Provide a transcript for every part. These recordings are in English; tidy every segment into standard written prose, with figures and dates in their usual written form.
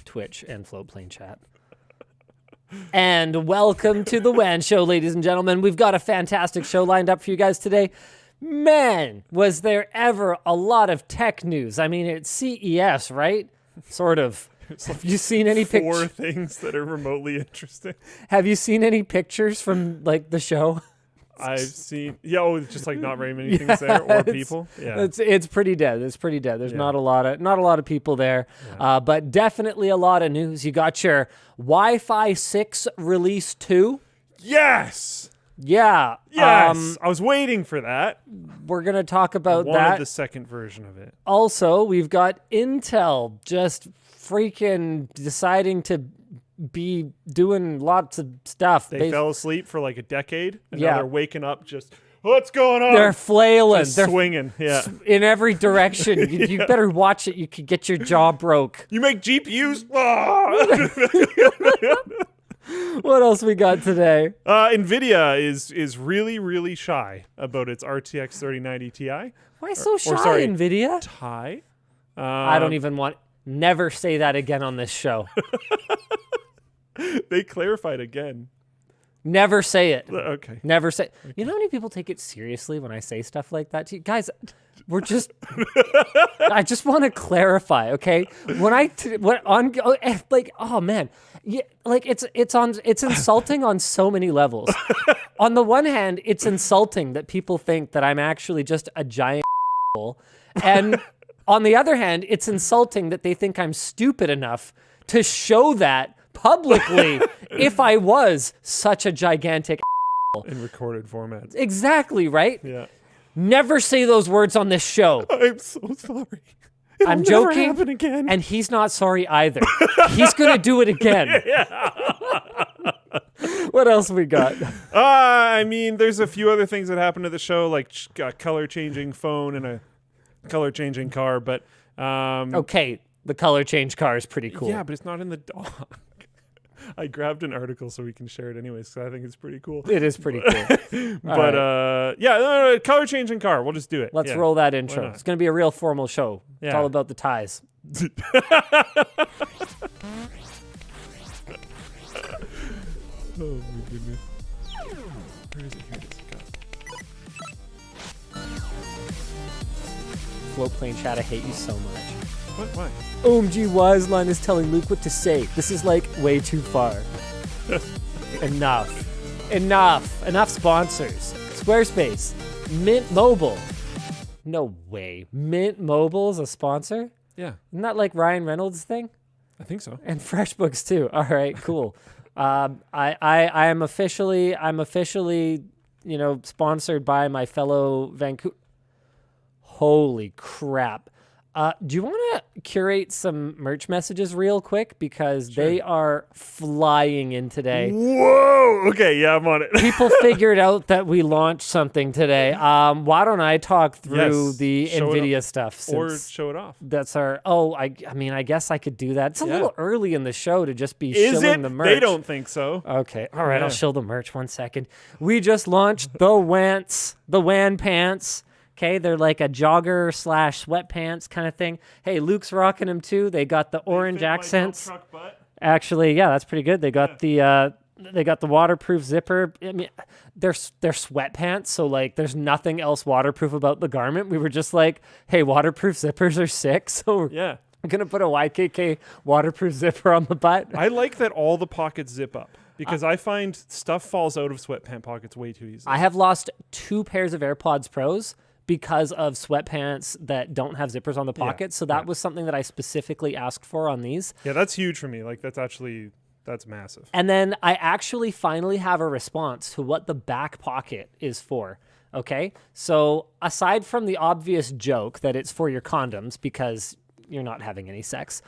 Twitch and Floatplane chat. And welcome to the WAN show, ladies and gentlemen. We've got a fantastic show lined up for you guys today. Man, was there ever a lot of tech news. I mean, it's CES, right? Sort of. Have you seen any pictures? 4 things that are remotely interesting. Have you seen any pictures from like the show? I've seen, it's just like not very many things there or people. Yeah, it's pretty dead. It's pretty dead. There's not a lot of people there, but definitely a lot of news. You got your Wi-Fi 6 release 2. Yes. Yeah. Yes. I was waiting for that. We're gonna talk about I wanted the second version of it. Also, we've got Intel just freaking deciding to be doing lots of stuff. They fell asleep for like a decade, and Yeah. now they're waking up just, what's going on? They're flailing. They're They're swinging. Yeah. in every direction. You better watch it. You could get your jaw broke. You make GPUs? What else we got today? Nvidia is really, really shy about its RTX 3090 Ti. Why so shy, sorry, Nvidia? Ti? I don't even want... Never say that again on this show. They clarified again. Never say it. Okay. Never say... You know how many people take it seriously when I say stuff like that to you? Guys, we're just... I just want to clarify, okay? Oh man. Yeah, like it's insulting on so many levels. On the one hand, it's insulting that people think that I'm actually just a giant and on the other hand, it's insulting that they think I'm stupid enough to show that publicly if I was such a gigantic in recorded formats. Exactly, right? Yeah. Never say those words on this show. I'm so sorry. It'll I'm never joking, happen again. and he's not sorry either. He's gonna do it again. What else we got? I mean, there's a few other things that happened at the show, like a color-changing phone and a color-changing car, but... okay, the color change car is pretty cool. Yeah, but it's not in the dock. I grabbed an article so we can share it anyways, because I think it's pretty cool. It is pretty cool. But, no, color-changing car. We'll just do it. Let's roll that intro. It's going to be a real formal show. Yeah. It's all about the ties. Oh, my goodness. Where is it? Here it is. Floatplane chat, I hate you so much. What? Why? OMG, why is Linus telling Luke what to say? This is like way too far. Enough sponsors. Squarespace, Mint Mobile. No way. Mint Mobile is a sponsor? Yeah. Isn't that like Ryan Reynolds' thing? I think so. And Freshbooks too. All right, cool. I'm officially, sponsored by my fellow Vancouver. Holy crap. Do you want to curate some merch messages real quick? Because they are flying in today. Whoa! Okay, yeah, I'm on it. People figured out that we launched something today. Why don't I talk through the Nvidia stuff? Or show it off. That's our... I guess I could do that. It's a little early in the show to just be Is shilling it? the merch. They don't think so. Okay. All right, I'll shill the merch 1 second. We just launched the WAN pants. Okay, they're like a jogger / sweatpants kind of thing. Hey, Luke's rocking them too. They got the orange accents. Actually, yeah, that's pretty good. They got the waterproof zipper. I mean, they're sweatpants, so like there's nothing else waterproof about the garment. We were just like, hey, waterproof zippers are sick, so yeah, I'm gonna put a YKK waterproof zipper on the butt. I like that all the pockets zip up. Because I find stuff falls out of sweatpant pockets way too easily. I have lost 2 pairs of AirPods Pros because of sweatpants that don't have zippers on the pockets. So that was something that I specifically asked for on these. Yeah, that's huge for me. Like that's massive. And then I actually finally have a response to what the back pocket is for. Okay. So aside from the obvious joke that it's for your condoms because you're not having any sex,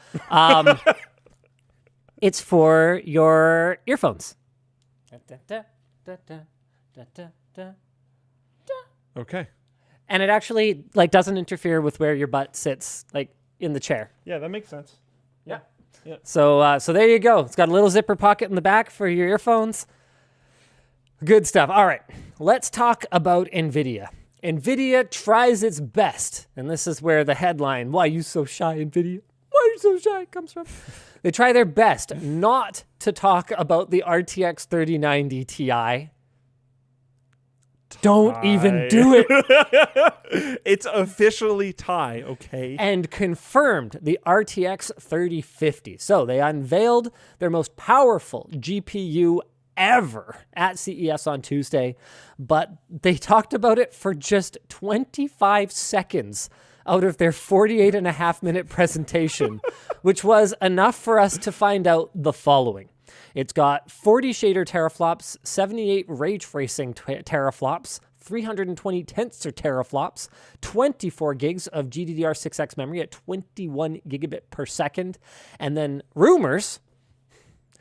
it's for your earphones. Okay. And it actually like doesn't interfere with where your butt sits, like in the chair. Yeah, that makes sense. Yeah. So there you go. It's got a little zipper pocket in the back for your earphones. Good stuff. All right, let's talk about Nvidia. Nvidia tries its best, and this is where the headline, "Why you so shy, Nvidia? why are you so shy comes from. They try their best not to talk about the RTX 3090 Ti. Don't even do it. It's officially Ti, okay? And confirmed the RTX 3050. So they unveiled their most powerful GPU ever at CES on Tuesday, but they talked about it for just 25 seconds out of their 48.5-minute presentation, which was enough for us to find out the following. It's got 40 shader teraflops, 78 ray tracing teraflops, 320 tensor teraflops, 24 gigs of GDDR6X memory at 21 gigabit per second, and then rumors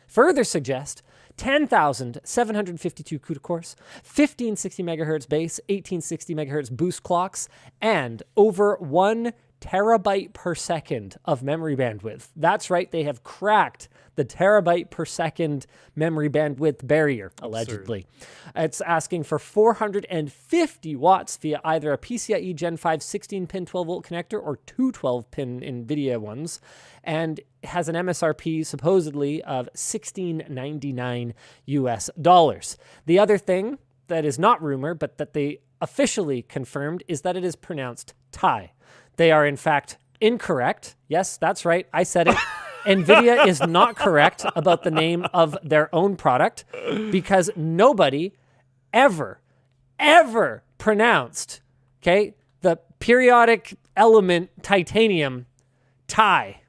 further suggest 10,752 CUDA cores, 1560 megahertz base, 1860 megahertz boost clocks, and over 1 terabyte per second of memory bandwidth. That's right, they have cracked the terabyte per second memory bandwidth barrier, allegedly. It's asking for 450 watts via either a PCIe Gen 5 16-pin 12-volt connector or two 12-pin Nvidia ones, and has an MSRP supposedly of $16.99 US dollars. The other thing that is not rumor, but that they officially confirmed, is that it is pronounced Thai. They are, in fact, incorrect. Yes, that's right. I said it. NVIDIA is not correct about the name of their own product because nobody ever pronounced, okay, the periodic element titanium Ti.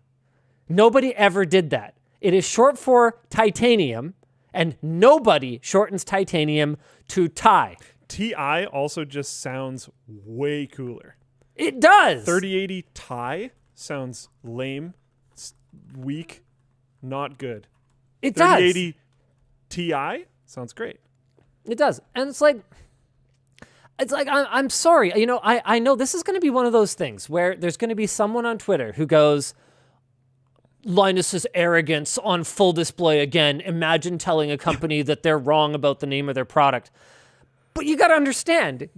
Nobody ever did that. It is short for titanium, and nobody shortens titanium to Ti. Ti also just sounds way cooler. It does. 3080 Ti sounds lame, weak, not good. It does. 3080 Ti sounds great. It does. And it's like I'm sorry. You know, I know this is going to be one of those things where there's going to be someone on Twitter who goes, Linus's arrogance on full display again. Imagine telling a company that they're wrong about the name of their product. But you got to understand,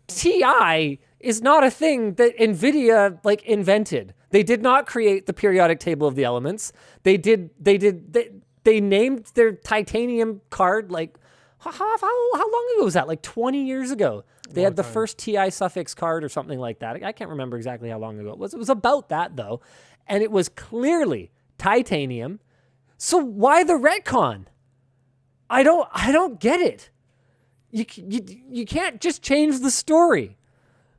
Ti is not a thing that NVIDIA invented. They did not create the periodic table of the elements. They named their titanium card how long ago was that? 20 years ago. They had the first TI suffix card or something like that. I can't remember exactly how long ago it was. It was about that though. And it was clearly titanium. So why the retcon? I don't get it. You can't just change the story.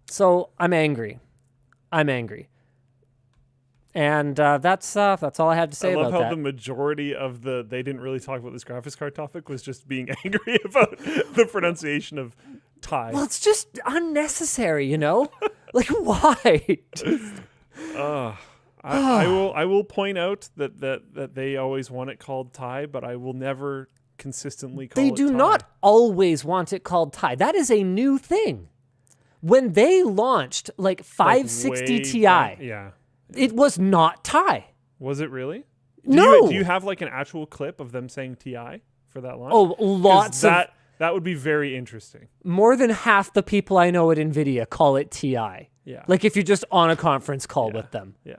So I'm angry. And that's all I have to say about that. I love how the majority of they didn't really talk about this graphics card topic was just being angry about the pronunciation of Ti. Well, it's just unnecessary, you know? Why? I will point out that they always want it called Ti, but I will never consistently call it Ti. They do not always want it called Ti. That is a new thing. When they launched 560 Ti, yeah, it was not Ti. Was it really? No. Do you have an actual clip of them saying Ti for that launch? Oh, lots of. That would be very interesting. More than half the people I know at NVIDIA call it Ti. Yeah. If you're just on a conference call with them. Yeah.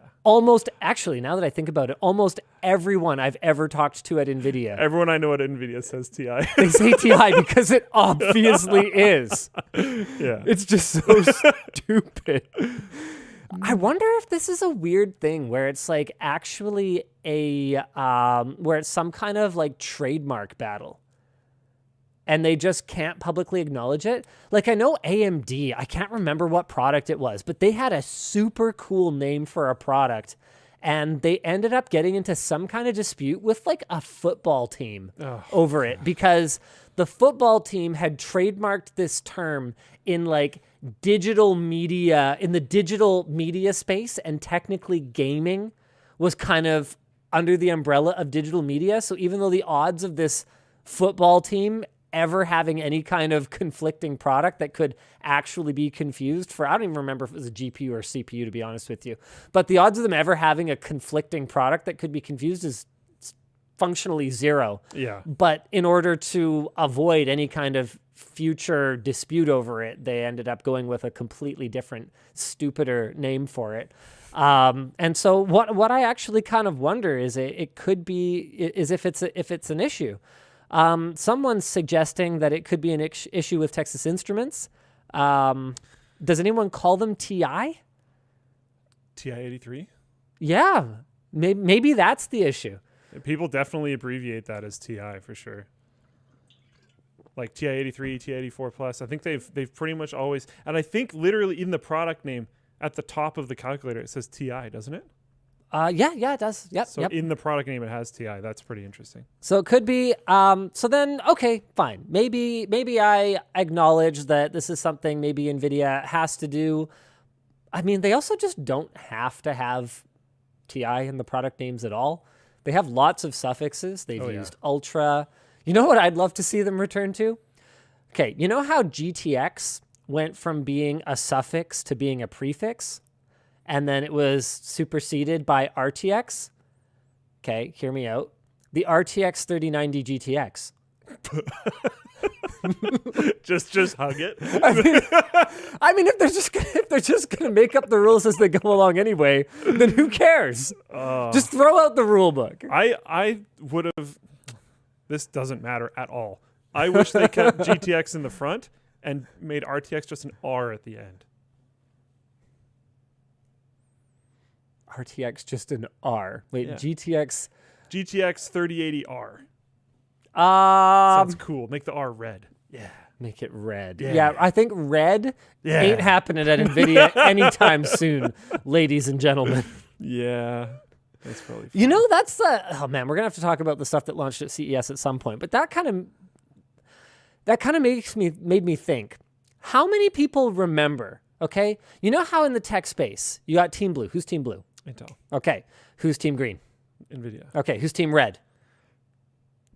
Actually, now that I think about it, almost everyone I've ever talked to at NVIDIA. Everyone I know at NVIDIA says Ti. They say Ti because it obviously is. Yeah. It's just so stupid. I wonder if this is a weird thing where it's actually where it's some kind of trademark battle. And they just can't publicly acknowledge it. I know AMD, I can't remember what product it was, but they had a super cool name for a product. And they ended up getting into some kind of dispute with a football team over it because the football team had trademarked this term in digital media, in the digital media space, and technically gaming was kind of under the umbrella of digital media. So even though the odds of this football team ever having any kind of conflicting product that could actually be confused for, I don't even remember if it was a GPU or CPU, to be honest with you, but the odds of them ever having a conflicting product that could be confused is functionally zero. Yeah. But in order to avoid any kind of future dispute over it, they ended up going with a completely different, stupider name for it. And so what I actually kind of wonder is it could be is if it's an issue. Someone's suggesting that it could be an issue with Texas Instruments. Does anyone call them TI? TI-83? Yeah, maybe that's the issue. People definitely abbreviate that as TI for sure. Like TI-83, TI-84 Plus. I think they've pretty much always, and I think literally in the product name at the top of the calculator it says TI, doesn't it? Yeah, it does. Yep. So in the product name it has TI. That's pretty interesting. So it could be. So then, okay, fine. Maybe I acknowledge that this is something maybe Nvidia has to do. I mean, they also just don't have to have TI in the product names at all. They have lots of suffixes. They've used Ultra. You know what I'd love to see them return to? Okay, you know how GTX went from being a suffix to being a prefix? And then it was superseded by RTX? Okay, hear me out. The RTX 3090 GTX. just hug it. I mean, if they're just gonna make up the rules as they go along anyway, then who cares? Just throw out the rule book. I would have. This doesn't matter at all. I wish they kept GTX in the front and made RTX just an R at the end. RTX just an R. Wait, Yeah. GTX 3080R. Sounds Sounds cool. Make the R red. Yeah. Make it red. Yeah. Yeah, I think red Yeah. ain't happening at Nvidia anytime soon, ladies and gentlemen. Yeah. That's probably fun. You know, that's oh man, we're gonna have to talk about the stuff that launched at CES at some point. But that kind of made me think. How many people remember? Okay, you know how in the tech space you got Team Blue. Who's Team Blue? Intel. Okay, who's Team Green? Nvidia. Okay, who's Team Red?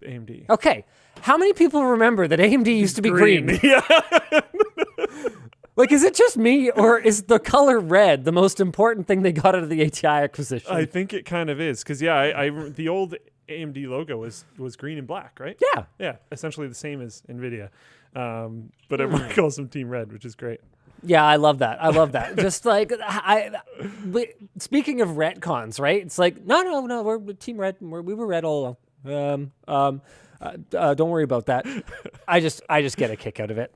AMD. Okay, how many people remember that AMD used to be green? Yeah. Like, is it just me, or is the color red the most important thing they got out of the ATI acquisition? I think it kind of is because I the old AMD logo was green and black, right? Yeah. Yeah, essentially the same as Nvidia, but everyone calls them Team Red, which is great. Yeah, I love that. Just like speaking of retcons, right? It's like no, we're Team Red. We were red all along. Don't worry about that. I just get a kick out of it.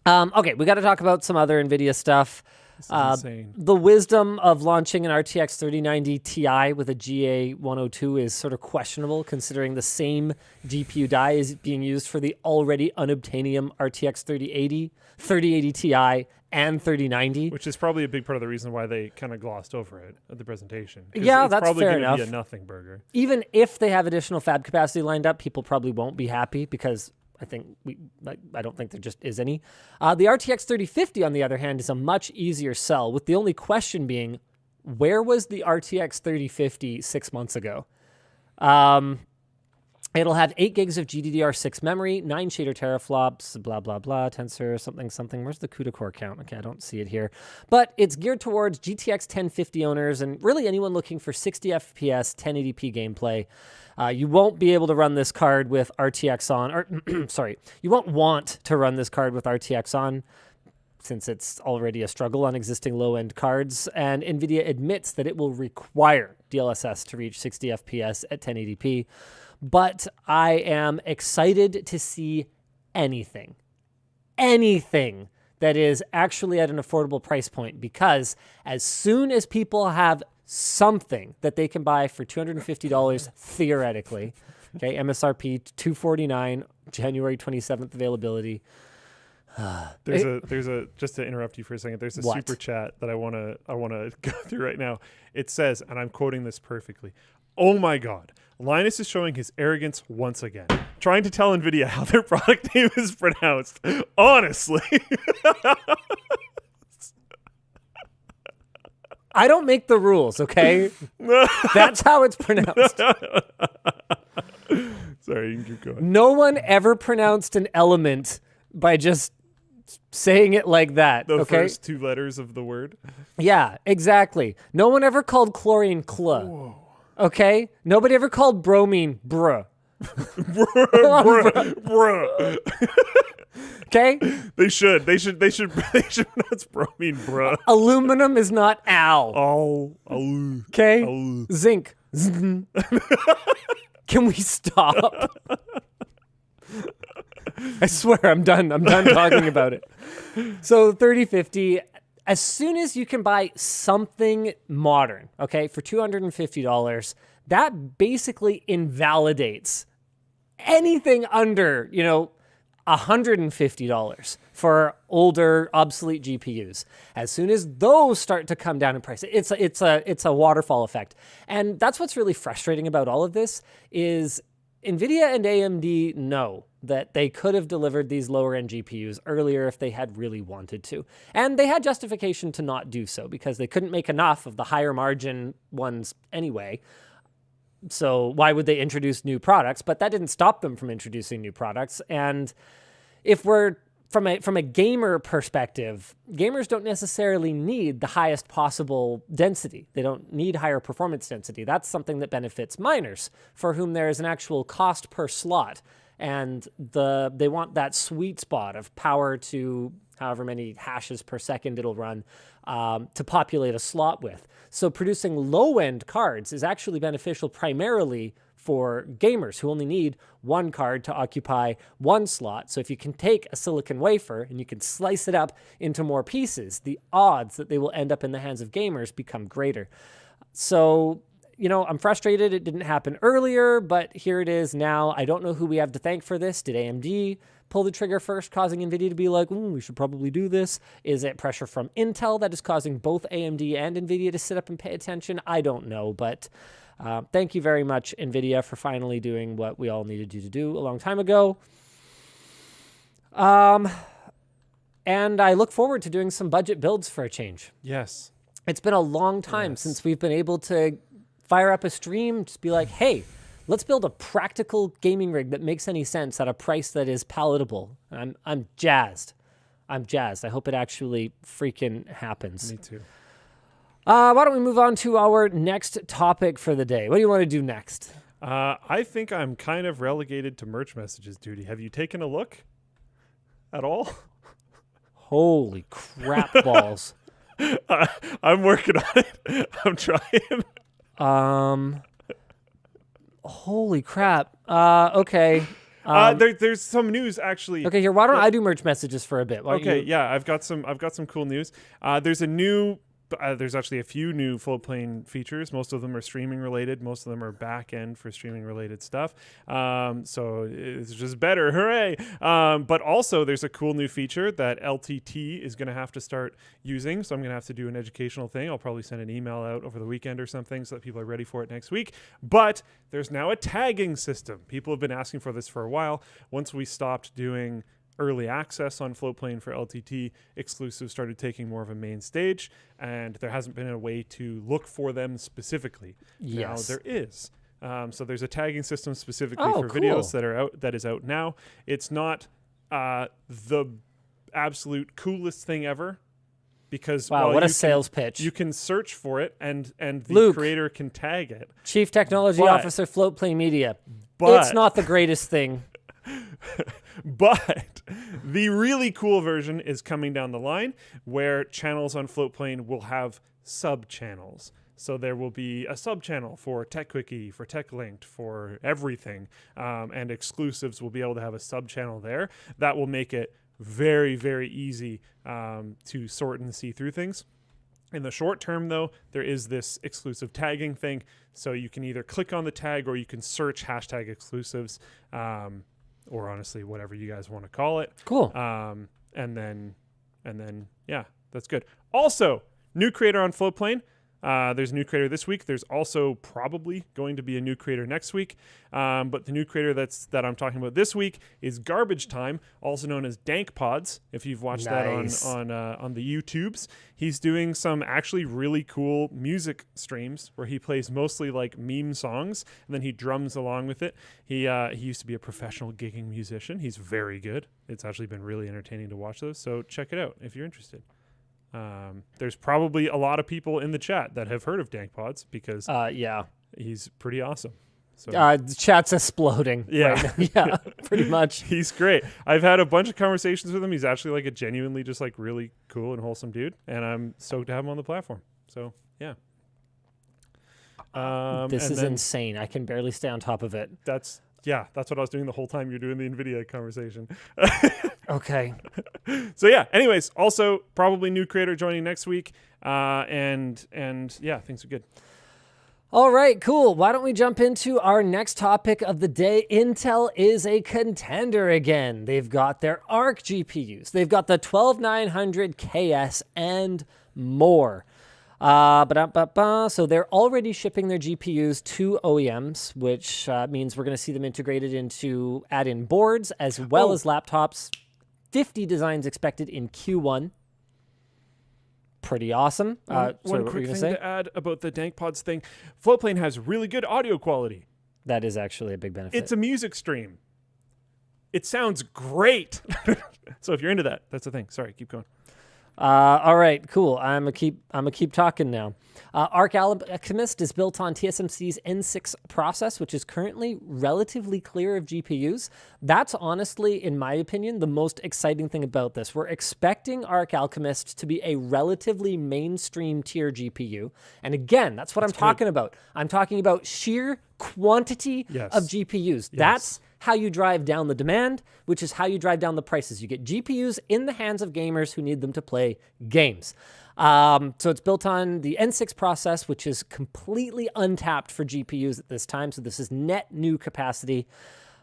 Okay, we got to talk about some other Nvidia stuff. This is insane. The wisdom of launching an RTX 3090 Ti with a GA102 is sort of questionable, considering the same GPU die is being used for the already unobtainium RTX 3080 Ti, and 3090. Which is probably a big part of the reason why they kind of glossed over it at the presentation. Yeah, it's that's probably fair gonna enough. be a nothing burger. Even if they have additional fab capacity lined up, people probably won't be happy because I don't think there just is any. The RTX 3050, on the other hand, is a much easier sell, with the only question being, where was the RTX 3050 6 months ago? It'll have 8 gigs of GDDR6 memory, 9 shader teraflops, blah, blah, blah, tensor, something. Where's the CUDA core count? Okay, I don't see it here. But it's geared towards GTX 1050 owners and really anyone looking for 60 FPS, 1080p gameplay. You won't be able to run this card with RTX on, or sorry, you won't want to run this card with RTX on, since it's already a struggle on existing low-end cards, and NVIDIA admits that it will require DLSS to reach 60 FPS at 1080p. But I am excited to see anything that is actually at an affordable price point, because as soon as people have something that they can buy for $250 theoretically, okay, MSRP $249, January 27th availability. There's a just to interrupt you for a second. There's a super chat that I wanna go through right now. It says, and I'm quoting this perfectly. Oh my God, Linus is showing his arrogance once again, trying to tell NVIDIA how their product name is pronounced. Honestly. I don't make the rules, okay? That's how it's pronounced. Sorry, you can keep going. No one ever pronounced an element by just saying it like that, The okay? first 2 letters of the word. Yeah, exactly. No one ever called chlorine cl. Whoa. Okay? Nobody ever called bromine bruh. Bruh. Okay? They should. That's bromine, bruh. Aluminum is not Al. Oh. Okay? Oh. Zinc. Zzz. Can we stop? I swear I'm done. I'm done talking about it. So 3050, as soon as you can buy something modern, okay, for $250, that basically invalidates anything under, $150 for older, obsolete GPUs. As soon as those start to come down in price, it's a waterfall effect. And that's what's really frustrating about all of this is Nvidia and AMD know that they could have delivered these lower end GPUs earlier if they had really wanted to. And they had justification to not do so because they couldn't make enough of the higher margin ones anyway. So why would they introduce new products? But that didn't stop them from introducing new products. And if we're from a gamer perspective, gamers don't necessarily need the highest possible density. They don't need higher performance density. That's something that benefits miners, for whom there is an actual cost per slot. And they want that sweet spot of power to however many hashes per second it'll run to populate a slot with. So producing low-end cards is actually beneficial primarily for gamers who only need one card to occupy one slot. So if you can take a silicon wafer and you can slice it up into more pieces, the odds that they will end up in the hands of gamers become greater. So, I'm frustrated it didn't happen earlier, but here it is now. I don't know who we have to thank for this. Did AMD pull the trigger first, causing Nvidia to be like, we should probably do this? Is it pressure from Intel that is causing both AMD and Nvidia to sit up and pay attention? I don't know, but thank you very much, Nvidia, for finally doing what we all needed you to do a long time ago. And I look forward to doing some budget builds for a change. Yes. It's been a long time since we've been able to fire up a stream, just be like, hey, let's build a practical gaming rig that makes any sense at a price that is palatable. I'm jazzed. I hope it actually freaking happens. Me too. Why don't we move on to our next topic for the day? What do you want to do next? I think I'm kind of relegated to merch messages duty. Have you taken a look at all? Holy crap balls. I'm working on it. I'm trying. Holy crap. Okay. There's some news actually. Okay, here. Why don't I do merch messages for a bit? Yeah, I've got some cool news. There's actually a few new Floatplane features. Most of them are streaming related. Most of them are back end for streaming related stuff. So it's just better. Hooray! But also there's a cool new feature that LTT is going to have to start using. So I'm going to have to do an educational thing. I'll probably send an email out over the weekend or something so that people are ready for it next week. But there's now a tagging system. People have been asking for this for a while. Once we stopped doing early access on Floatplane for LTT, exclusives started taking more of a main stage, and there hasn't been a way to look for them specifically. Yes. Now there is. So there's a tagging system specifically for videos that is out now. It's not the absolute coolest thing ever, because wow, what a sales pitch. You can search for it, and the Luke, creator can tag it. Chief Technology Officer, Floatplane Media. But it's not the greatest thing. But the really cool version is coming down the line, where channels on Floatplane will have sub-channels. So there will be a sub-channel for TechQuickie, for TechLinked, for everything, and exclusives will be able to have a sub-channel there. That will make it very, very easy to sort and see through things. In the short term, though, there is this exclusive tagging thing. So you can either click on the tag or you can search hashtag exclusives, or honestly, whatever you guys want to call it. Cool. And then, yeah, that's good. Also, new creator on Floatplane. There's a new creator this week. There's also probably going to be a new creator next week. But the new creator that I'm talking about this week is Garbage Time, also known as Dank Pods. If you've watched that on the YouTubes, he's doing some actually really cool music streams where he plays mostly like meme songs and then he drums along with it. He used to be a professional gigging musician. He's very good. It's actually been really entertaining to watch those. So check it out if you're interested. There's probably a lot of people in the chat that have heard of Dank Pods because yeah, he's pretty awesome. So The chat's exploding. Yeah. Right now. Yeah, pretty much. he's great. I've had a bunch of conversations with him. He's actually like a genuinely just like really cool and wholesome dude, and I'm stoked to have him on the platform. So yeah. This is insane. I can barely stay on top of it. That's what I was doing the whole time you're doing the Nvidia conversation. Okay. So yeah, anyways, also probably new creator joining next week. And yeah, things are good. All right, cool. Why don't we jump into our next topic of the day? Intel is a contender again. They've got their Arc GPUs. They've got the 12900KS and more. So they're already shipping their GPUs to OEMs, which means we're going to see them integrated into add-in boards as well as laptops. 50 designs expected in Q1. Pretty awesome. One quick thing to add about the DankPods thing. Floatplane has really good audio quality. That is actually a big benefit. It's a music stream. It sounds great. So if you're into that, that's the thing. Sorry, keep going. All right, cool. I'm gonna keep talking now. Arc Alchemist is built on TSMC's NCIX process, which is currently relatively clear of GPUs. That's honestly, in my opinion, the most exciting thing about this. We're expecting Arc Alchemist to be a relatively mainstream tier GPU. And again, that's what I'm talking about. I'm talking about sheer quantity of GPUs. That's how you drive down the demand, which is how you drive down the prices. You get GPUs in the hands of gamers who need them to play games. So it's built on the NCIX process, which is completely untapped for GPUs at this time. So this is net new capacity.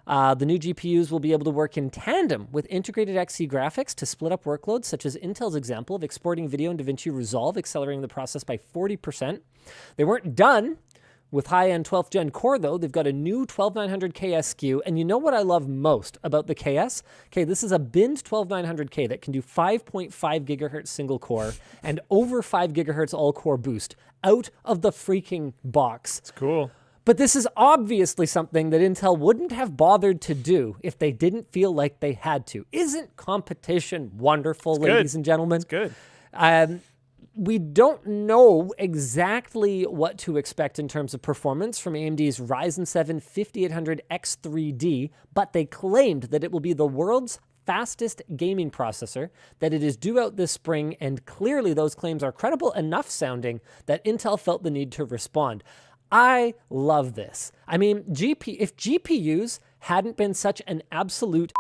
The new GPUs will be able to work in tandem with integrated XE graphics to split up workloads, such as Intel's example of exporting video in DaVinci Resolve, accelerating the process by 40%. They weren't done with high-end 12th Gen Core, though. They've got a new 12900K SKU, and you know what I love most about the KS? Okay, this is a binned 12900K that can do 5.5 gigahertz single core and over 5 gigahertz all-core boost out of the freaking box. It's cool. But this is obviously something that Intel wouldn't have bothered to do if they didn't feel like they had to. Isn't competition wonderful, ladies and gentlemen? It's good. We don't know exactly what to expect in terms of performance from AMD's Ryzen 7 5800X3D, but they claimed that it will be the world's fastest gaming processor, that it is due out this spring, and clearly those claims are credible enough sounding that Intel felt the need to respond. I love this. I mean, if GPUs hadn't been such an absolute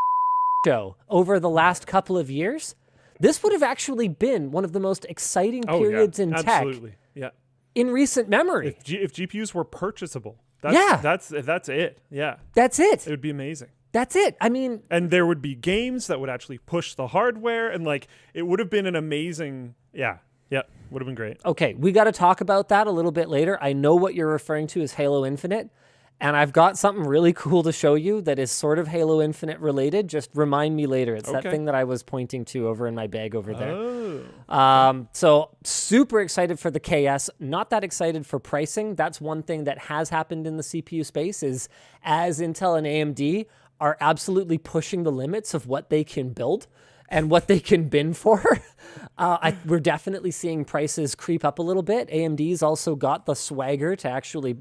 show over the last couple of years, this would have actually been one of the most exciting periods in tech in recent memory. If GPUs were purchasable, that's it. Yeah. That's it. It would be amazing. That's it. I mean, and there would be games that would actually push the hardware, and like it would have been an amazing, would have been great. Okay, we got to talk about that a little bit later. I know what you're referring to as Halo Infinite, and I've got something really cool to show you that is sort of Halo Infinite related. Just remind me later. It's that thing that I was pointing to over in my bag over there. So super excited for the KS. Not that excited for pricing. That's one thing that has happened in the CPU space is as Intel and AMD are absolutely pushing the limits of what they can build and what they can bin for. We're definitely seeing prices creep up a little bit. AMD's also got the swagger to actually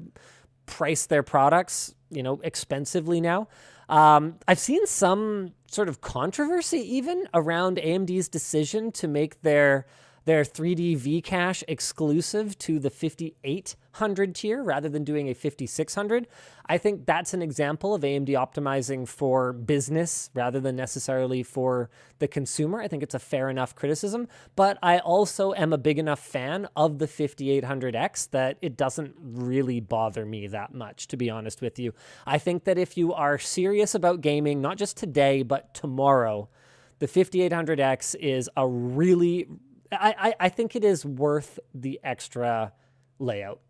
price their products, expensively now. I've seen some sort of controversy even around AMD's decision to make their 3D V-Cache exclusive to the 5800 tier rather than doing a 5600. I think that's an example of AMD optimizing for business rather than necessarily for the consumer. I think it's a fair enough criticism, but I also am a big enough fan of the 5800X that it doesn't really bother me that much, to be honest with you. I think that if you are serious about gaming, not just today, but tomorrow, the 5800X is a really... I think it is worth the extra layout.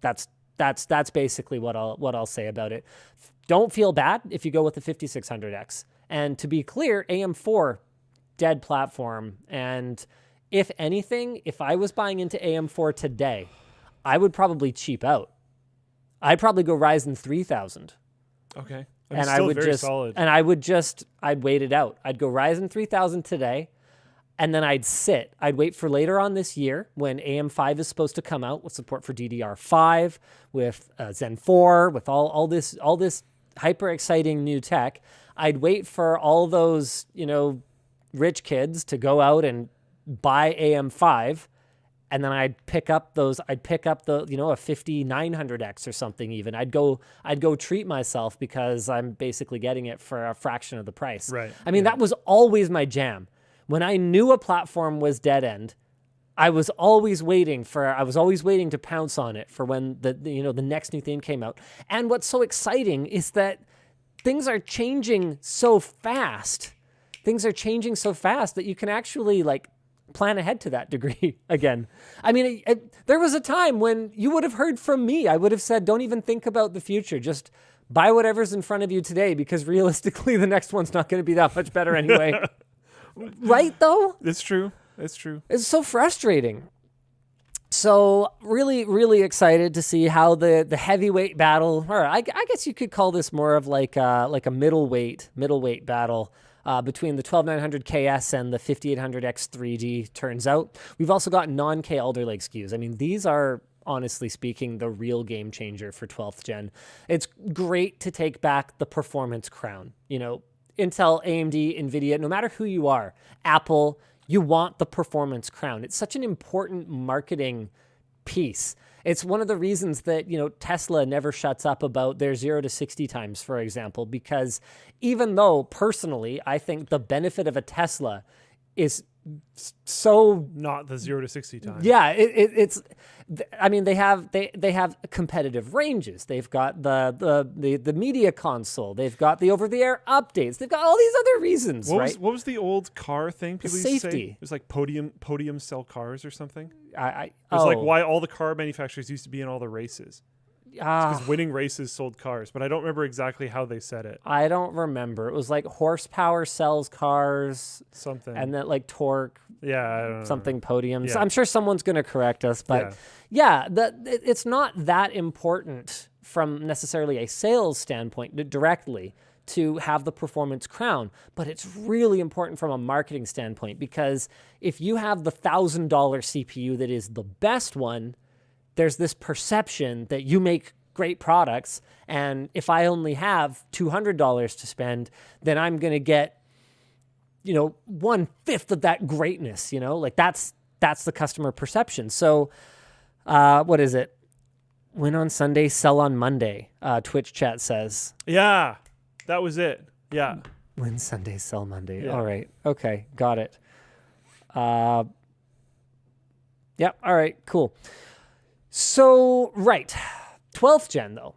That's basically what I'll say about it. Don't feel bad if you go with the 5600X. And to be clear, AM4 dead platform. And if anything, if I was buying into AM4 today, I would probably cheap out. I'd probably go Ryzen 3000. Okay. I'd wait it out. I'd go Ryzen 3000 today. and then I'd sit. I'd wait for later on this year when AM5 is supposed to come out with support for DDR5, with Zen 4, with all this hyper exciting new tech. I'd wait for all those, rich kids to go out and buy AM5, and then I'd pick up the, a 5900X or something even. I'd go treat myself because I'm basically getting it for a fraction of the price. Right. I mean, that was always my jam. When I knew a platform was dead end, I was always waiting to pounce on it for when the next new thing came out. And what's so exciting is that things are changing so fast. Things are changing so fast that you can actually plan ahead to that degree again. I mean, there was a time when you would have heard from me. I would have said, don't even think about the future. Just buy whatever's in front of you today, because realistically, the next one's not going to be that much better anyway. Right, though? It's true. It's true. It's so frustrating. So really, really excited to see how the heavyweight battle, or I guess you could call this more of like a middleweight battle between the 12900KS and the 5800X 3D turns out. We've also got non-K Alder Lake SKUs. I mean, these are, honestly speaking, the real game changer for 12th gen. It's great to take back the performance crown. Intel, AMD, Nvidia, no matter who you are, Apple, you want the performance crown. It's such an important marketing piece. It's one of the reasons that, Tesla never shuts up about their 0 to 60 times, for example, because even though personally, I think the benefit of a Tesla is so not the 0 to 60 times. Yeah, it's. I mean, they have competitive ranges. They've got the media console. They've got the over-the-air updates. They've got all these other reasons. What was the old car thing people used to say? Safety. It was like podium sell cars or something. It was like why all the car manufacturers used to be in all the races. Because winning races sold cars, but I don't remember exactly how they said it. I don't remember. It was like horsepower sells cars. Something. And then torque. Yeah, I don't know. Something podiums. Yeah. I'm sure someone's going to correct us, but it's not that important from necessarily a sales standpoint directly to have the performance crown, but it's really important from a marketing standpoint, because if you have the $1,000 CPU that is the best one, there's this perception that you make great products, and if I only have $200 to spend, then I'm going to get, 1/5 of that greatness, that's the customer perception. So, what is it? Win on Sunday, sell on Monday, Twitch chat says. Yeah, that was it. Yeah. Win Sunday, sell Monday. Yeah. All right. Okay. Got it. All right, cool. So, right. 12th gen, though.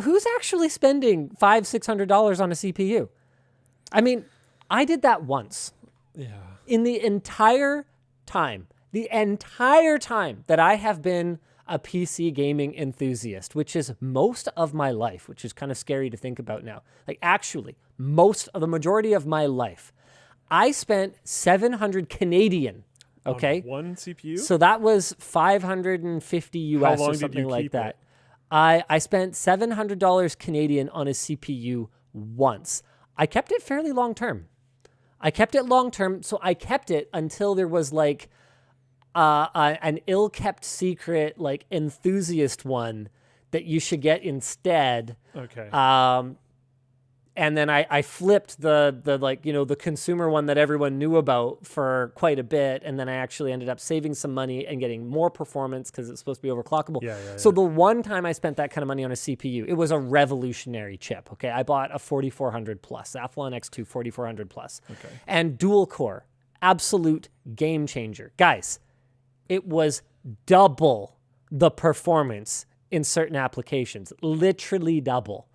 Who's actually spending $500-$600 on a CPU? I mean, I did that once. Yeah. In the entire time that I have been a PC gaming enthusiast, which is most of my life, which is kind of scary to think about now. Actually, the majority of my life, I spent 700 Canadian. Okay. On one CPU? So that was 550 US or something like that. I spent $700 Canadian on a CPU once. I kept it fairly long term. So I kept it until there was an ill-kept secret, enthusiast one that you should get instead. Okay. And then I flipped the consumer one that everyone knew about for quite a bit, and then I actually ended up saving some money and getting more performance because it's supposed to be overclockable. So the one time I spent that kind of money on a CPU, it was a revolutionary chip. Okay, I bought a 4400 plus, Athlon X2 4400 plus, and dual core, absolute game changer, guys. It was double the performance in certain applications, literally double.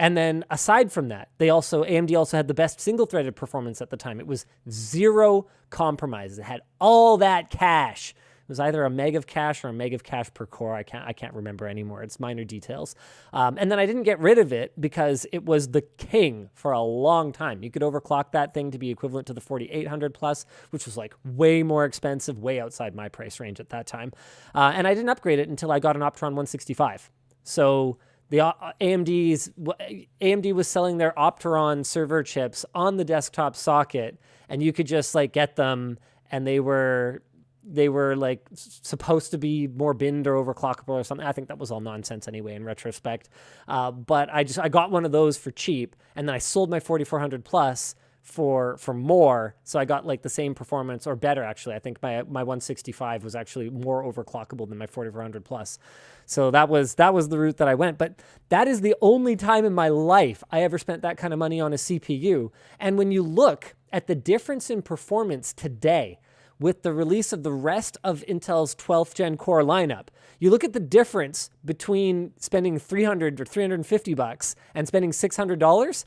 And then aside from that, AMD also had the best single-threaded performance at the time. It was zero compromises. It had all that cache. It was either a meg of cache or a meg of cache per core. I can't remember anymore. It's minor details. And then I didn't get rid of it because it was the king for a long time. You could overclock that thing to be equivalent to the 4800 plus, which was way more expensive, way outside my price range at that time. And I didn't upgrade it until I got an Optron 165. So The AMD was selling their Opteron server chips on the desktop socket, and you could just like get them, and they were like supposed to be more binned or overclockable or something. I think that was all nonsense anyway in retrospect. But I got one of those for cheap, and then I sold my 4400 Plus for more, so I got like the same performance or better actually. I think my 165 was actually more overclockable than my 4400 Plus. So that was the route that I went. But that is the only time in my life I ever spent that kind of money on a CPU. And when you look at the difference in performance today with the release of the rest of Intel's 12th gen core lineup, you look at the difference between spending $300 or $350 and spending $600.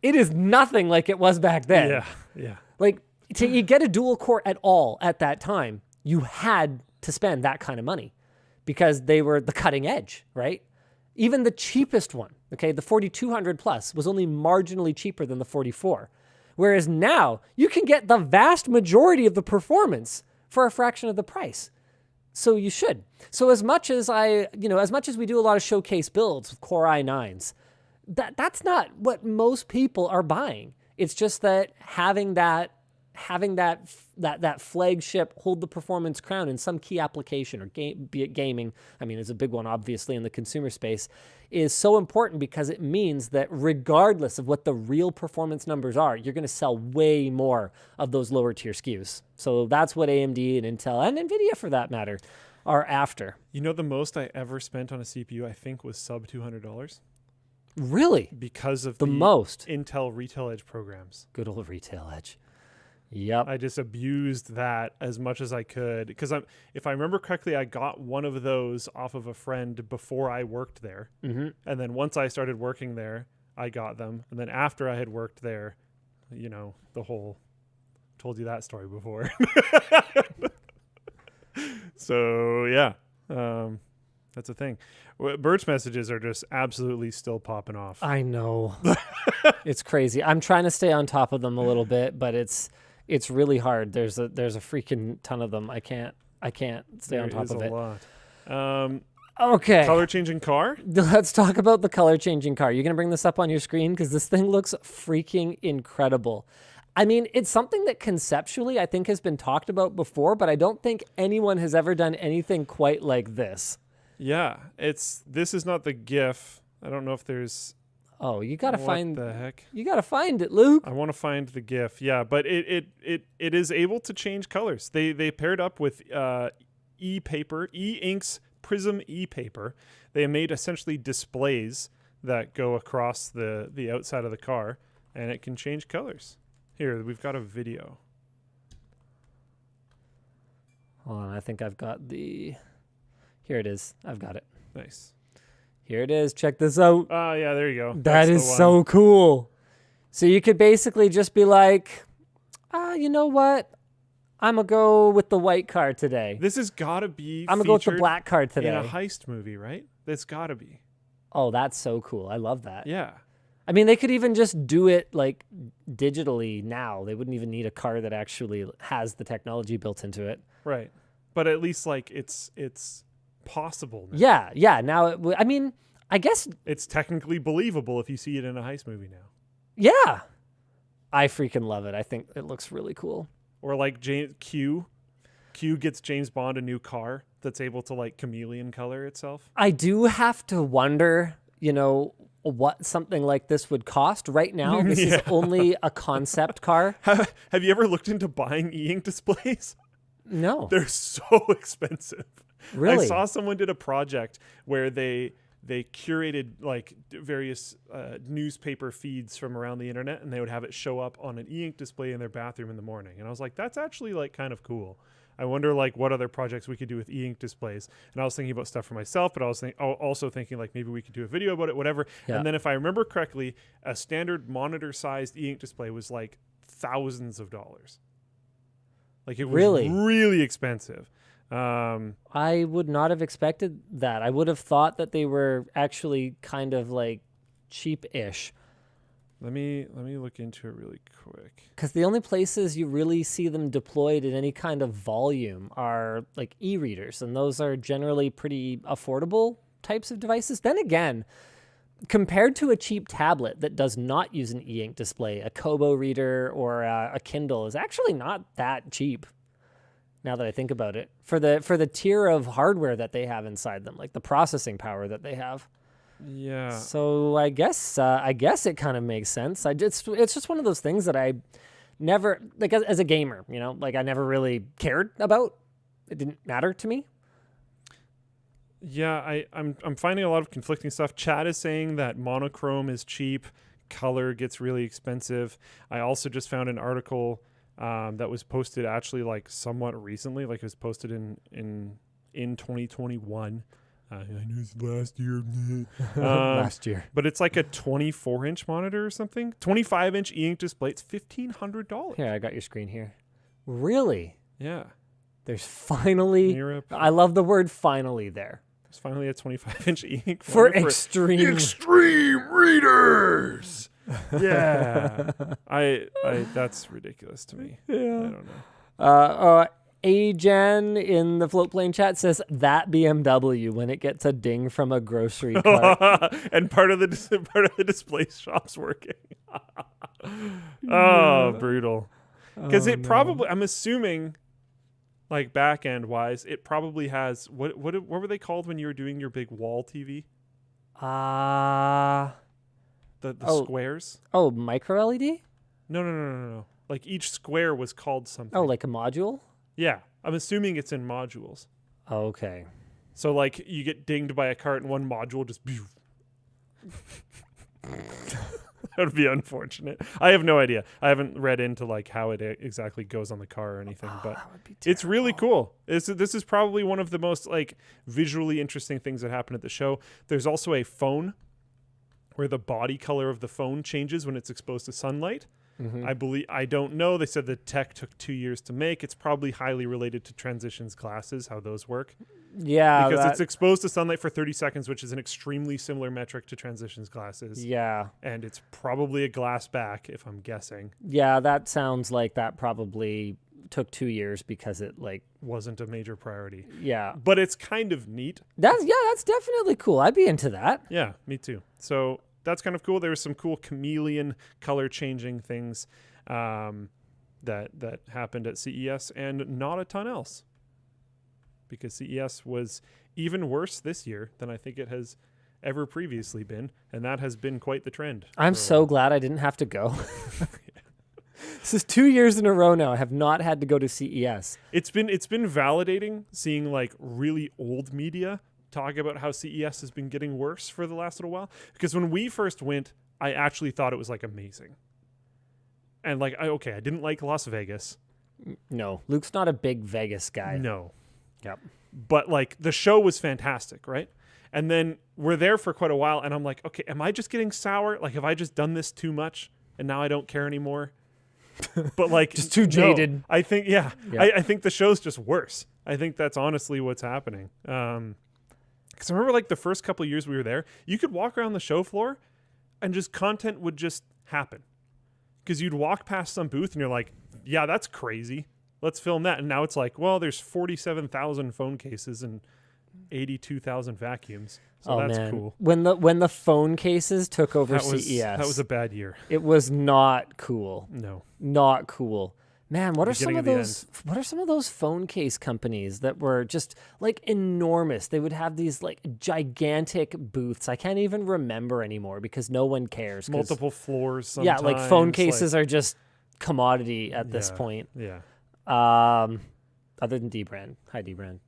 It is nothing like it was back then. Yeah. Like, to get a dual core at all at that time, you had to spend that kind of money because they were the cutting edge, right? Even the cheapest one, okay, the 4200 Plus was only marginally cheaper than the 44. Whereas now, you can get the vast majority of the performance for a fraction of the price. So you should. So as much as we do a lot of showcase builds with Core i9s, that's not what most people are buying. It's just that having that flagship hold the performance crown in some key application or be it gaming, I mean, it's a big one obviously in the consumer space, is so important because it means that regardless of what the real performance numbers are, you're going to sell way more of those lower tier SKUs. So that's what AMD and Intel and Nvidia for that matter are after. You know, the most I ever spent on a CPU I think was sub $200. Really? Because of the most Intel Retail Edge programs. Good old Retail Edge. Yep. I just abused that as much as I could because if I remember correctly, I got one of those off of a friend before I worked there. Mm-hmm. And then once I started working there, I got them. And then after I had worked there, you know, the whole told you that story before. So yeah, that's a thing. Birch messages are just absolutely still popping off. I know. It's crazy. I'm trying to stay on top of them a little bit, but it's really hard. There's a freaking ton of them. I can't stay on top of it. There is a lot. Okay. Color changing car? Let's talk about the color changing car. You're going to bring this up on your screen because this thing looks freaking incredible. I mean, it's something that conceptually I think has been talked about before, but I don't think anyone has ever done anything quite like this. Yeah, this is not the GIF. I don't know if there's. Oh, you gotta find the heck. You gotta find it, Luke. I want to find the GIF. Yeah, but it is able to change colors. They paired up with e-paper, e-inks Prism e-paper. They made essentially displays that go across the outside of the car, and it can change colors. Here, we've got a video. Hold on, I think I've got the. Here it is. I've got it. Nice. Here it is. Check this out. Oh, yeah, there you go. That is so cool. So you could basically just be like, you know what? I'm going to go with the white car today. This has got to be I'm going to go with the black car today. In a heist movie, right? That's got to be. Oh, that's so cool. I love that. Yeah. I mean, they could even just do it like digitally now. They wouldn't even need a car that actually has the technology built into it. Right. But at least like it's possible now. Yeah. Now, I mean, I guess it's technically believable if you see it in a heist movie now. Yeah. I freaking love it. I think it looks really cool. Or like Q gets James Bond a new car that's able to like chameleon color itself. I do have to wonder, what something like this would cost. Right now, this is only a concept car. Have you ever looked into buying e-ink displays? No. They're so expensive. Really? I saw someone did a project where they curated like various newspaper feeds from around the internet, and they would have it show up on an e-ink display in their bathroom in the morning. And I was like, that's actually like kind of cool. I wonder like what other projects we could do with e-ink displays. And I was thinking about stuff for myself, but I was also thinking like maybe we could do a video about it, whatever. Yeah. And then if I remember correctly, a standard monitor-sized e-ink display was like thousands of dollars. Like it was really expensive. I would not have expected that. I would have thought that they were actually kind of like cheap-ish. Let me look into it really quick. Because the only places you really see them deployed in any kind of volume are like e-readers, and those are generally pretty affordable types of devices. Then again, compared to a cheap tablet that does not use an e-ink display, a Kobo reader or a Kindle is actually not that cheap. Now that I think about it, for the tier of hardware that they have inside them, like the processing power that they have. Yeah. So I guess it kind of makes sense. It's just one of those things that I never, like, as a gamer, you know, like I never really cared about. It didn't matter to me. Yeah, I'm finding a lot of conflicting stuff. Chad is saying that monochrome is cheap, color gets really expensive. I also just found an article that was posted actually like somewhat recently, like it was posted in 2021. I know it's last year. Last year. But it's like a 24-inch monitor or something. 25-inch e-ink display. It's $1,500. Here, I got your screen here. Really? Yeah. There's finally... I love the word finally there. There's finally a 25-inch e-ink for extreme readers. Yeah. I that's ridiculous to me. Yeah. I don't know. Agen in the Floatplane chat says that BMW when it gets a ding from a grocery cart. And part of the display shop's working. Oh, brutal. Because probably, I'm assuming, like back end wise, it probably has what were they called when you were doing your big wall TV? The squares. Oh, micro LED? No. Like each square was called something. Oh, like a module? Yeah, I'm assuming it's in modules. Okay. So like you get dinged by a cart and one module just. That would be unfortunate. I have no idea. I haven't read into like how it exactly goes on the car or anything, but it's really cool. This is probably one of the most like visually interesting things that happen at the show. There's also a phone where the body color of the phone changes when it's exposed to sunlight. Mm-hmm. I don't know. They said the tech took 2 years to make. It's probably highly related to transitions glasses, how those work. Yeah. Because it's exposed to sunlight for 30 seconds, which is an extremely similar metric to transitions glasses. Yeah. And it's probably a glass back, if I'm guessing. Yeah, that sounds like that probably took 2 years because it like wasn't a major priority. Yeah. But it's kind of neat. That's definitely cool. I'd be into that. Yeah, me too. So that's kind of cool. There was some cool chameleon color changing things that happened at CES and not a ton else. Because CES was even worse this year than I think it has ever previously been, and that has been quite the trend. I'm so glad I didn't have to go. This is 2 years in a row now. I have not had to go to CES. It's been validating seeing like really old media talk about how CES has been getting worse for the last little while. Because when we first went, I actually thought it was like amazing. And like, I didn't like Las Vegas. No, Luke's not a big Vegas guy. No. Yep. But like the show was fantastic, right? And then we're there for quite a while and I'm like, okay, am I just getting sour? Like, have I just done this too much and now I don't care anymore? But like just too jaded. I think, yeah. I think the show's just worse. I think that's honestly what's happening. Because I remember like the first couple of years we were there, you could walk around the show floor and just content would just happen. Because you'd walk past some booth and you're like, yeah, that's crazy. Let's film that. And now it's like, well, there's 47,000 phone cases and 82,000 vacuums. So that's cool. When the phone cases took over CES. That was a bad year. It was not cool. No. Not cool. Man, what are some of those phone case companies that were just like enormous? They would have these like gigantic booths. I can't even remember anymore because no one cares. Multiple floors sometimes. Yeah, like phone cases are just commodity at this point. Yeah. Other than D-Brand. Hi, D-Brand.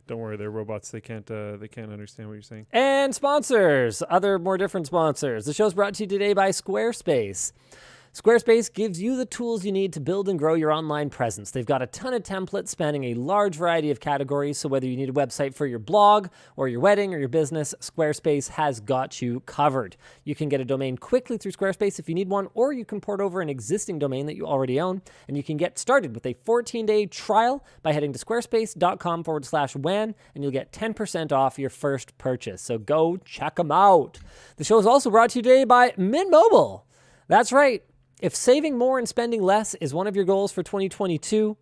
Don't worry, they're robots. They can't understand what you're saying. And sponsors. Other more different sponsors. The show's brought to you today by Squarespace. Squarespace gives you the tools you need to build and grow your online presence. They've got a ton of templates spanning a large variety of categories, so whether you need a website for your blog or your wedding or your business, Squarespace has got you covered. You can get a domain quickly through Squarespace if you need one, or you can port over an existing domain that you already own, and you can get started with a 14-day trial by heading to squarespace.com/WAN, and you'll get 10% off your first purchase. So go check them out. The show is also brought to you today by Mint Mobile. That's right. If saving more and spending less is one of your goals for 2022,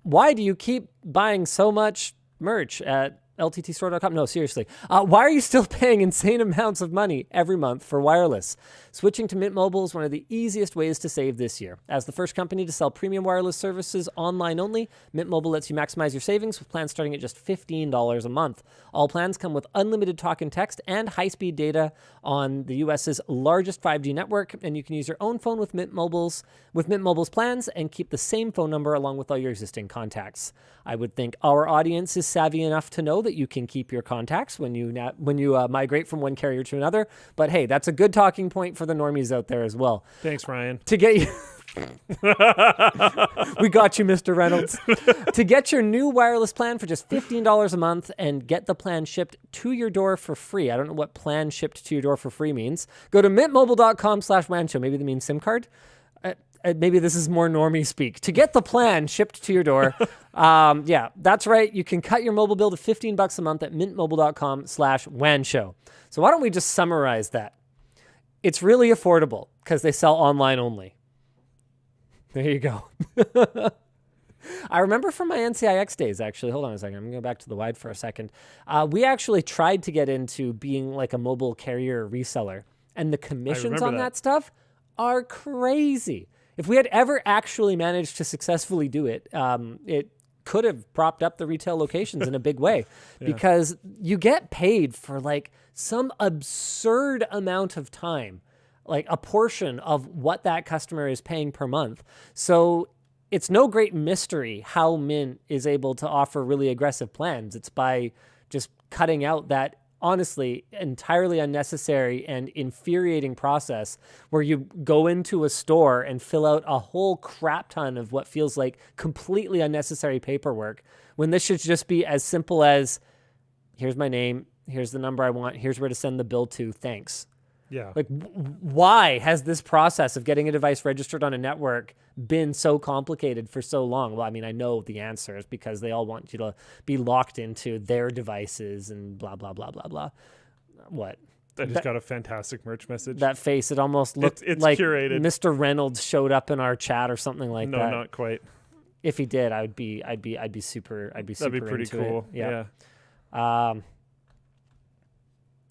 why do you keep buying so much merch at LTTStore.com. No, seriously. Why are you still paying insane amounts of money every month for wireless? Switching to Mint Mobile is one of the easiest ways to save this year. As the first company to sell premium wireless services online only, Mint Mobile lets you maximize your savings with plans starting at just $15 a month. All plans come with unlimited talk and text and high-speed data on the US's largest 5G network, and you can use your own phone with Mint Mobile's plans and keep the same phone number along with all your existing contacts. I would think our audience is savvy enough to know that you can keep your contacts when you migrate from one carrier to another. But hey, that's a good talking point for the normies out there as well. Thanks, Ryan. To get you... We got you, Mr. Reynolds. To get your new wireless plan for just $15 a month and get the plan shipped to your door for free. I don't know what plan shipped to your door for free means. Go to mintmobile.com/wanshow. Maybe they mean SIM card. Maybe this is more normie speak. To get the plan shipped to your door, yeah, that's right. You can cut your mobile bill to $15 a month at mintmobile.com/wanshow. So why don't we just summarize that? It's really affordable because they sell online only. There you go. I remember from my NCIX days, actually. Hold on a second. I'm going to go back to the wide for a second. We actually tried to get into being like a mobile carrier reseller, and the commissions on that stuff are crazy. If we had ever actually managed to successfully do it, it could have propped up the retail locations in a big way because you get paid for like some absurd amount of time, like a portion of what that customer is paying per month. So it's no great mystery how Mint is able to offer really aggressive plans. It's by just cutting out that honestly entirely unnecessary and infuriating process where you go into a store and fill out a whole crap ton of what feels like completely unnecessary paperwork, when this should just be as simple as, here's my name, here's the number I want, here's where to send the bill to, thanks. Yeah. Like, why has this process of getting a device registered on a network been so complicated for so long? Well, I mean, I know the answer is because they all want you to be locked into their devices and blah, blah, blah, blah, blah. What? I just got a fantastic merch message. That face, it almost looked it's like curated. Mr. Reynolds showed up in our chat or something like that. No, not quite. If he did, I'd be super That'd be pretty into cool. It. Yeah.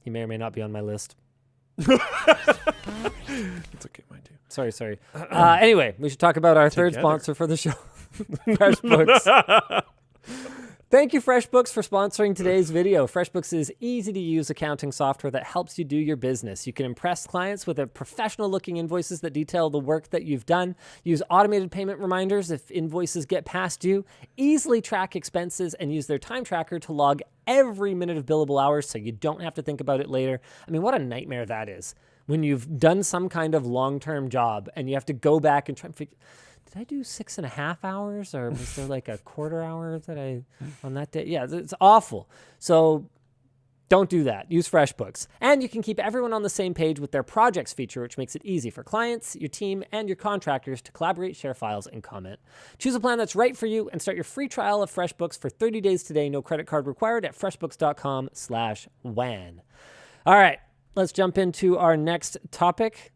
He may or may not be on my list. It's okay, mine too. Sorry. Anyway, we should talk about our third sponsor for the show, Freshbooks. Thank you, Freshbooks, for sponsoring today's video. Freshbooks is easy-to-use accounting software that helps you do your business. You can impress clients with professional-looking invoices that detail the work that you've done, use automated payment reminders if invoices get past due, easily track expenses, and use their time tracker to log every minute of billable hours so you don't have to think about it later. I mean, what a nightmare that is. When you've done some kind of long-term job and you have to go back and try and figure, did I do 6.5 hours or was there like a quarter hour that I on that day? Yeah, it's awful. So don't do that. Use FreshBooks. And you can keep everyone on the same page with their projects feature, which makes it easy for clients, your team, and your contractors to collaborate, share files, and comment. Choose a plan that's right for you and start your free trial of FreshBooks for 30 days today. No credit card required at freshbooks.com/WAN. All right, let's jump into our next topic.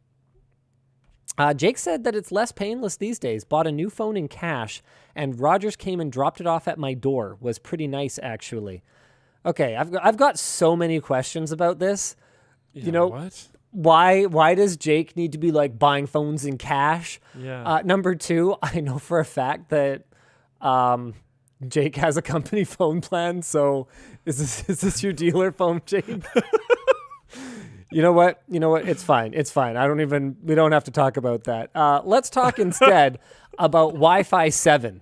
Jake said that it's less painless these days. Bought a new phone in cash, and Rogers came and dropped it off at my door. Was pretty nice, actually. Okay, I've got so many questions about this. Yeah, you know, what? Why does Jake need to be like buying phones in cash? Yeah. Number two, I know for a fact that Jake has a company phone plan. So is this your dealer phone, Jake? You know what? It's fine. We don't have to talk about that. Let's talk instead about Wi-Fi 7.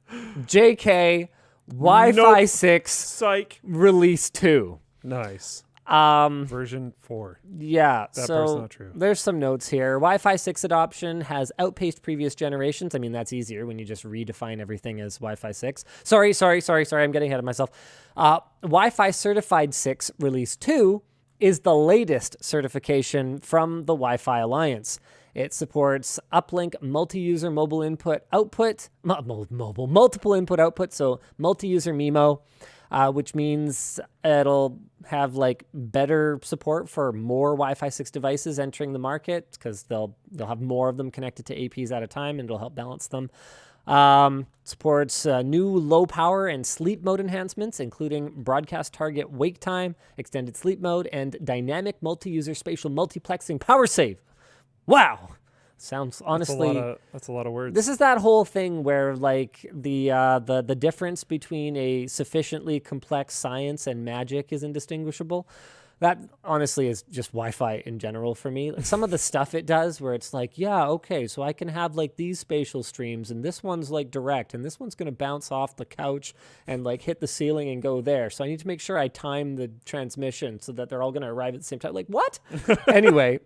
JK, Wi-Fi 6, Psych. Release 2. Nice. Version 4. Yeah. That so part's not true. There's some notes here. Wi-Fi 6 adoption has outpaced previous generations. I mean, that's easier when you just redefine everything as Wi-Fi 6. Sorry. I'm getting ahead of myself. Wi-Fi certified 6 Release 2 is the latest certification from the Wi-Fi Alliance. It supports uplink multi-user mobile input output, multiple input output, so multi-user MIMO, which means it'll have like better support for more Wi-Fi 6 devices entering the market because they'll have more of them connected to APs at a time, and it'll help balance them. Supports new low power and sleep mode enhancements, including broadcast target wake time, extended sleep mode, and dynamic multi-user spatial multiplexing power save. Wow. Sounds honestly that's a lot of words. This is that whole thing where like the difference between a sufficiently complex science and magic is indistinguishable. That honestly is just Wi-Fi in general for me. Like some of the stuff it does where it's like, yeah, okay, so I can have like these spatial streams and this one's like direct and this one's going to bounce off the couch and like hit the ceiling and go there. So I need to make sure I time the transmission so that they're all going to arrive at the same time. Like what? Anyway,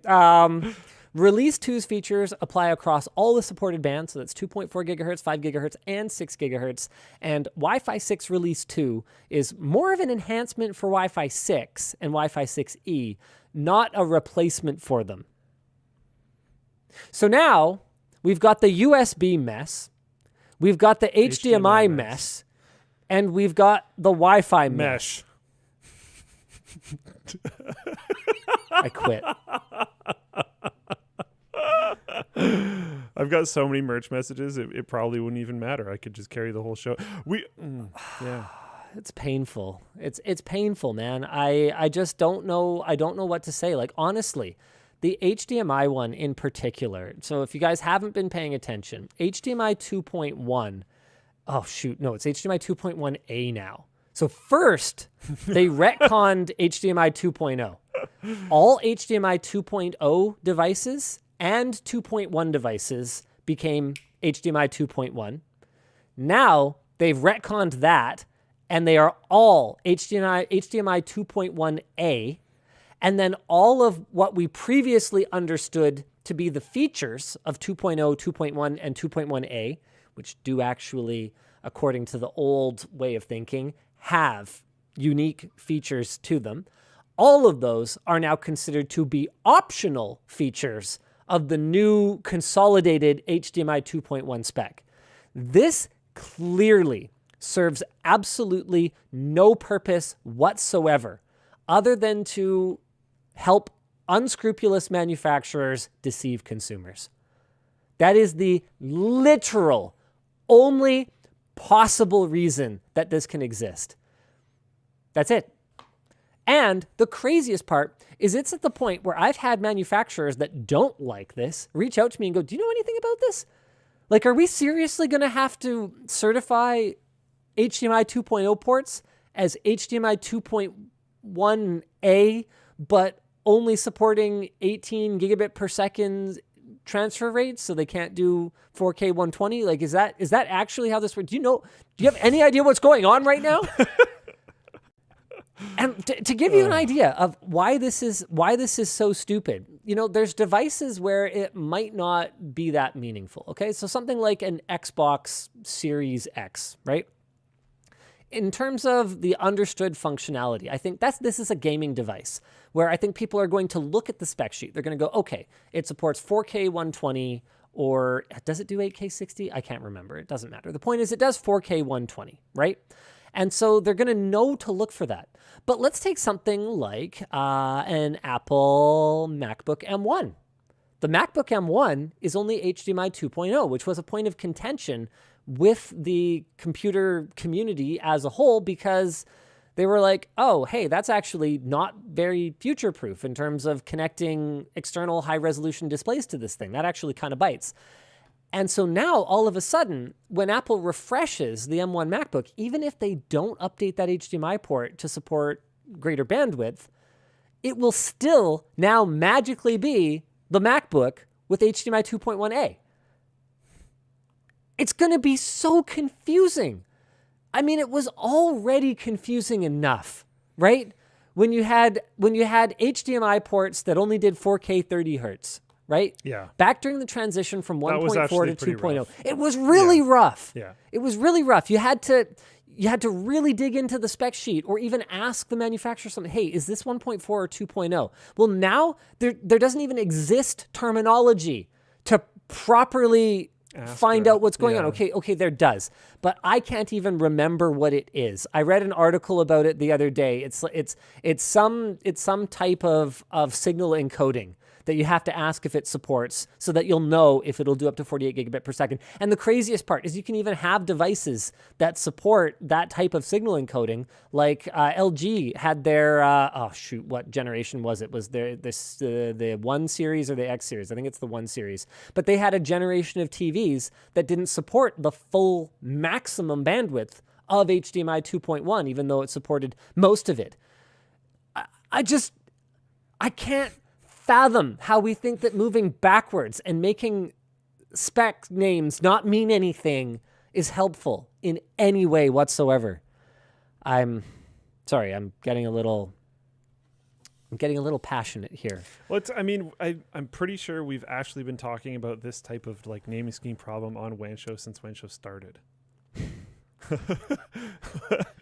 Release 2's features apply across all the supported bands, so that's 2.4 gigahertz, 5 gigahertz, and 6 gigahertz. And Wi-Fi 6 Release 2 is more of an enhancement for Wi-Fi 6 and Wi-Fi 6E, not a replacement for them. So now we've got the USB mess, we've got the HDMI mess, and we've got the Wi-Fi mesh. I quit. I've got so many merch messages, it probably wouldn't even matter. I could just carry the whole show. Yeah. It's painful. It's painful, man. I just don't know. I don't know what to say. Like, honestly, the HDMI one in particular. So if you guys haven't been paying attention, HDMI 2.1. Oh, shoot. No, it's HDMI 2.1A now. So first, they retconned HDMI 2.0. All HDMI 2.0 devices and 2.1 devices became HDMI 2.1. Now they've retconned that, and they are all HDMI 2.1A. And then all of what we previously understood to be the features of 2.0, 2.1, and 2.1A, which do actually, according to the old way of thinking, have unique features to them. All of those are now considered to be optional features of the new consolidated HDMI 2.1 spec. This clearly serves absolutely no purpose whatsoever other than to help unscrupulous manufacturers deceive consumers. That is the literal only possible reason that this can exist. That's it. And the craziest part is it's at the point where I've had manufacturers that don't like this reach out to me and go, do you know anything about this? Like, are we seriously going to have to certify HDMI 2.0 ports as HDMI 2.1A, but only supporting 18 gigabit per second transfer rates, so they can't do 4K 120? Like, is that actually how this works? Do you have any idea what's going on right now? And to give you an idea of why this is so stupid, there's devices where it might not be that meaningful. Okay, so something like an Xbox Series X, right? In terms of the understood functionality, I think this is a gaming device where I think people are going to look at the spec sheet. They're going to go, okay, it supports 4K 120, or does it do 8K 60? I can't remember. It doesn't matter. The point is it does 4K 120, right? And so they're going to know to look for that. But let's take something like an Apple MacBook M1. The MacBook M1 is only HDMI 2.0, which was a point of contention with the computer community as a whole because they were like, oh, hey, that's actually not very future-proof in terms of connecting external high-resolution displays to this thing. That actually kind of bites. And so now, all of a sudden, when Apple refreshes the M1 MacBook, even if they don't update that HDMI port to support greater bandwidth, it will still now magically be the MacBook with HDMI 2.1A. It's going to be so confusing. I mean, it was already confusing enough, right? When you had HDMI ports that only did 4K 30 hertz. Right? Yeah. Back during the transition from 1.4 to 2.0, it was really rough. Yeah. It was really rough. You had to really dig into the spec sheet or even ask the manufacturer something. Hey, is this 1.4 or 2.0? Well, now there doesn't even exist terminology to properly find out what's going on. Okay, there does. But I can't even remember what it is. I read an article about it the other day. It's some type of signal encoding that you have to ask if it supports so that you'll know if it'll do up to 48 gigabit per second. And the craziest part is you can even have devices that support that type of signal encoding. Like LG had their, what generation was it? Was there the 1 series or the X series? I think it's the 1 series. But they had a generation of TVs that didn't support the full maximum bandwidth of HDMI 2.1, even though it supported most of it. I can't fathom how we think that moving backwards and making spec names not mean anything is helpful in any way whatsoever. I'm sorry, I'm getting a little passionate here. Well, I'm pretty sure we've actually been talking about this type of like naming scheme problem on WAN Show since WAN Show started.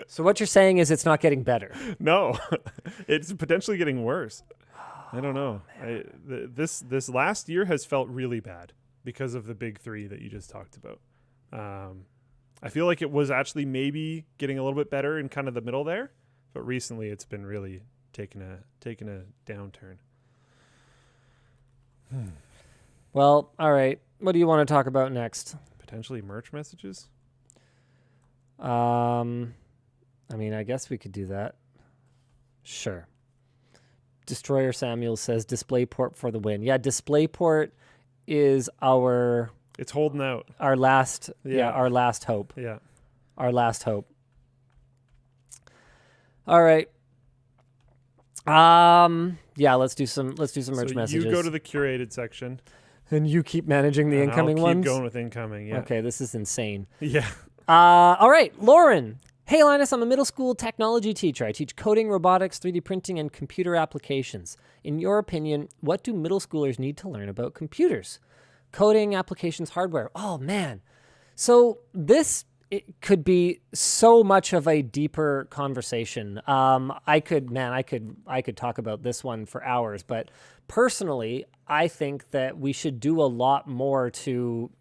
So what you're saying is it's not getting better. No, it's potentially getting worse. I don't know. This last year has felt really bad because of the big three that you just talked about. I feel like it was actually maybe getting a little bit better in kind of the middle there, but recently it's been really taking a downturn. Well, all right. What do you want to talk about next? Potentially merch messages? I guess we could do that. Sure. Destroyer Samuel says DisplayPort for the win. Yeah, DisplayPort is it's holding out. Our last hope. Yeah. Our last hope. All right. Let's do some merch messages. You go to the curated section. And you keep managing the incoming I'll ones? keep going with incoming, yeah. Okay, this is insane. Yeah. All right, Lauren. Hey, Linus, I'm a middle school technology teacher. I teach coding, robotics, 3D printing, and computer applications. In your opinion, what do middle schoolers need to learn about computers? Coding, applications, hardware. Oh, man. So it could be so much of a deeper conversation. I could talk about this one for hours, but personally, I think that we should do a lot more to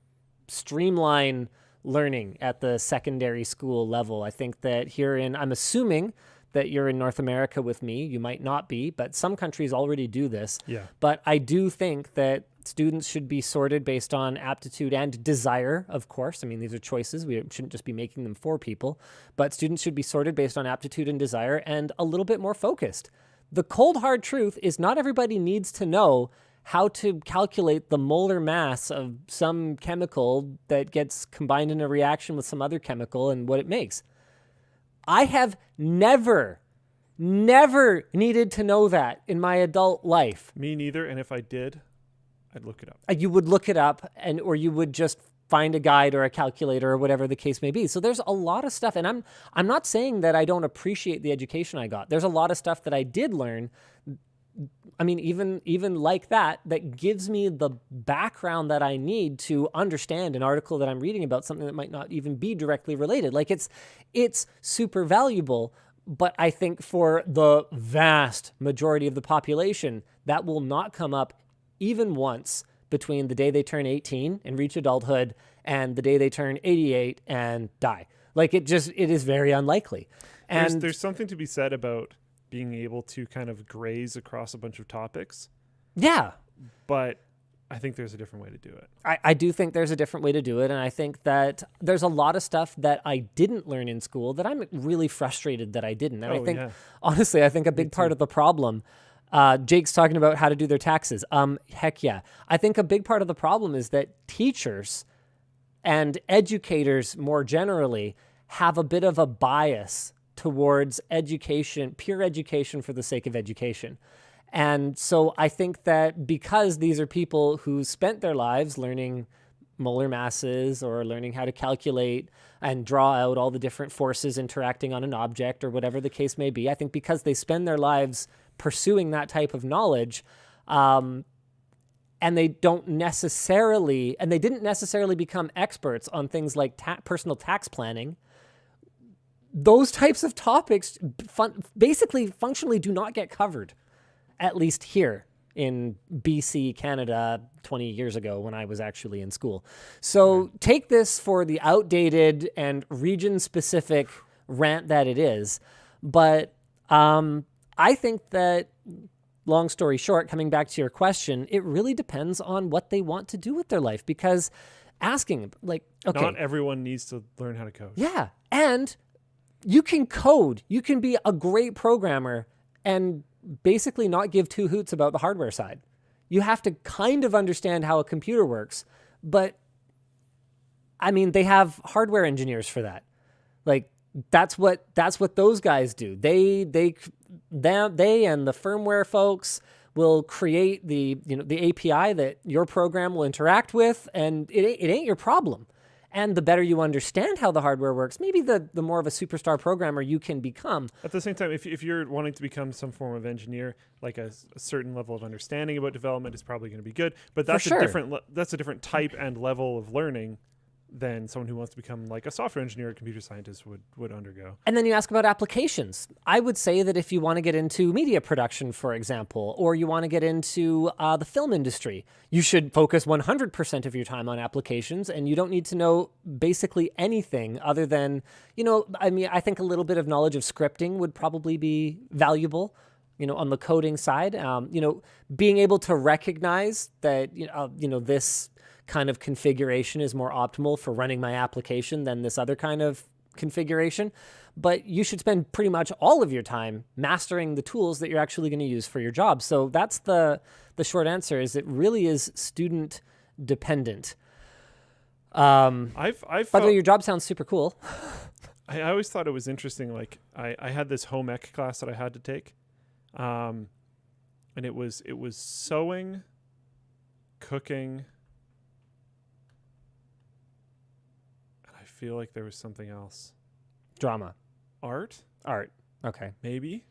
streamline learning at the secondary school level. I think that I'm assuming that you're in North America with me. You might not be, but some countries already do this. Yeah. But I do think that students should be sorted based on aptitude and desire, of course. I mean, these are choices. We shouldn't just be making them for people. But students should be sorted based on aptitude and desire and a little bit more focused. The cold, hard truth is not everybody needs to know how to calculate the molar mass of some chemical that gets combined in a reaction with some other chemical and what it makes. I have never needed to know that in my adult life. Me neither, and if I did, I'd look it up. You would look it up, or you would just find a guide or a calculator or whatever the case may be. So there's a lot of stuff, and I'm not saying that I don't appreciate the education I got. There's a lot of stuff that I did learn. I mean, even like that gives me the background that I need to understand an article that I'm reading about something that might not even be directly related. Like it's super valuable, but I think for the vast majority of the population, that will not come up even once between the day they turn 18 and reach adulthood and the day they turn 88 and die. Like it is very unlikely. And there's something to be said about being able to kind of graze across a bunch of topics. Yeah. But I think there's a different way to do it. I do think there's a different way to do it. And I think that there's a lot of stuff that I didn't learn in school that I'm really frustrated that I didn't. And honestly, I think a big part of the problem, Jake's talking about how to do their taxes. Heck yeah. I think a big part of the problem is that teachers and educators more generally have a bit of a bias towards education, pure education for the sake of education. And so I think that because these are people who spent their lives learning molar masses or learning how to calculate and draw out all the different forces interacting on an object or whatever the case may be, I think because they spend their lives pursuing that type of knowledge, and they didn't necessarily become experts on things like personal tax planning, those types of topics basically functionally do not get covered, at least here in BC, Canada, 20 years ago when I was actually in school. So take this for the outdated and region-specific rant that it is. But I think that long story short, coming back to your question, it really depends on what they want to do with their life, because asking, like, okay. Not everyone needs to learn how to code. Yeah. And you can code. You can be a great programmer and basically not give two hoots about the hardware side. You have to kind of understand how a computer works, but I mean, they have hardware engineers for that. Like, that's what those guys do. They and the firmware folks will create the API that your program will interact with, and it ain't your problem. And the better you understand how the hardware works, maybe the more of a superstar programmer you can become. At the same time, if you're wanting to become some form of engineer, like a certain level of understanding about development is probably going to be good. But that's a different type and level of learning than someone who wants to become like a software engineer or computer scientist would undergo. And then you ask about applications. I would say that if you want to get into media production, for example, or you want to get into the film industry, you should focus 100% of your time on applications, and you don't need to know basically anything other than, I think a little bit of knowledge of scripting would probably be valuable, on the coding side. Being able to recognize that, this kind of configuration is more optimal for running my application than this other kind of configuration. But you should spend pretty much all of your time mastering the tools that you're actually going to use for your job. So that's the short answer, is it really is student dependent. I've by the way, your job sounds super cool. I always thought it was interesting. Like I had this home ec class that I had to take, and it was sewing, cooking, and I feel like there was something else. Drama. Art. Okay. Maybe.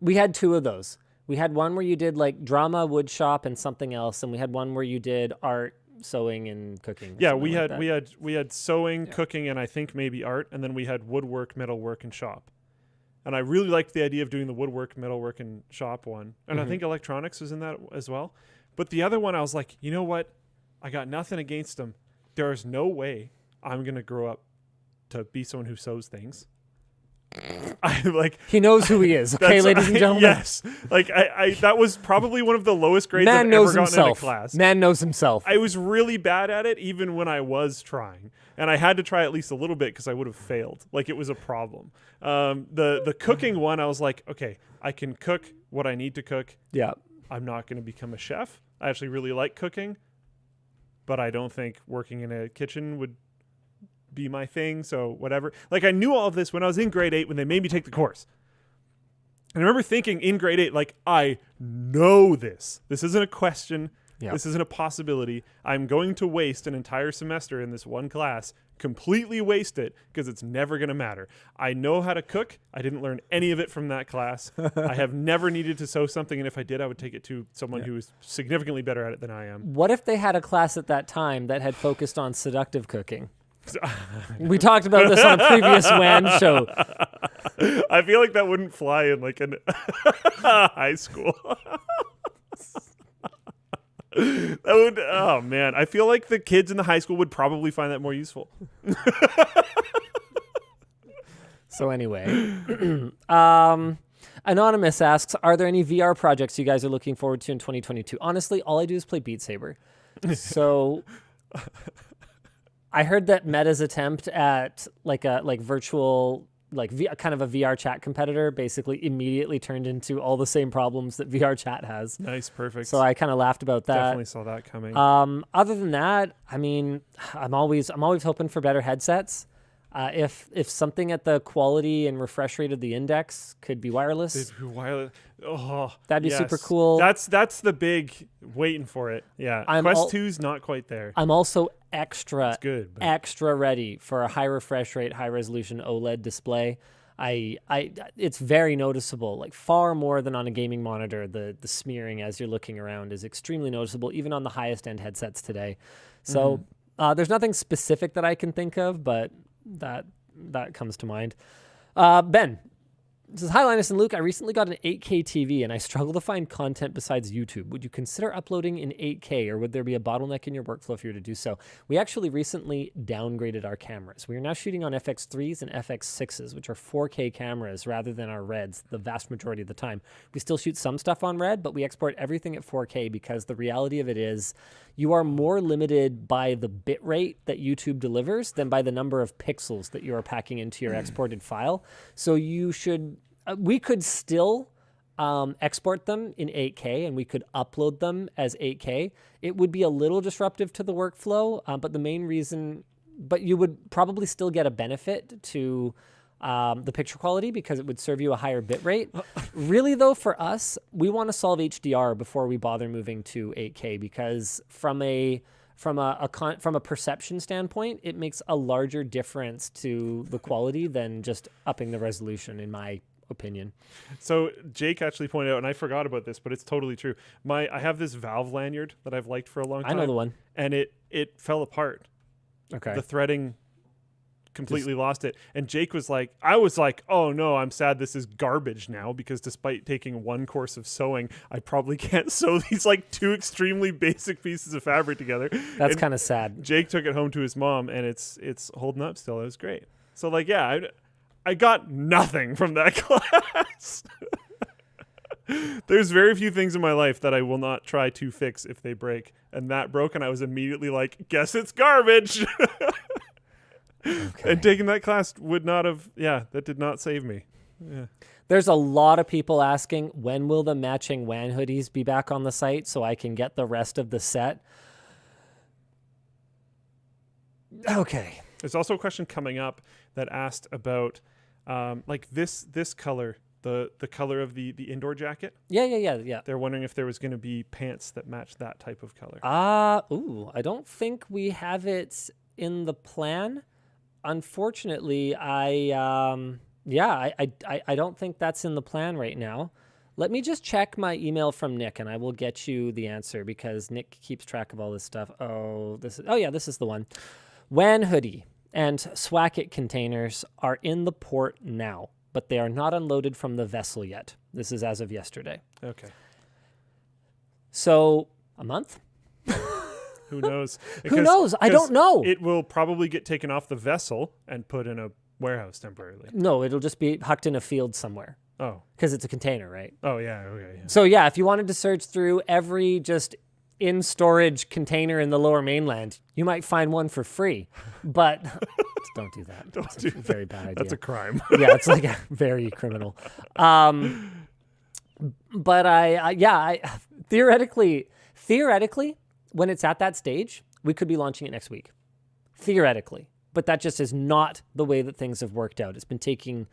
We had two of those. We had one where you did like drama, wood shop, and something else, and we had one where you did art, sewing, and cooking. Yeah, we had sewing, cooking, and I think maybe art, and then we had woodwork, metalwork, and shop. And I really liked the idea of doing the woodwork, metalwork, and shop one. And I think electronics was in that as well. But the other one, I was like, you know what? I got nothing against them. There is no way I'm gonna grow up to be someone who sews things. He knows who he is. Okay, ladies and gentlemen. Yes, like I that was probably one of the lowest grades I've ever gotten in a class. Man knows himself. I was really bad at it, even when I was trying, and I had to try at least a little bit because I would have failed. Like, it was a problem. The cooking one, I was like, okay, I can cook what I need to cook. Yeah, I'm not going to become a chef. I actually really like cooking, but I don't think working in a kitchen would be my thing, so whatever. Like, I knew all of this when I was in grade 8 when they made me take the course. And I remember thinking in grade 8, like, I know this. This isn't a question. Yep. This isn't a possibility. I'm going to waste an entire semester in this one class, completely waste it, because it's never going to matter. I know how to cook. I didn't learn any of it from that class. I have never needed to sew something, and if I did, I would take it to someone who is significantly better at it than I am. What if they had a class at that time that had focused on seductive cooking? We talked about this on a previous WAN show. I feel like that wouldn't fly in like a high school. That would. Oh man, I feel like the kids in the high school would probably find that more useful. So anyway, Anonymous asks, are there any VR projects you guys are looking forward to in 2022? Honestly, all I do is play Beat Saber. So I heard that Meta's attempt at virtual, kind of a VR chat competitor basically immediately turned into all the same problems that VR chat has. Nice, perfect. So I kind of laughed about that. Definitely saw that coming. Other than that, I mean, I'm always hoping for better headsets. If something at the quality and refresh rate of the Index could be wireless. Oh, that'd be super cool. That's the big waiting for it. Yeah, Quest 2's not quite there. I'm also extra ready for a high refresh rate, high resolution OLED display. It's very noticeable, like far more than on a gaming monitor. The smearing as you're looking around is extremely noticeable, even on the highest end headsets today. So there's nothing specific that I can think of, but that comes to mind. Ben, It says, hi, Linus and Luke. I recently got an 8K TV and I struggle to find content besides YouTube. Would you consider uploading in 8K or would there be a bottleneck in your workflow if you were to do so? We actually recently downgraded our cameras. We are now shooting on FX3s and FX6s, which are 4K cameras rather than our Reds the vast majority of the time. We still shoot some stuff on Red, but we export everything at 4K because the reality of it is you are more limited by the bit rate that YouTube delivers than by the number of pixels that you are packing into your exported file. So you should, we could still export them in 8K and we could upload them as 8K. It would be a little disruptive to the workflow, but the main reason, but you would probably still get a benefit to the picture quality because it would serve you a higher bit rate. Really though, for us, we want to solve HDR before we bother moving to 8K because from a perception standpoint, it makes a larger difference to the quality than just upping the resolution, in my opinion. So Jake actually pointed out, and I forgot about this, but it's totally true. I have this Valve lanyard that I've liked for a long time. I know the one. And it fell apart. Okay. The threading completely lost it. And Jake was like, I was like, oh no, I'm sad this is garbage now because despite taking one course of sewing, I probably can't sew these like two extremely basic pieces of fabric together. That's kind of sad. Jake took it home to his mom and it's holding up still. It was great. So like, yeah, I got nothing from that class. There's very few things in my life that I will not try to fix if they break. And that broke and I was immediately like, guess it's garbage. Okay. And taking that class would not have, that did not save me. Yeah. There's a lot of people asking, when will the matching WAN hoodies be back on the site so I can get the rest of the set? Okay. There's also a question coming up that asked about like this color, the color of the indoor jacket. Yeah. They're wondering if there was going to be pants that match that type of color. I don't think we have it in the plan. Unfortunately, I don't think that's in the plan right now. Let me just check my email from Nick and I will get you the answer because Nick keeps track of all this stuff. This is the one. WAN hoodie and Swacket containers are in the port now, but they are not unloaded from the vessel yet. This is as of yesterday. Okay. So a month? Who knows? Who knows? I don't know. It will probably get taken off the vessel and put in a warehouse temporarily. No, it'll just be hucked in a field somewhere. Oh. Because it's a container, right? Oh, yeah. Okay. Yeah. So, yeah, if you wanted to search through every just in-storage container in the Lower Mainland, you might find one for free. But don't do that. That's a very bad idea. That's a crime. Yeah, it's like very criminal. But I theoretically, when it's at that stage, we could be launching it next week. Theoretically. But that just is not the way that things have worked out. It's been taking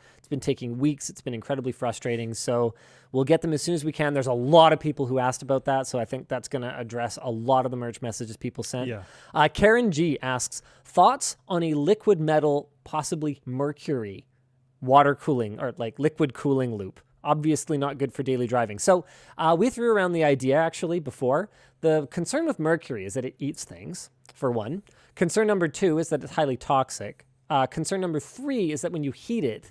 weeks. It's been incredibly frustrating. So we'll get them as soon as we can. There's a lot of people who asked about that. So I think that's going to address a lot of the merch messages people sent. Yeah. Karen G asks, thoughts on a liquid metal, possibly mercury, water cooling or like liquid cooling loop? Obviously not good for daily driving. So we threw around the idea actually before. The concern with mercury is that it eats things, for one. Concern number 2 is that it's highly toxic. Concern number 3 is that when you heat it,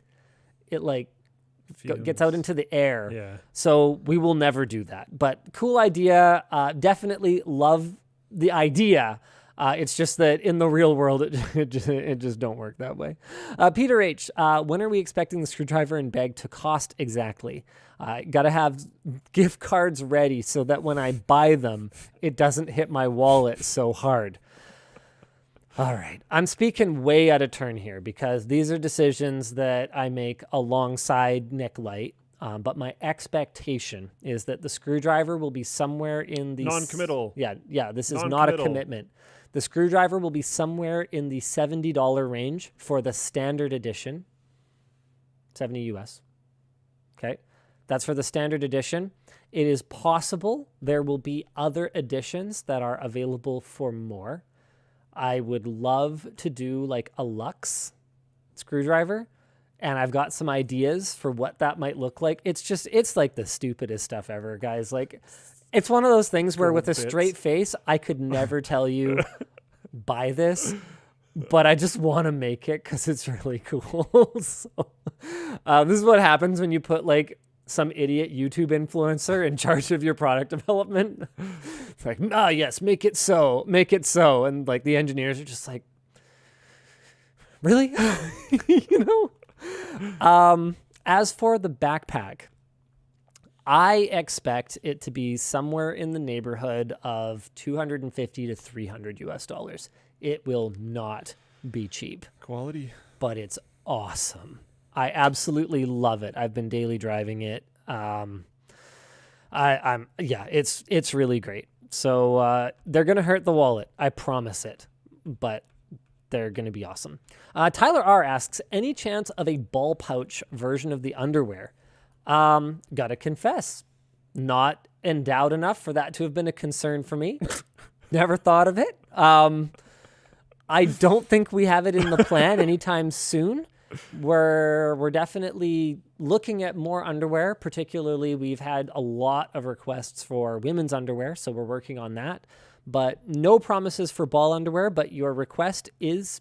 it gets out into the air. Yeah. So we will never do that. But cool idea. Definitely love the idea. It's just that in the real world, it just don't work that way. Peter H., when are we expecting the screwdriver and bag to cost exactly? Got to have gift cards ready so that when I buy them, it doesn't hit my wallet so hard. All right. I'm speaking way out of turn here because these are decisions that I make alongside Nick Light. But my expectation is that the screwdriver will be somewhere in the... Non-committal. Yeah. This is not a commitment. The screwdriver will be somewhere in the $70 range for the standard edition. 70 US. Okay. That's for the standard edition. It is possible there will be other editions that are available for more. I would love to do like a Lux screwdriver, and I've got some ideas for what that might look like. It's like the stupidest stuff ever, guys. Like, it's one of those things where with a straight face, I could never tell you, buy this. but I just want to make it because it's really cool. So this is what happens when you put like some idiot YouTube influencer in charge of your product development. It's like, yes, make it so. And like the engineers are just like, really? As for the backpack, I expect it to be somewhere in the neighborhood of $250 to $300. It will not be cheap. Quality. But it's awesome. I absolutely love it. I've been daily driving it. It's really great. So they're going to hurt the wallet. I promise it. But they're going to be awesome. Tyler R asks, any chance of a ball pouch version of the underwear? Gotta confess, not endowed enough for that to have been a concern for me. Never thought of it. I don't think we have it in the plan anytime soon. We're definitely looking at more underwear. Particularly, we've had a lot of requests for women's underwear, so we're working on that. But no promises for ball underwear, but your request is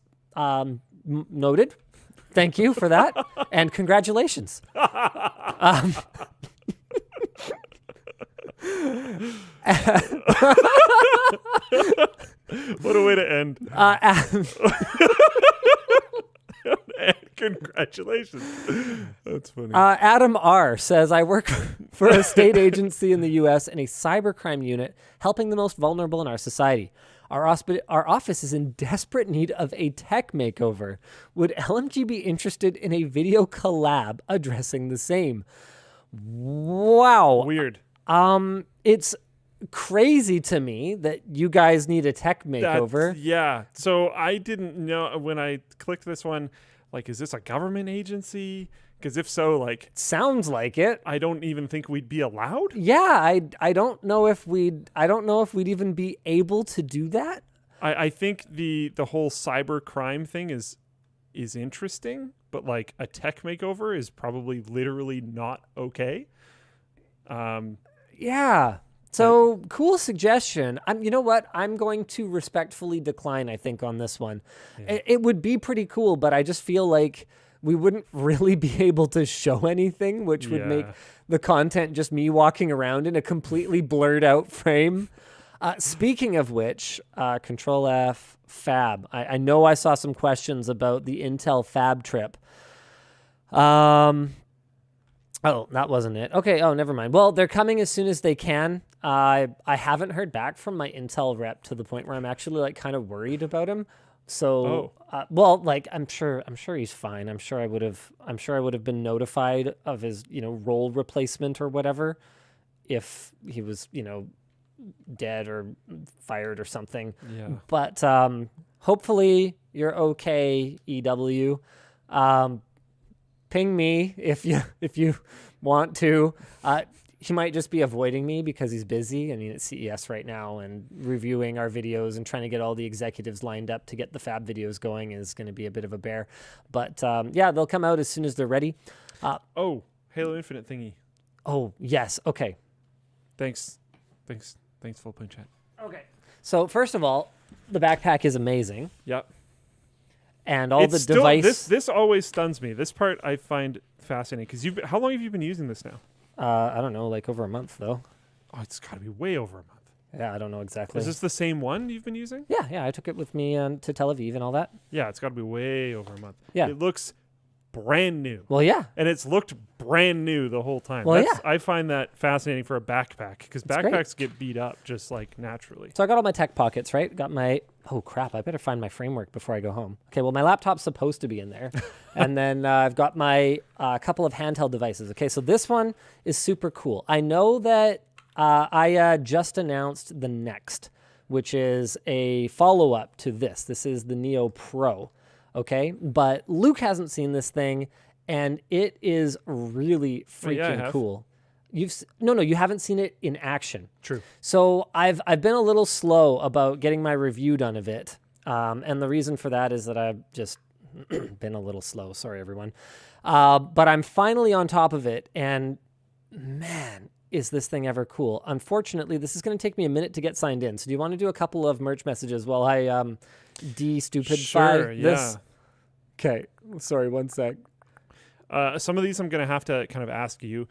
noted. Thank you for that, and congratulations. What a way to end. Congratulations. That's funny. Adam R. says, I work for a state agency in the U.S. in a cybercrime unit helping the most vulnerable in our society. Our office is in desperate need of a tech makeover. Would LMG be interested in a video collab addressing the same? Wow. Weird. It's crazy to me that you guys need a tech makeover. Yeah. So I didn't know when I clicked this one, like, is this a government agency? Because if so, like, sounds like it. I don't even think we'd be allowed. Yeah, I don't know if we'd even be able to do that. I think the whole cyber crime thing is interesting, but like a tech makeover is probably literally not okay. Yeah. So cool suggestion. You know what? I'm going to respectfully decline, I think, on this one. Yeah. It would be pretty cool, but I just feel like we wouldn't really be able to show anything, which would make the content just me walking around in a completely blurred out frame. Speaking of which, Control F, Fab. I know I saw some questions about the Intel Fab trip. Oh, that wasn't it. Okay, oh, never mind. Well, they're coming as soon as they can. I haven't heard back from my Intel rep to the point where I'm actually like kind of worried about him. So, I'm sure he's fine. I'm sure I would have been notified of his, role replacement or whatever if he was, dead or fired or something. Yeah. But hopefully you're okay, EW. Ping me if you want to. He might just be avoiding me because he's busy. I mean, it's CES right now, and reviewing our videos and trying to get all the executives lined up to get the Fab videos going is going to be a bit of a bear. But they'll come out as soon as they're ready. Halo Infinite thingy. Oh, yes. Okay. Thanks, Floatplane chat. Okay. So first of all, the backpack is amazing. Yep. And all it's the device. This always stuns me. This part I find fascinating because how long have you been using this now? I don't know, like over a month though. Oh, it's got to be way over a month. Yeah, I don't know exactly. Is this the same one you've been using? Yeah. I took it with me to Tel Aviv and all that. Yeah, it's got to be way over a month. Yeah. It looks brand new. Well, yeah. And it's looked brand new the whole time. Well, I find that fascinating for a backpack because backpacks get beat up just like naturally. So I got all my tech pockets, right? Got my, oh crap, I better find my framework before I go home. Okay, well, my laptop's supposed to be in there. And then I've got my couple of handheld devices. Okay, so this one is super cool. I know that I just announced the Next, which is a follow-up to this. This is the Neo Pro. Okay, but Luke hasn't seen this thing, and it is really freaking cool. You haven't seen it in action. True. So I've been a little slow about getting my review done of it, and the reason for that is that I've just been a little slow. Sorry, everyone. But I'm finally on top of it, and man, is this thing ever cool? Unfortunately, this is going to take me a minute to get signed in. So do you want to do a couple of merch messages while I de-stupidify this? Okay. Sorry, one sec. Some of these I'm going to have to kind of ask you.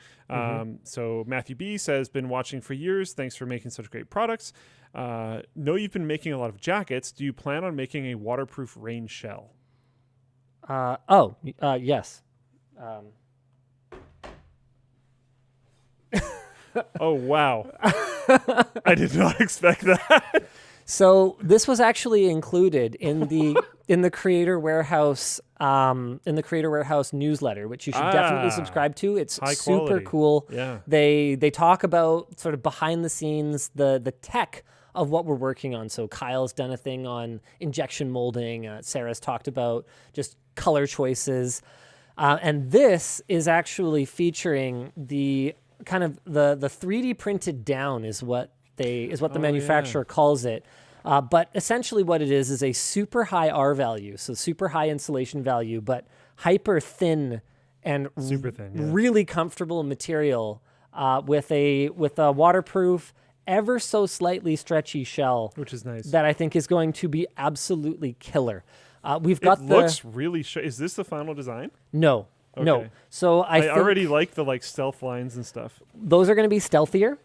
So Matthew B says, been watching for years. Thanks for making such great products. Know you've been making a lot of jackets. Do you plan on making a waterproof rain shell? Yes. Oh, wow. I did not expect that. So this was actually included in the Creator Warehouse newsletter, which you should definitely subscribe to. It's super quality. cool. Yeah. They talk about sort of behind the scenes the tech of what we're working on. So Kyle's done a thing on injection molding. Sarah's talked about just color choices, and this is actually featuring the kind of the 3D printed down is what the manufacturer calls it. But essentially what it is a super high R value, so super high insulation value, but hyper thin and super thin, really comfortable material with a waterproof, ever so slightly stretchy shell, which is nice. That I think is going to be absolutely killer. We've got looks really. Is this the final design? No. Okay. No. So I already like the stealth lines and stuff. Those are going to be stealthier.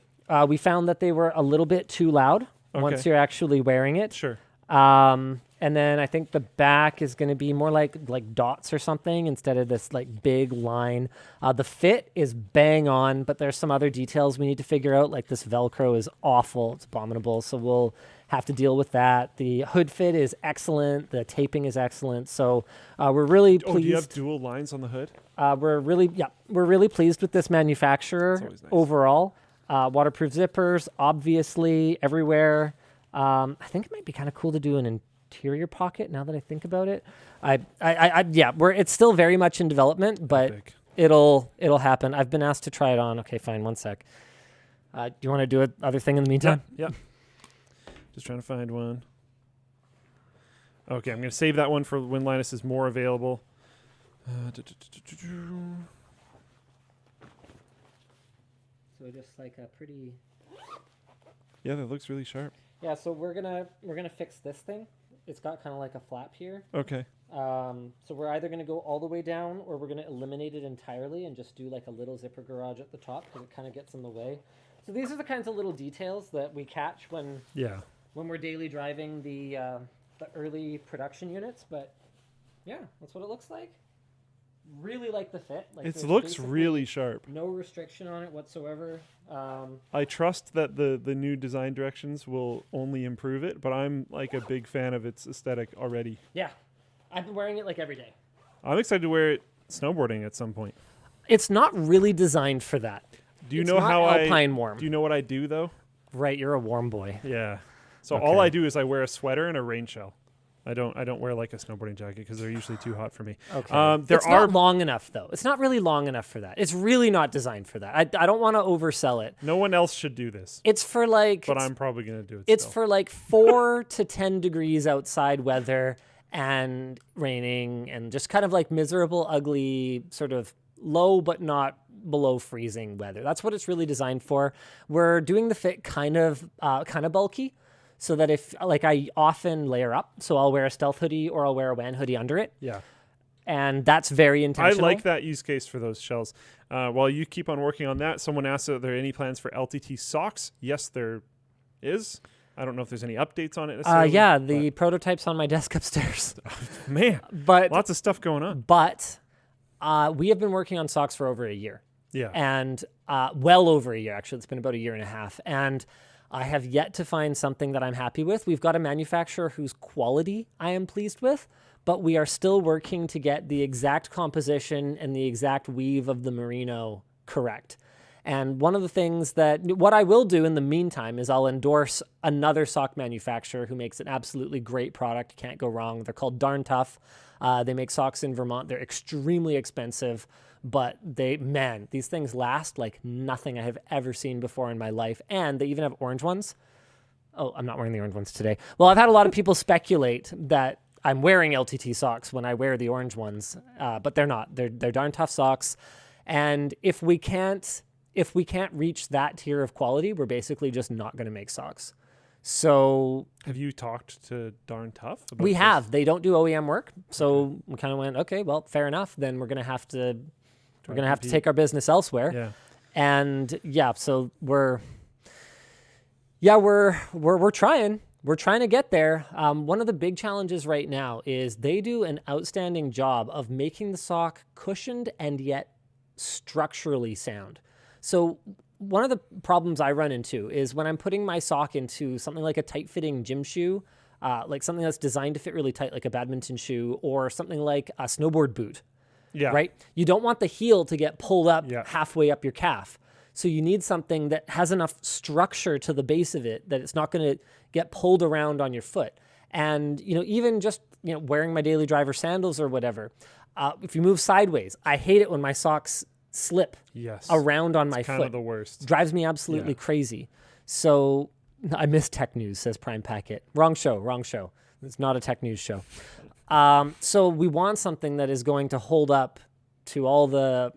We found that they were a little bit too loud once you're actually wearing it. Sure. And then I think the back is going to be more like dots or something instead of this like big line. The fit is bang on, but there's some other details we need to figure out. Like this Velcro is awful. It's abominable. So we'll have to deal with that. The hood fit is excellent. The taping is excellent. So we're really pleased. Oh, do you have dual lines on the hood? We're really pleased with this manufacturer Nice. overall. Waterproof zippers, obviously everywhere. I think it might be kind of cool to do an interior pocket now that I think about it. It's still very much in development, but it'll happen. I've been asked to try it on. Okay, fine. One sec. Do you want to do another thing in the meantime? Yeah. Just trying to find one. Okay, I'm going to save that one for when Linus is more available. So just like a pretty. Yeah, that looks really sharp. Yeah, so we're gonna fix this thing. It's got kind of like a flap here. Okay. So we're either gonna go all the way down, or we're gonna eliminate it entirely and just do like a little zipper garage at the top because it kind of gets in the way. So these are the kinds of little details that we catch when we're daily driving the early production units. But yeah, that's what it looks like. Really like the fit. Like it looks really sharp. No restriction on it whatsoever. I trust that the new design directions will only improve it, but I'm like a big fan of its aesthetic already. Yeah. I've been wearing it like every day. I'm excited to wear it snowboarding at some point. It's not really designed for that. Do you know how Alpine warm. Do you know what I do though? Right, you're a warm boy. Yeah. So all I do is I wear a sweater and a rain shell. I don't wear like a snowboarding jacket because they're usually too hot for me. Okay. It's not long enough though. It's not really long enough for that. It's really not designed for that. I don't want to oversell it. No one else should do this. It's for like. But I'm probably gonna do it. It's for like 4 to 10 degrees outside weather and raining and just kind of like miserable, ugly, sort of low but not below freezing weather. That's what it's really designed for. We're doing the fit kind of bulky. So that if, like, I often layer up, so I'll wear a stealth hoodie or I'll wear a WAN hoodie under it. Yeah. And that's very intentional. I like that use case for those shells. While you keep on working on that, someone asked, are there any plans for LTT socks? Yes, there is. I don't know if there's any updates on it necessarily. The prototype's on my desk upstairs. Man, but lots of stuff going on. But we have been working on socks for over a year. Yeah. And well over a year, actually. It's been about a year and a half. And I have yet to find something that I'm happy with. We've got a manufacturer whose quality I am pleased with, but we are still working to get the exact composition and the exact weave of the merino correct. And one of the things what I will do in the meantime is I'll endorse another sock manufacturer who makes an absolutely great product. Can't go wrong. They're called Darn Tough. They make socks in Vermont. They're extremely expensive, but these things last like nothing I have ever seen before in my life. And they even have orange ones. Oh, I'm not wearing the orange ones today. Well, I've had a lot of people speculate that I'm wearing LTT socks when I wear the orange ones, but they're not. They're Darn Tough socks. And if we can't if we can't reach that tier of quality, we're basically just not going to make socks. So have you talked to Darn Tough about we this? have. They don't do OEM work, so we kind of went, okay, well, fair enough. Then we're going to have to take our business elsewhere. Yeah. And yeah, so we're trying. We're trying to get there. One of the big challenges right now is they do an outstanding job of making the sock cushioned and yet structurally sound. So one of the problems I run into is when I'm putting my sock into something like a tight-fitting gym shoe, like something that's designed to fit really tight, like a badminton shoe, or something like a snowboard boot. Yeah. Right? You don't want the heel to get pulled up Yeah. halfway up your calf. So you need something that has enough structure to the base of it that it's not going to get pulled around on your foot. And, even just, wearing my daily driver sandals or whatever, if you move sideways, I hate it when my socks slip around on my foot. Kind of the worst. Drives me absolutely crazy. So I miss tech news, says Prime Packet. Wrong show. It's not a tech news show. So we want something that is going to hold up to all the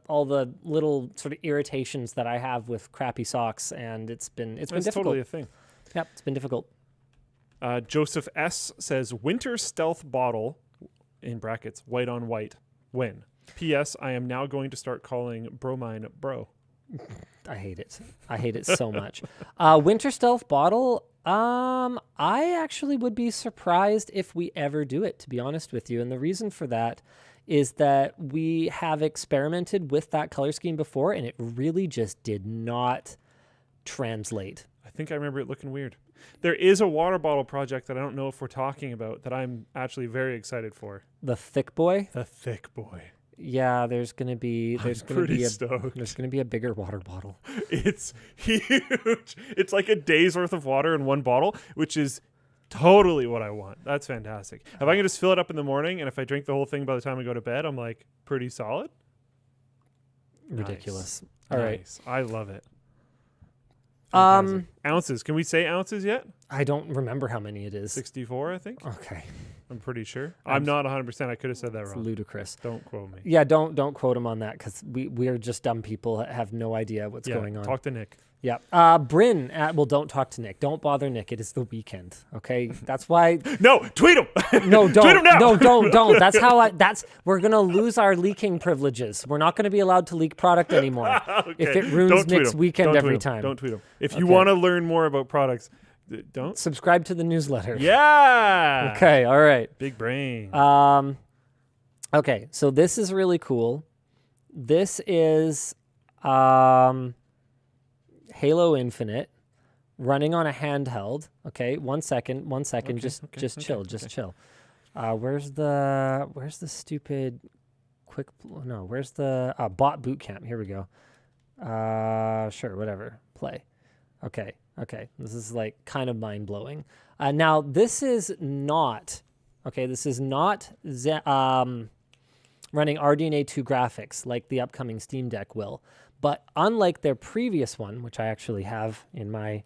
little sort of irritations that I have with crappy socks, and it's been difficult. It's totally a thing. Yep, it's been difficult. Joseph S says winter stealth bottle in brackets white on white. When? P.S. I am now going to start calling bromine bro. I hate it. I hate it so much. Winter stealth bottle. I actually would be surprised if we ever do it, to be honest with you. And the reason for that is that we have experimented with that color scheme before, and it really just did not translate. I think I remember it looking weird. There is a water bottle project that I don't know if we're talking about that I'm actually very excited for. The thick boy? The thick boy. Yeah, there's gonna be a bigger water bottle. It's huge. It's like a day's worth of water in one bottle, which is totally what I want. That's fantastic. If I can just fill it up in the morning, and if I drink the whole thing by the time I go to bed, I'm like pretty solid. Ridiculous. Nice. All right. Nice. I love it. Fantastic. Ounces. Can we say ounces yet? I don't remember how many it is. 64, I think. Okay. I'm pretty sure. I'm not 100%. I could have said that It's wrong. ludicrous. Don't quote me. Yeah, don't quote him on that, because we are just dumb people that have no idea what's going on. Talk to Nick. Yeah. Bryn, don't talk to Nick. Don't bother Nick. It is the weekend. Okay. That's why. No, tweet him. No, don't. Tweet him now. No, don't. We're going to lose our leaking privileges. We're not going to be allowed to leak product anymore. Okay. If it ruins Nick's weekend every time. Don't tweet him. If you want to learn more about products, don't. Subscribe to the newsletter. Yeah. Okay. All right. Big brain. Okay. So this is really cool. This is, Halo Infinite running on a handheld. Okay, one second. Just chill. Where's the stupid where's the bot boot camp? Here we go. Sure, whatever. Play. Okay. This is like kind of mind blowing. Now this is not running RDNA 2 graphics like the upcoming Steam Deck will. But unlike their previous one, which I actually have in my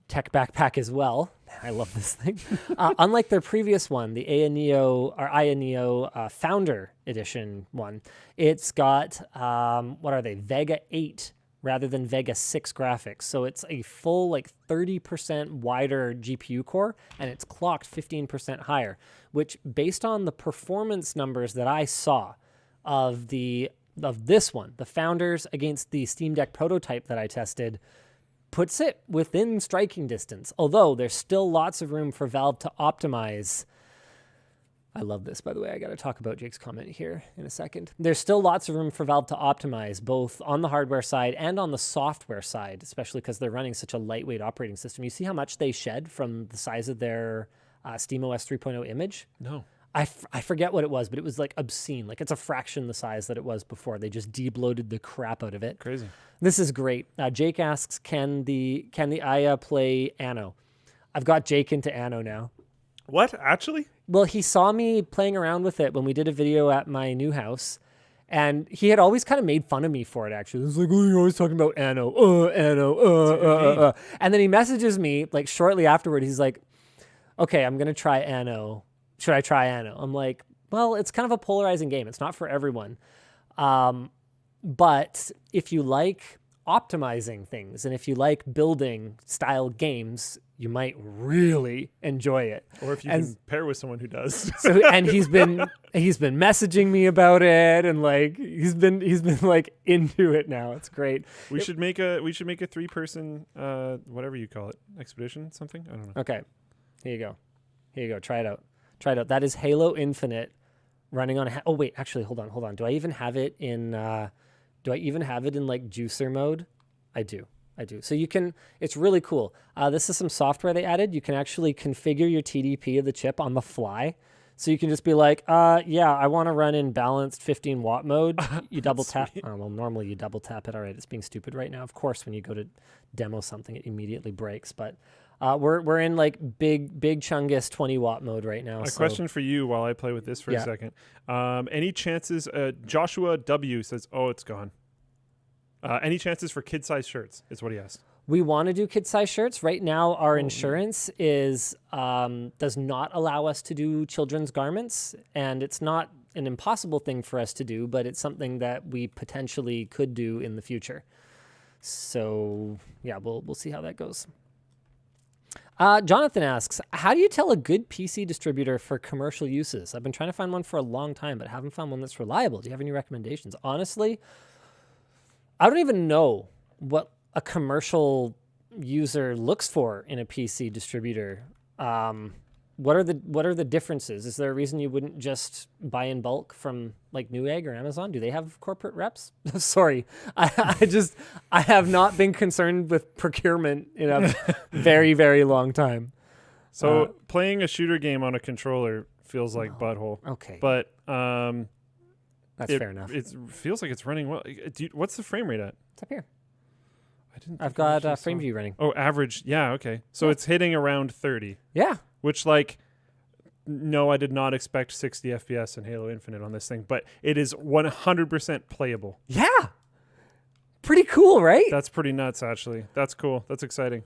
tech backpack as well, I love this thing. Unlike their previous one, the Aya Neo Founder Edition one, it's got, Vega 8 rather than Vega 6 graphics. So it's a full 30% wider GPU core, and it's clocked 15% higher, which based on the performance numbers that I saw of this one, the Founders against the Steam Deck prototype that I tested, puts it within striking distance. Although there's still lots of room for Valve to optimize. I love this, by the way. I got to talk about Jake's comment here in a second. There's still lots of room for Valve to optimize both on the hardware side and on the software side, especially because they're running such a lightweight operating system. You see how much they shed from the size of their SteamOS 3.0 image? No. I forget what it was, but it was obscene. It's a fraction the size that it was before. They just de-bloated the crap out of it. Crazy. This is great. Jake asks, can the Aya play Anno? I've got Jake into Anno now. What? Actually? Well, he saw me playing around with it when we did a video at my new house, and he had always kind of made fun of me for it, actually. He was like, oh, you're always talking about Anno, Anno, And then he messages me, shortly afterward, he's like, okay, I'm going to try Anno. Should I try Anno? I'm like, well, it's kind of a polarizing game. It's not for everyone. But if you like optimizing things. And if you like building style games, you might really enjoy it. Or if you can pair with someone who does. So, and he's been messaging me about it, and like he's been like into it now. It's great. We should make a 3-person whatever you call it, expedition, something. I don't know. Okay, here you go. Try it out. That is Halo Infinite running on. Oh wait, actually, hold on. Do I even have it in? Like juicer mode? I do. So you can, it's really cool. This is some software they added. You can actually configure your TDP of the chip on the fly. So you can just be like, yeah, I want to run in balanced 15 watt mode. You double tap. Well, normally you double tap it. All right, it's being stupid right now. Of course, when you go to demo something, it immediately breaks. But we're in like big chungus 20 watt mode right now. A question for you while I play with this for a second. Any chances, Joshua W says, oh, it's gone. Any chances for kid-size shirts is what he asked. We want to do kid-size shirts. Right now, our insurance is does not allow us to do children's garments, and it's not an impossible thing for us to do, but it's something that we potentially could do in the future. So, yeah, we'll see how that goes. Jonathan asks, how do you tell a good PC distributor for commercial uses? I've been trying to find one for a long time, but haven't found one that's reliable. Do you have any recommendations? Honestly, I don't even know what a commercial user looks for in a PC distributor. What are the differences? Is there a reason you wouldn't just buy in bulk from like Newegg or Amazon? Do they have corporate reps? Sorry, I have not been concerned with procurement in a very, very long time. So playing a shooter game on a controller feels like butthole. Okay, but that's fair enough. It feels like it's running well. What's the frame rate at? It's up here. I've got FrameView running. Oh, average. Yeah, okay. So it's hitting around 30. Yeah. Which, like, no, I did not expect 60 FPS in Halo Infinite on this thing, but it is 100% playable. Yeah. Pretty cool, right? That's pretty nuts, actually. That's cool. That's exciting.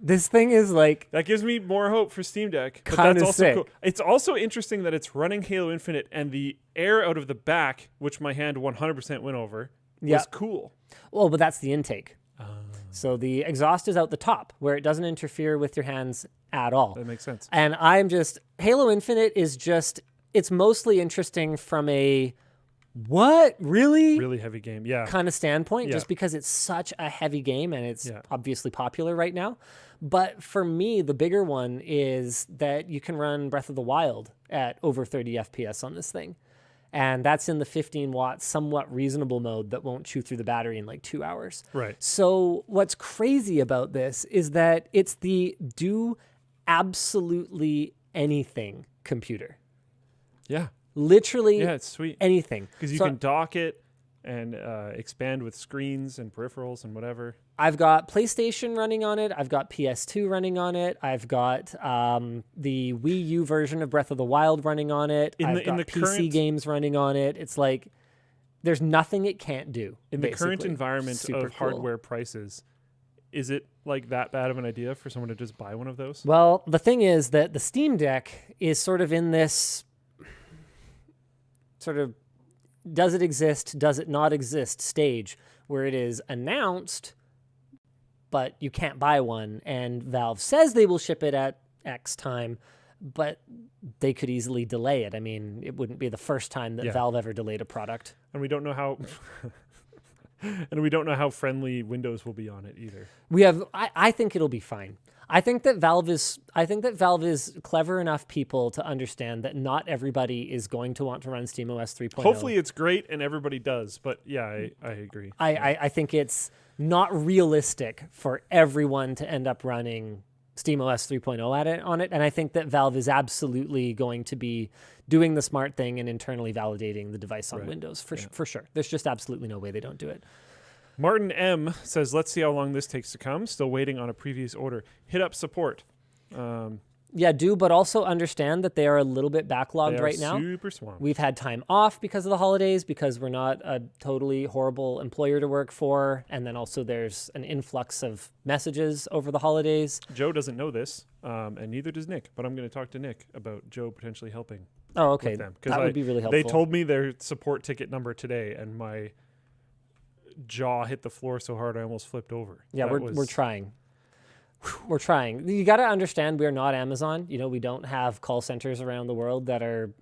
This thing is like... That gives me more hope for Steam Deck. But kind that's of also sick. cool. It's also interesting that it's running Halo Infinite, and the air out of the back, which my hand 100% went over, was cool. Well, but that's the intake. So the exhaust is out the top, where it doesn't interfere with your hands at all. That makes sense. And Halo Infinite is just, it's mostly interesting from a, what, really? Really heavy game, yeah. Kind of standpoint, just because it's such a heavy game and it's obviously popular right now. But for me, the bigger one is that you can run Breath of the Wild at over 30 FPS on this thing. And that's in the 15 watt, somewhat reasonable mode that won't chew through the battery in like 2 hours. Right. So what's crazy about this is that it's the do absolutely anything computer. Yeah. Literally it's sweet. anything. Because you can dock it and expand with screens and peripherals and whatever. I've got PlayStation running on it. I've got PS2 running on it. I've got the Wii U version of Breath of the Wild running on it. I've got PC games running on it. It's like there's nothing it can't do. In the current environment of hardware prices, is it like that bad of an idea for someone to just buy one of those? Well, the thing is that the Steam Deck is sort of in this sort of does it exist, does it not exist stage where it is announced, but you can't buy one, and Valve says they will ship it at X time, but they could easily delay it. I mean, it wouldn't be the first time that Valve ever delayed a product. And we don't know how how friendly Windows will be on it either. I think it'll be fine. I think that Valve is clever enough people to understand that not everybody is going to want to run SteamOS 3.0. Hopefully it's great and everybody does, but I agree. I think it's not realistic for everyone to end up running SteamOS 3.0 on it, and I think that Valve is absolutely going to be doing the smart thing and internally validating the device on Windows for sure. There's just absolutely no way they don't do it. Martin M says, let's see how long this takes to come. Still waiting on a previous order. Hit up support. But also understand that they are a little bit backlogged right now. Super swamped. We've had time off because of the holidays, because we're not a totally horrible employer to work for. And then also there's an influx of messages over the holidays. Joe doesn't know this, and neither does Nick, but I'm going to talk to Nick about Joe potentially helping. Oh, okay. With them, that would be really helpful. They told me their support ticket number today, and my jaw hit the floor so hard I almost flipped over. Yeah, we're trying. We're trying. You got to understand, we're not Amazon. We don't have call centers around the world that are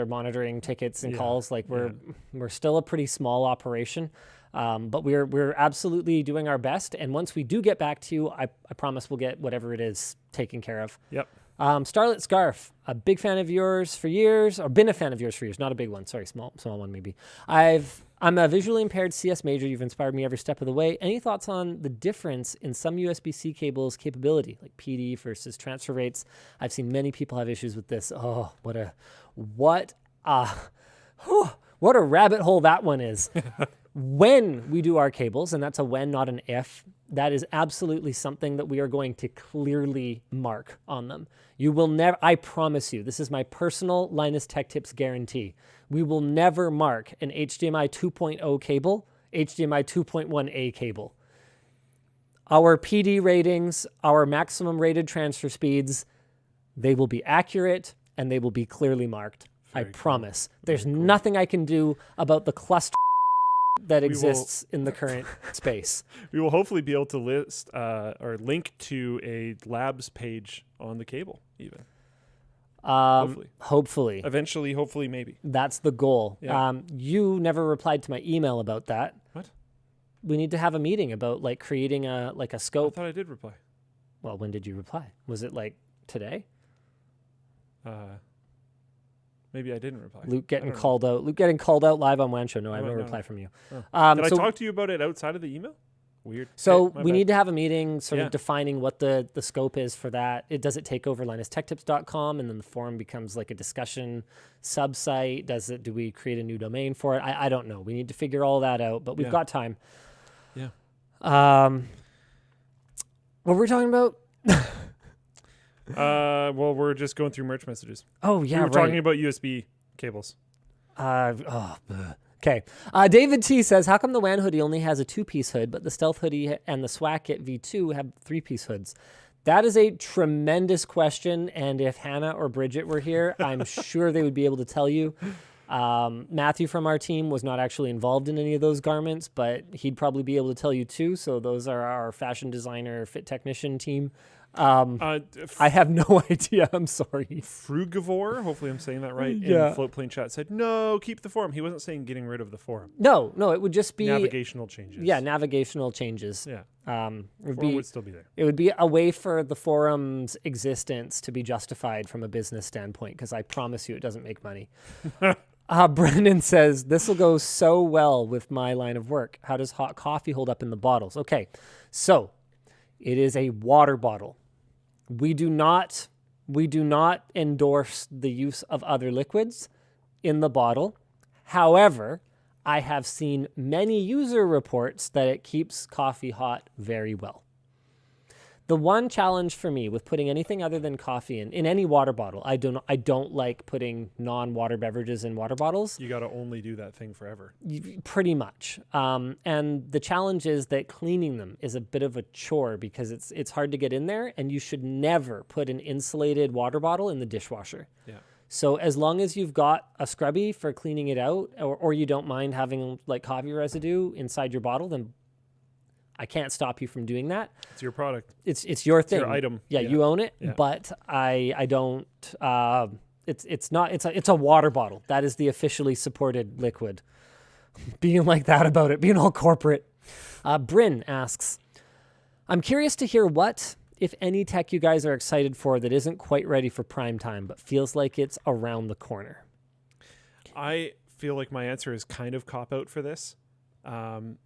monitoring tickets and calls. Like we're still a pretty small operation, but we're absolutely doing our best. And once we do get back to you, I promise we'll get whatever it is taken care of. Yep. Starlit Scarf, a big fan of yours for years, or been a fan of yours for years. Not a big one. Sorry, small one maybe. I'm a visually impaired CS major. You've inspired me every step of the way. Any thoughts on the difference in some USB-C cables capability, like PD versus transfer rates? I've seen many people have issues with this. Oh, what a rabbit hole that one is. When we do our cables, and that's a when, not an if, that is absolutely something that we are going to clearly mark on them. You will never, I promise you, this is my personal Linus Tech Tips guarantee. We will never mark an HDMI 2.0 cable, HDMI 2.1a cable. Our PD ratings, our maximum rated transfer speeds, they will be accurate and they will be clearly marked. I promise. There's nothing I can do about the cluster that exists in the current space. We will hopefully be able to list or link to a labs page on the cable even. Hopefully. Eventually, hopefully, maybe. That's the goal. Yeah. You never replied to my email about that. What? We need to have a meeting about creating a scope. I thought I did reply. Well, when did you reply? Was it today? Maybe I didn't reply. Luke getting called out. Luke getting called out live on WAN Show. No, I have no reply from you. Oh. Did I talk to you about it outside of the email? Weird. So we need to have a meeting sort of defining what the scope is for that. Does it take over linustechtips.com and then the forum becomes a discussion sub-site? Do we create a new domain for it? I don't know. We need to figure all that out, but we've got time. Yeah. What were we talking about? Well, we're just going through merch messages. Oh, yeah, we were talking about USB cables. Okay. David T says, how come the WAN hoodie only has a 2-piece hood, but the Stealth hoodie and the Swacket V2 have 3-piece hoods? That is a tremendous question, and if Hannah or Bridget were here, I'm sure they would be able to tell you. Matthew from our team was not actually involved in any of those garments, but he'd probably be able to tell you too. So those are our fashion designer, fit technician team. I have no idea. I'm sorry. Frugivore, hopefully I'm saying that right, in Floatplane chat said, no, keep the forum. He wasn't saying getting rid of the forum. No, it would just be navigational changes. Yeah, navigational changes. Yeah. Forum would still be there. It would be a way for the forum's existence to be justified from a business standpoint, because I promise you it doesn't make money. Brendan says, this will go so well with my line of work. How does hot coffee hold up in the bottles? Okay, so it is a water bottle. We do not endorse the use of other liquids in the bottle. However, I have seen many user reports that it keeps coffee hot very well. The one challenge for me with putting anything other than coffee in any water bottle, I don't like putting non-water beverages in water bottles. You got to only do that thing forever. Pretty much. And the challenge is that cleaning them is a bit of a chore because it's hard to get in there, and you should never put an insulated water bottle in the dishwasher. Yeah. So as long as you've got a scrubby for cleaning it out, or you don't mind having coffee residue inside your bottle, then I can't stop you from doing that. It's your product. It's your thing. It's your item. Yeah, you own it. Yeah. But I don't. It's not. It's a water bottle. That is the officially supported liquid. Being like that about it, being all corporate. Bryn asks, I'm curious to hear what, if any, tech you guys are excited for that isn't quite ready for prime time, but feels like it's around the corner. I feel like my answer is kind of cop-out for this. And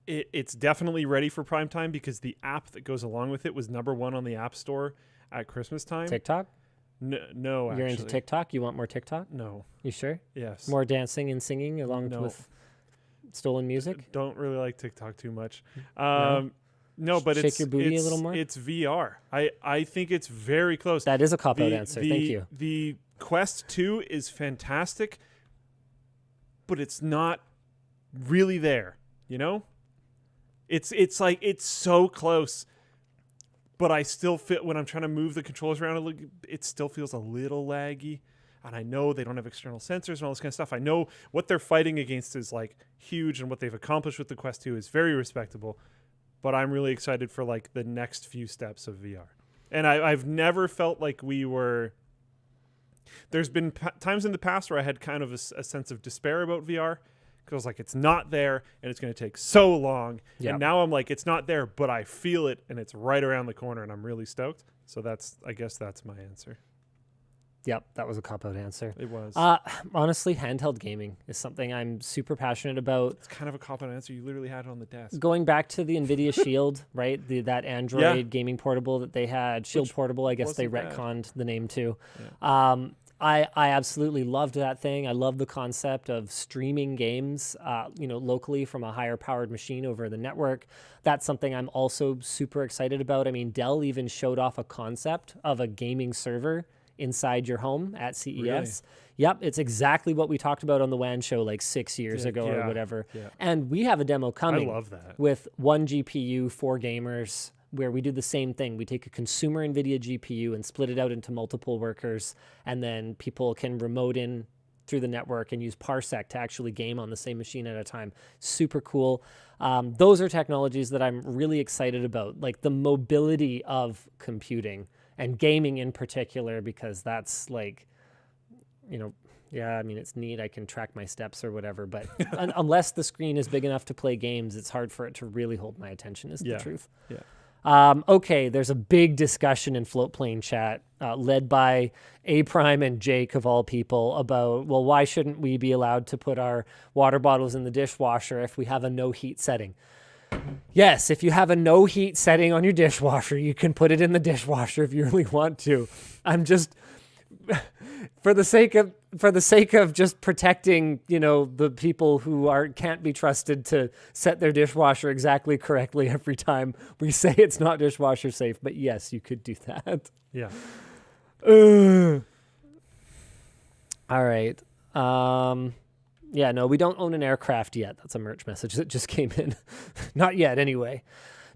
it's definitely ready for prime time because the app that goes along with it was #1 on the App Store at Christmas time. TikTok? No, actually. You're into TikTok? You want more TikTok? No. You sure? Yes. More dancing and singing along with stolen music? Don't really like TikTok too much. No, but Shake your booty a little more? It's VR. I think it's very close. That is a cop-out answer. Thank you. The Quest 2 is fantastic, but it's not really there, you know? It's so close, but I still feel when I'm trying to move the controllers around, it still feels a little laggy. and I know they don't have external sensors and all this kind of stuff. I know what they're fighting against is like huge, and what they've accomplished with the Quest 2 is very respectable. But I'm really excited for like the next few steps of VR. And I've never felt like we were. There's been times in the past where I had kind of a sense of despair about VR. Because I was like, it's not there, and it's going to take so long. Yep. And now I'm like, it's not there, but I feel it, and it's right around the corner, and I'm really stoked. So I guess that's my answer. Yep, that was a cop-out answer. It was. Honestly, handheld gaming is something I'm super passionate about. It's kind of a cop-out answer. You literally had it on the desk. Going back to the Nvidia Shield, right? That Android gaming portable that they had, Shield Portable, I guess they retconned the name too. Yeah. I absolutely loved that thing. I love the concept of streaming games, locally from a higher powered machine over the network. That's something I'm also super excited about. I mean, Dell even showed off a concept of a gaming server inside your home at CES. Really? Yep, it's exactly what we talked about on the WAN show like 6 years ago or whatever. Yeah. And we have a demo coming. I love that. With one GPU, 4 gamers, where we do the same thing. We take a consumer NVIDIA GPU and split it out into multiple workers, and then people can remote in through the network and use Parsec to actually game on the same machine at a time. Super cool. Those are technologies that I'm really excited about, like the mobility of computing and gaming in particular, because that's like, it's neat. I can track my steps or whatever, but unless the screen is big enough to play games, it's hard for it to really hold my attention, is the truth. Yeah. Okay, there's a big discussion in Floatplane chat led by A Prime and Jake of all people about, well, why shouldn't we be allowed to put our water bottles in the dishwasher if we have a no heat setting? Yes, if you have a no heat setting on your dishwasher, you can put it in the dishwasher if you really want to. I'm just for the sake of just protecting, the people who can't be trusted to set their dishwasher exactly correctly every time we say it's not dishwasher safe. But yes, you could do that. Yeah. All right. Yeah, no, we don't own an aircraft yet. That's a merch message that just came in. Not yet, anyway.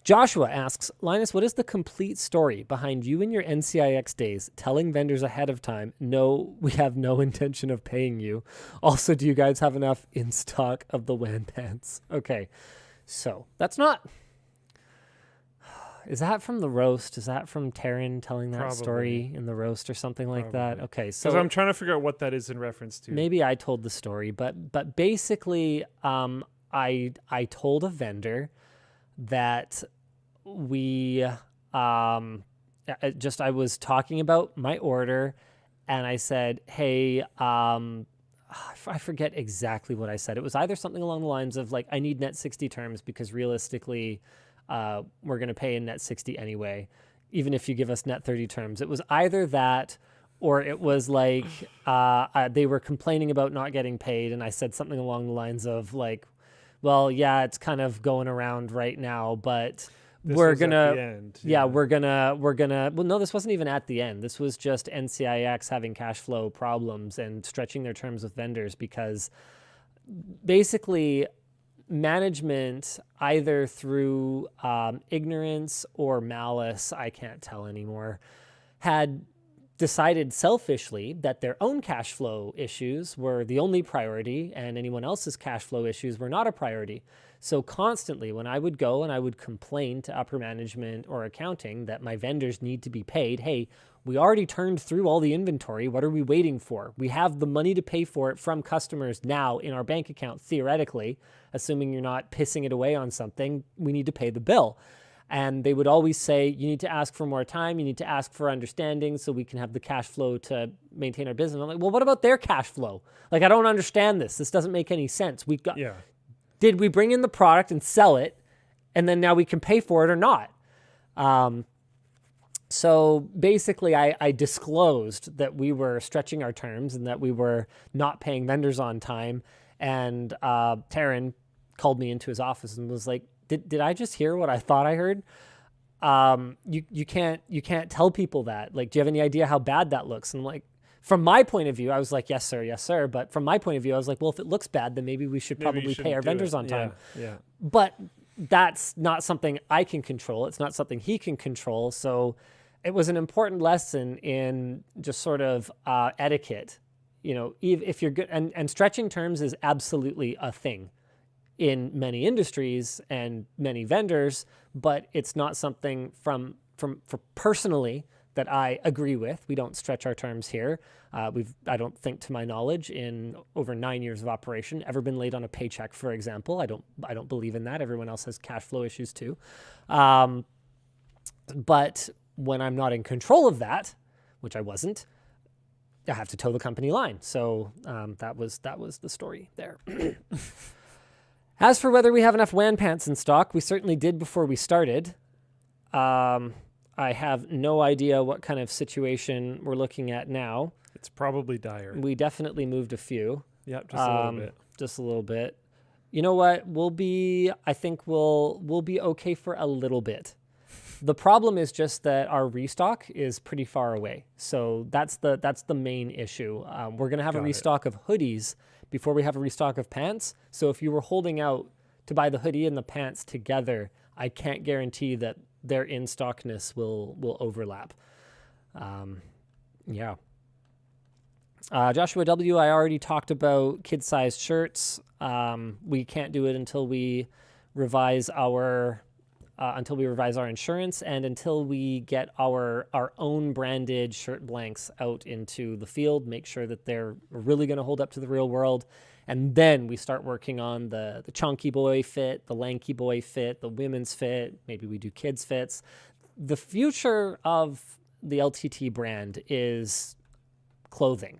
Joshua asks, Linus, what is the complete story behind you and your NCIX days telling vendors ahead of time, no, we have no intention of paying you? Also, do you guys have enough in stock of the WAN pants? Okay, so that's not... Is that from the roast? Is that from Taryn telling that story in the roast or something like that? Okay, so... Because I'm trying to figure out what that is in reference to. Maybe I told the story, but basically, I told a vendor that I was talking about my order, and I said, hey, I forget exactly what I said. It was either something along the lines of like, I need net 60 terms because realistically, we're going to pay in net 60 anyway, even if you give us net 30 terms. It was either that, or it was like they were complaining about not getting paid, and I said something along the lines of like, well, yeah, it's kind of going around right now, but we're gonna, well, no, this wasn't even at the end. This was just NCIX having cash flow problems and stretching their terms with vendors because basically management, either through ignorance or malice, I can't tell anymore, had decided selfishly that their own cash flow issues were the only priority and anyone else's cash flow issues were not a priority. So constantly when I would go and I would complain to upper management or accounting that my vendors need to be paid, hey, we already turned through all the inventory. What are we waiting for? We have the money to pay for it from customers now in our bank account, theoretically, assuming you're not pissing it away on something, we need to pay the bill. And they would always say, you need to ask for more time. You need to ask for understanding so we can have the cash flow to maintain our business. I'm like, well, what about their cash flow? Like, I don't understand this. This doesn't make any sense. Did we bring in the product and sell it, and then now we can pay for it or not? So basically, I disclosed that we were stretching our terms and that we were not paying vendors on time. And Taryn called me into his office and was like, Did I just hear what I thought I heard? You can't tell people that. Like, do you have any idea how bad that looks? And like, from my point of view, I was like, yes, sir. But from my point of view, I was like, well, if it looks bad, then maybe we should probably pay our vendors on time. Yeah. But that's not something I can control. It's not something he can control. So it was an important lesson in just sort of etiquette if you're good, and stretching terms is absolutely a thing in many industries and many vendors, but it's not something for personally that I agree with. We don't stretch our terms here. I don't think, to my knowledge, in over 9 years of operation, ever been late on a paycheck, for example. I don't believe in that. Everyone else has cash flow issues too. But when I'm not in control of that, which I wasn't, I have to toe the company line. So that was the story there. As for whether we have enough WAN pants in stock, we certainly did before we started. I have no idea what kind of situation we're looking at now. It's probably dire. We definitely moved a few. Yeah, just a little bit. Just a little bit. You know what? I think we'll be okay for a little bit. The problem is just that our restock is pretty far away. So that's the main issue. We're going to have a restock of hoodies before we have a restock of pants. So if you were holding out to buy the hoodie and the pants together, I can't guarantee that their in-stockness will overlap. Yeah. Joshua W., I already talked about kid-sized shirts. We can't do it until we revise our insurance and until we get our own branded shirt blanks out into the field, make sure that they're really going to hold up to the real world. And then we start working on the chunky boy fit, the lanky boy fit, the women's fit. Maybe we do kids fits. The future of the LTT brand is clothing,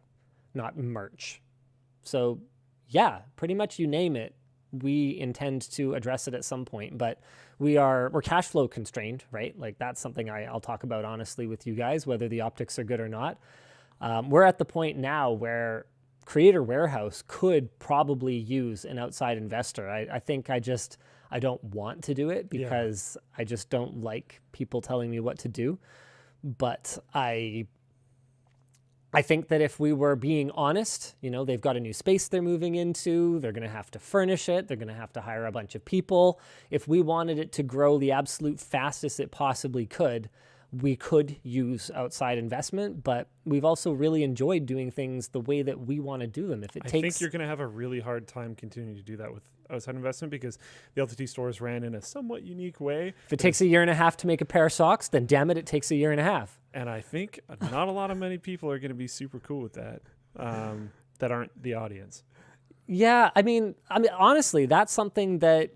not merch. So yeah, pretty much you name it, we intend to address it at some point, but we're cash flow constrained, right? Like that's something I'll talk about honestly with you guys, whether the optics are good or not. We're at the point now where Creator Warehouse could probably use an outside investor. I think I don't want to do it because I just don't like people telling me what to do. But I think that if we were being honest, they've got a new space they're moving into. They're going to have to furnish it. They're going to have to hire a bunch of people. If we wanted it to grow the absolute fastest it possibly could, we could use outside investment, but we've also really enjoyed doing things the way that we want to do them. I think you're going to have a really hard time continuing to do that with outside investment because the LTT stores ran in a somewhat unique way. If it takes a year and a half to make a pair of socks, then damn it takes a year and a half. And I think not a lot of many people are going to be super cool with that, that aren't the audience. Yeah, I mean, honestly, that's something that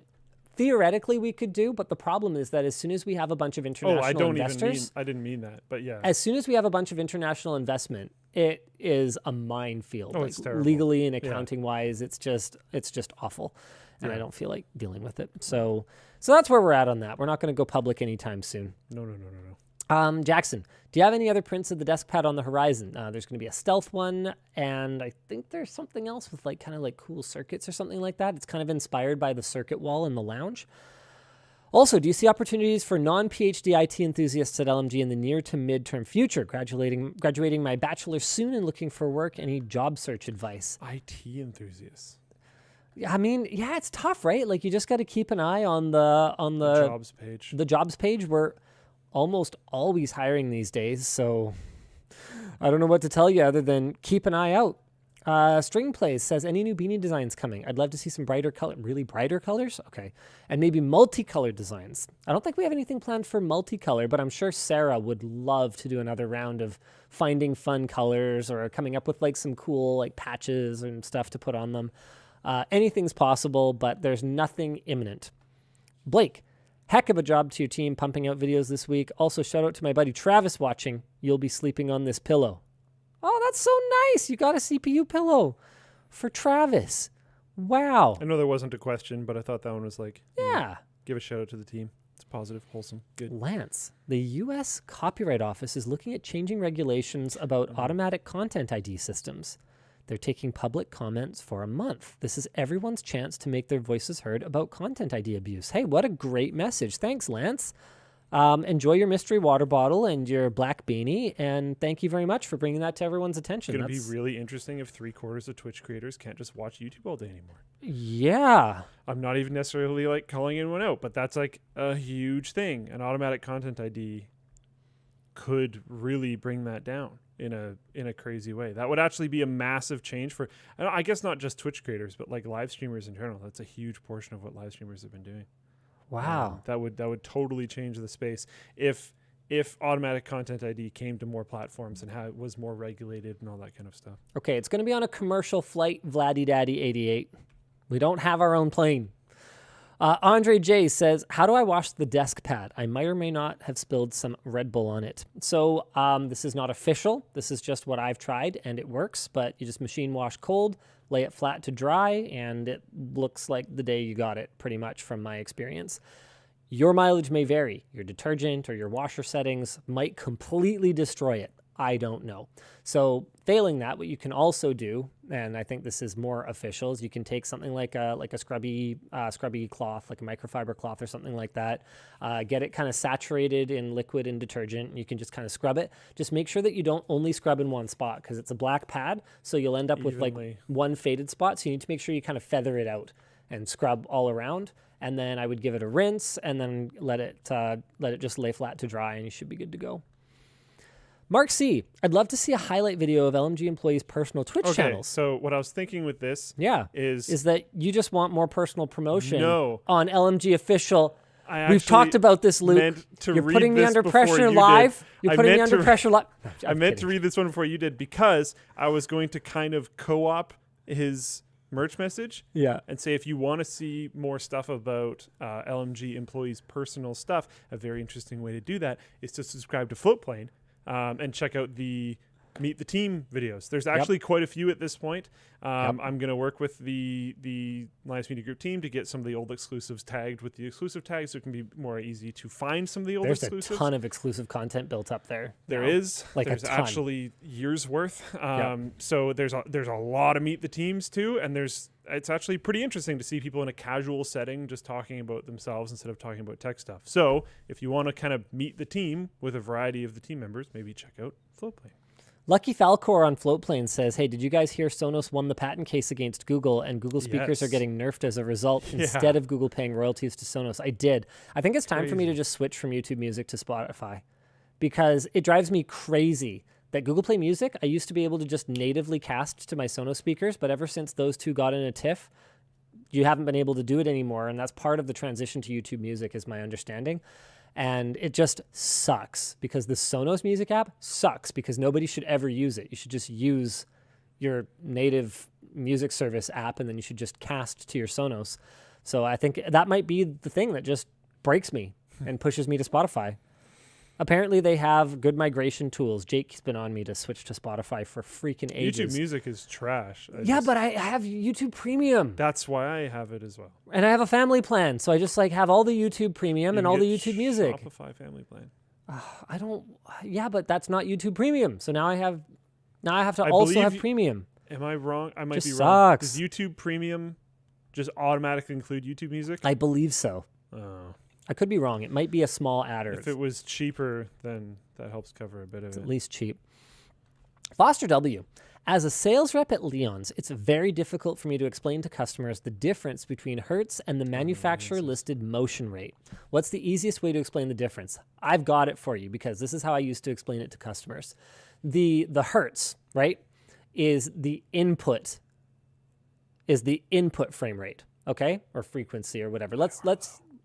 theoretically we could do, but the problem is that as soon as we have a bunch of international investors... I didn't mean that, but yeah. As soon as we have a bunch of international investment, it is a minefield. It's terrible. Legally and accounting-wise, it's just awful. And I don't feel like dealing with it. So that's where we're at on that. We're not going to go public anytime soon. No. Jackson, do you have any other prints of the desk pad on the horizon? There's going to be a stealth one, and I think there's something else with kind of cool circuits or something like that. It's kind of inspired by the circuit wall in the lounge. Also, do you see opportunities for non-PhD IT enthusiasts at LMG in the near to mid-term future? Graduating my bachelor soon and looking for work. Any job search advice? IT enthusiasts. I mean, yeah, it's tough, right? You just got to keep an eye on the jobs page. The jobs page. We're almost always hiring these days, so I don't know what to tell you other than keep an eye out. String Plays says, any new beanie designs coming? I'd love to see some brighter colors? Okay. And maybe multicolored designs. I don't think we have anything planned for multicolor, but I'm sure Sarah would love to do another round of finding fun colors or coming up with some cool patches and stuff to put on them. Anything's possible, but there's nothing imminent. Blake, heck of a job to your team pumping out videos this week. Also, shout out to my buddy Travis watching. You'll be sleeping on this pillow. Oh, that's so nice. You got a CPU pillow for Travis. Wow. I know there wasn't a question, but I thought that one was yeah. Give a shout out to the team. It's positive, wholesome, good. Lance, the U.S. Copyright Office is looking at changing regulations about automatic content ID systems. They're taking public comments for a month. This is everyone's chance to make their voices heard about content ID abuse. Hey, what a great message. Thanks, Lance. Enjoy your mystery water bottle and your black beanie, and thank you very much for bringing that to everyone's attention. It's going to be really interesting if 3/4 of Twitch creators can't just watch YouTube all day anymore. Yeah. I'm not even necessarily calling anyone out, but that's a huge thing. An automatic content ID could really bring that down. in a crazy way. That would actually be a massive change for, I guess, not just Twitch creators, but like live streamers in general. That's a huge portion of what live streamers have been doing. Wow. That would totally change the space if automatic content ID came to more platforms and how it was more regulated and all that kind of stuff. Okay, it's going to be on a commercial flight, Vladdy Daddy 88. We don't have our own plane. Andre J says, how do I wash the desk pad? I might or may not have spilled some Red Bull on it. So this is not official. This is just what I've tried, and it works. But you just machine wash cold, lay it flat to dry, and it looks like the day you got it, pretty much from my experience. Your mileage may vary. Your detergent or your washer settings might completely destroy it. I don't know. So failing that, what you can also do, and I think this is more official, is you can take something like a scrubby cloth, like a microfiber cloth or something like that, get it kind of saturated in liquid and detergent, and you can just kind of scrub it. Just make sure that you don't only scrub in one spot, because it's a black pad, so you'll end up with like one faded spot, so you need to make sure you kind of feather it out and scrub all around. And then I would give it a rinse and then let it just lay flat to dry, and you should be good to go. Mark C, I'd love to see a highlight video of LMG employees' personal Twitch channels. So what I was thinking with this is that you just want more personal promotion on LMG official. We've talked about this, Luke. You're putting me under pressure live. You're putting me under pressure live. I meant to read this one before you did, because I was going to kind of co-op his merch message and say, if you want to see more stuff about LMG employees' personal stuff, a very interesting way to do that is to subscribe to Floatplane. And check out the Meet the Team videos. There's actually quite a few at this point. I'm going to work with the Linus Media Group team to get some of the old exclusives tagged with the exclusive tags, so it can be more easy to find some of the old exclusives. There's a ton of exclusive content built up there. There's actually years worth. So there's a lot of Meet the Teams too, and it's actually pretty interesting to see people in a casual setting just talking about themselves instead of talking about tech stuff. So if you want to kind of meet the team with a variety of the team members, maybe check out Floatplane. Lucky Falcor on Floatplane says, hey, did you guys hear Sonos won the patent case against Google, and Google speakers are getting nerfed as a result instead of Google paying royalties to Sonos? I did. I think it's time for me to just switch from YouTube Music to Spotify, because it drives me crazy that Google Play Music, I used to be able to just natively cast to my Sonos speakers, but ever since those two got in a tiff, you haven't been able to do it anymore, and that's part of the transition to YouTube Music, is my understanding. And it just sucks, because the Sonos Music app sucks, because nobody should ever use it. You should just use your native music service app, and then you should just cast to your Sonos. So I think that might be the thing that just breaks me and pushes me to Spotify. Apparently they have good migration tools. Jake's been on me to switch to Spotify for freaking ages. YouTube Music is trash. But I have YouTube Premium. That's why I have it as well. And I have a family plan, so I just have all the YouTube Premium and all the YouTube Music. Shopify family plan. I don't. Yeah, but that's not YouTube Premium. So now I have to also have Premium. Am I wrong? I might just be sucks. wrong. Does YouTube Premium just automatically include YouTube Music? I believe so. Oh. I could be wrong. It might be a small adder. If it was cheaper, then that helps cover a bit of it. At least cheap. Foster W. As a sales rep at Leon's, it's very difficult for me to explain to customers the difference between Hertz and the manufacturer-listed motion rate. What's the easiest way to explain the difference? I've got it for you, because this is how I used to explain it to customers. The Hertz, right, is the input frame rate, okay, or frequency or whatever. Let's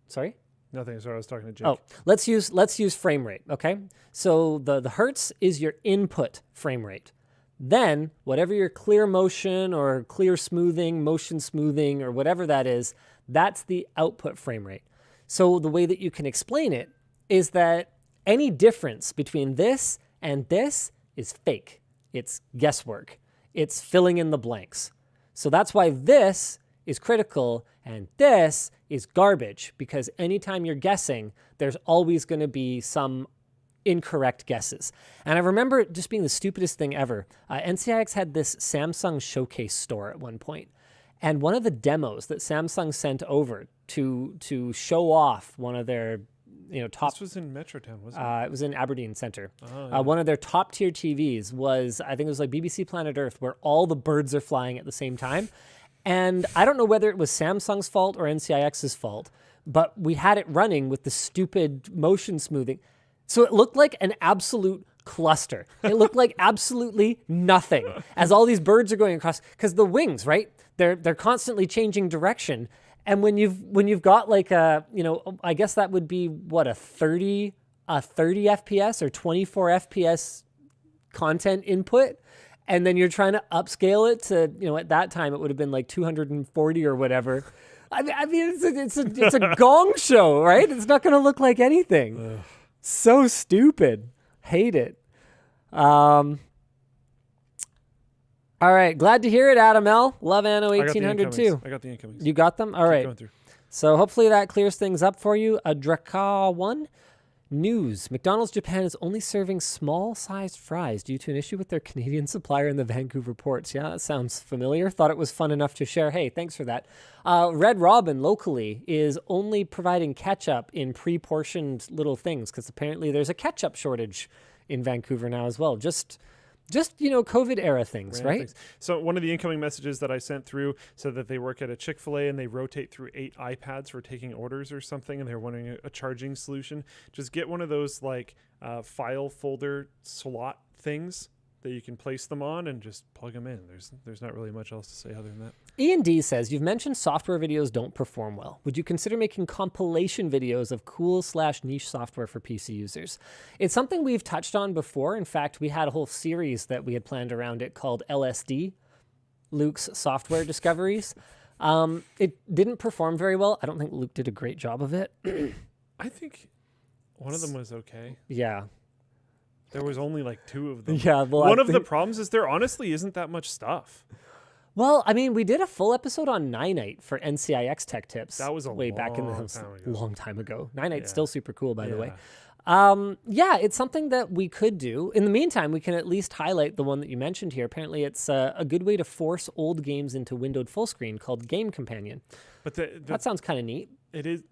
sorry. Nothing. Sorry, I was talking to Jake. Oh, let's use frame rate, okay? So the Hertz is your input frame rate. Then whatever your clear motion or clear smoothing, motion smoothing, or whatever that is, that's the output frame rate. So the way that you can explain it is that any difference between this and this is fake. It's guesswork. It's filling in the blanks. So that's why this is critical and this is garbage, because anytime you're guessing, there's always going to be some incorrect guesses. And I remember it just being the stupidest thing ever. NCIX had this Samsung showcase store at one point, and one of the demos that Samsung sent over to show off one of their top. This was in Metrotown, wasn't it? It was in Aberdeen Center. Oh, yeah. One of their top tier TVs was, I think it was like BBC Planet Earth, where all the birds are flying at the same time. And I don't know whether it was Samsung's fault or NCIX's fault, but we had it running with the stupid motion smoothing. So it looked like an absolute cluster. It looked like absolutely nothing as all these birds are going across, because the wings, right? They're constantly changing direction. And when you've got like a, I guess that would be what, a 30 FPS or 24 FPS content input. And then you're trying to upscale it to, at that time it would have been like 240 or whatever. I mean, it's a gong show, right? It's not going to look like anything. Ugh. So stupid. Hate it. All right. Glad to hear it, Adam L. Love Anno 1800 too. I got the incomings. You got them? All right. Going through. So hopefully that clears things up for you. A Draka 1. News. McDonald's Japan is only serving small-sized fries due to an issue with their Canadian supplier in the Vancouver ports. Yeah, that sounds familiar. Thought it was fun enough to share. Hey, thanks for that. Red Robin locally is only providing ketchup in pre-portioned little things because apparently there's a ketchup shortage in Vancouver now as well. Just COVID era things, right? Things. So one of the incoming messages that I sent through said that they work at a Chick-fil-A and they rotate through 8 iPads for taking orders or something, and they're wanting a charging solution. Just get one of those like file folder slot things that you can place them on and just plug them in. There's not really much else to say other than that. Ian D says, you've mentioned software videos don't perform well. Would you consider making compilation videos of cool/niche software for PC users? It's something we've touched on before. In fact, we had a whole series that we had planned around it called LSD, Luke's Software Discoveries. It didn't perform very well. I don't think Luke did a great job of it. I think one of them was okay. Yeah. There was only like 2 of them. Yeah, well, one of the problems is there honestly isn't that much stuff. Well, I mean, we did a full episode on Ninite for NCIX Tech Tips. That was way back in the long time ago. Ninite's still super cool, by the way. Yeah, it's something that we could do. In the meantime, we can at least highlight the one that you mentioned here. Apparently, it's a good way to force old games into windowed full screen called Game Companion. But that sounds kind of neat. It is.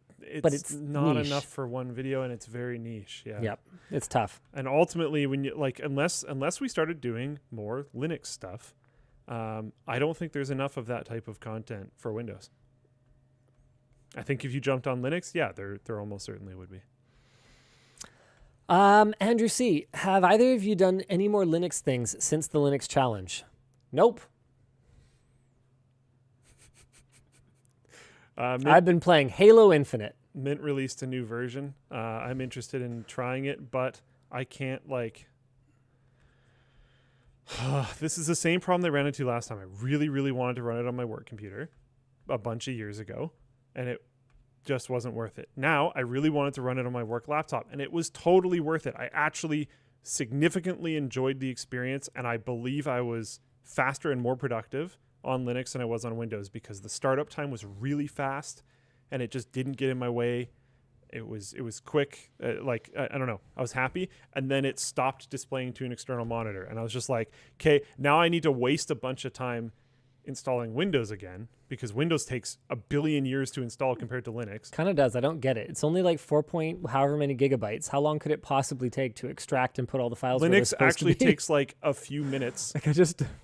But it's not niche. Enough for one video, and it's very niche. Yeah. Yep. It's tough. And ultimately, when you unless we started doing more Linux stuff, I don't think there's enough of that type of content for Windows. I think if you jumped on Linux, yeah, there almost certainly would be. Andrew C., have either of you done any more Linux things since the Linux challenge? Nope. I've been playing Halo Infinite. Mint released a new version. I'm interested in trying it, but I can't this is the same problem they ran into last time. I really, really wanted to run it on my work computer a bunch of years ago, and it just wasn't worth it. Now, I really wanted to run it on my work laptop, and it was totally worth it. I actually significantly enjoyed the experience, and I believe I was faster and more productive on Linux than I was on Windows because the startup time was really fast and it just didn't get in my way. It was quick. I don't know. I was happy. And then it stopped displaying to an external monitor. And I was just like, okay, now I need to waste a bunch of time installing Windows again because Windows takes a billion years to install compared to Linux. Kind of does. I don't get it. It's only like 4 point however many gigabytes. How long could it possibly take to extract and put all the files? Linux actually takes like a few minutes.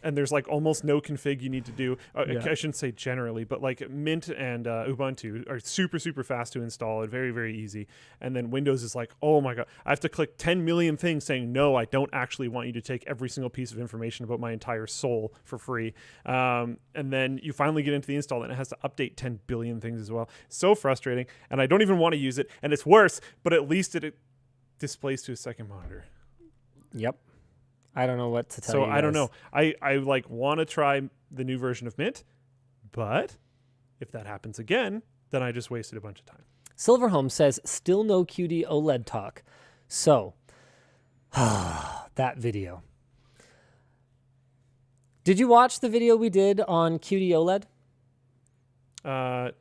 And there's like almost no config you need to do. I shouldn't say generally, but like Mint and Ubuntu are super, super fast to install and very, very easy. And then Windows is like, oh my God, I have to click 10 million things saying, no, I don't actually want you to take every single piece of information about my entire soul for free. And then you finally get into the install and it has to update 10 billion things as well. So frustrating. And I don't even want to use it. And it's worse, but at least it displays to a second monitor. Yep. I don't know what to tell you. So I don't know. I want to try the new version of Mint, but if that happens again, then I just wasted a bunch of time. Silverhome says, still no QD-OLED talk. So, that video. Did you watch the video we did on QD-OLED? No.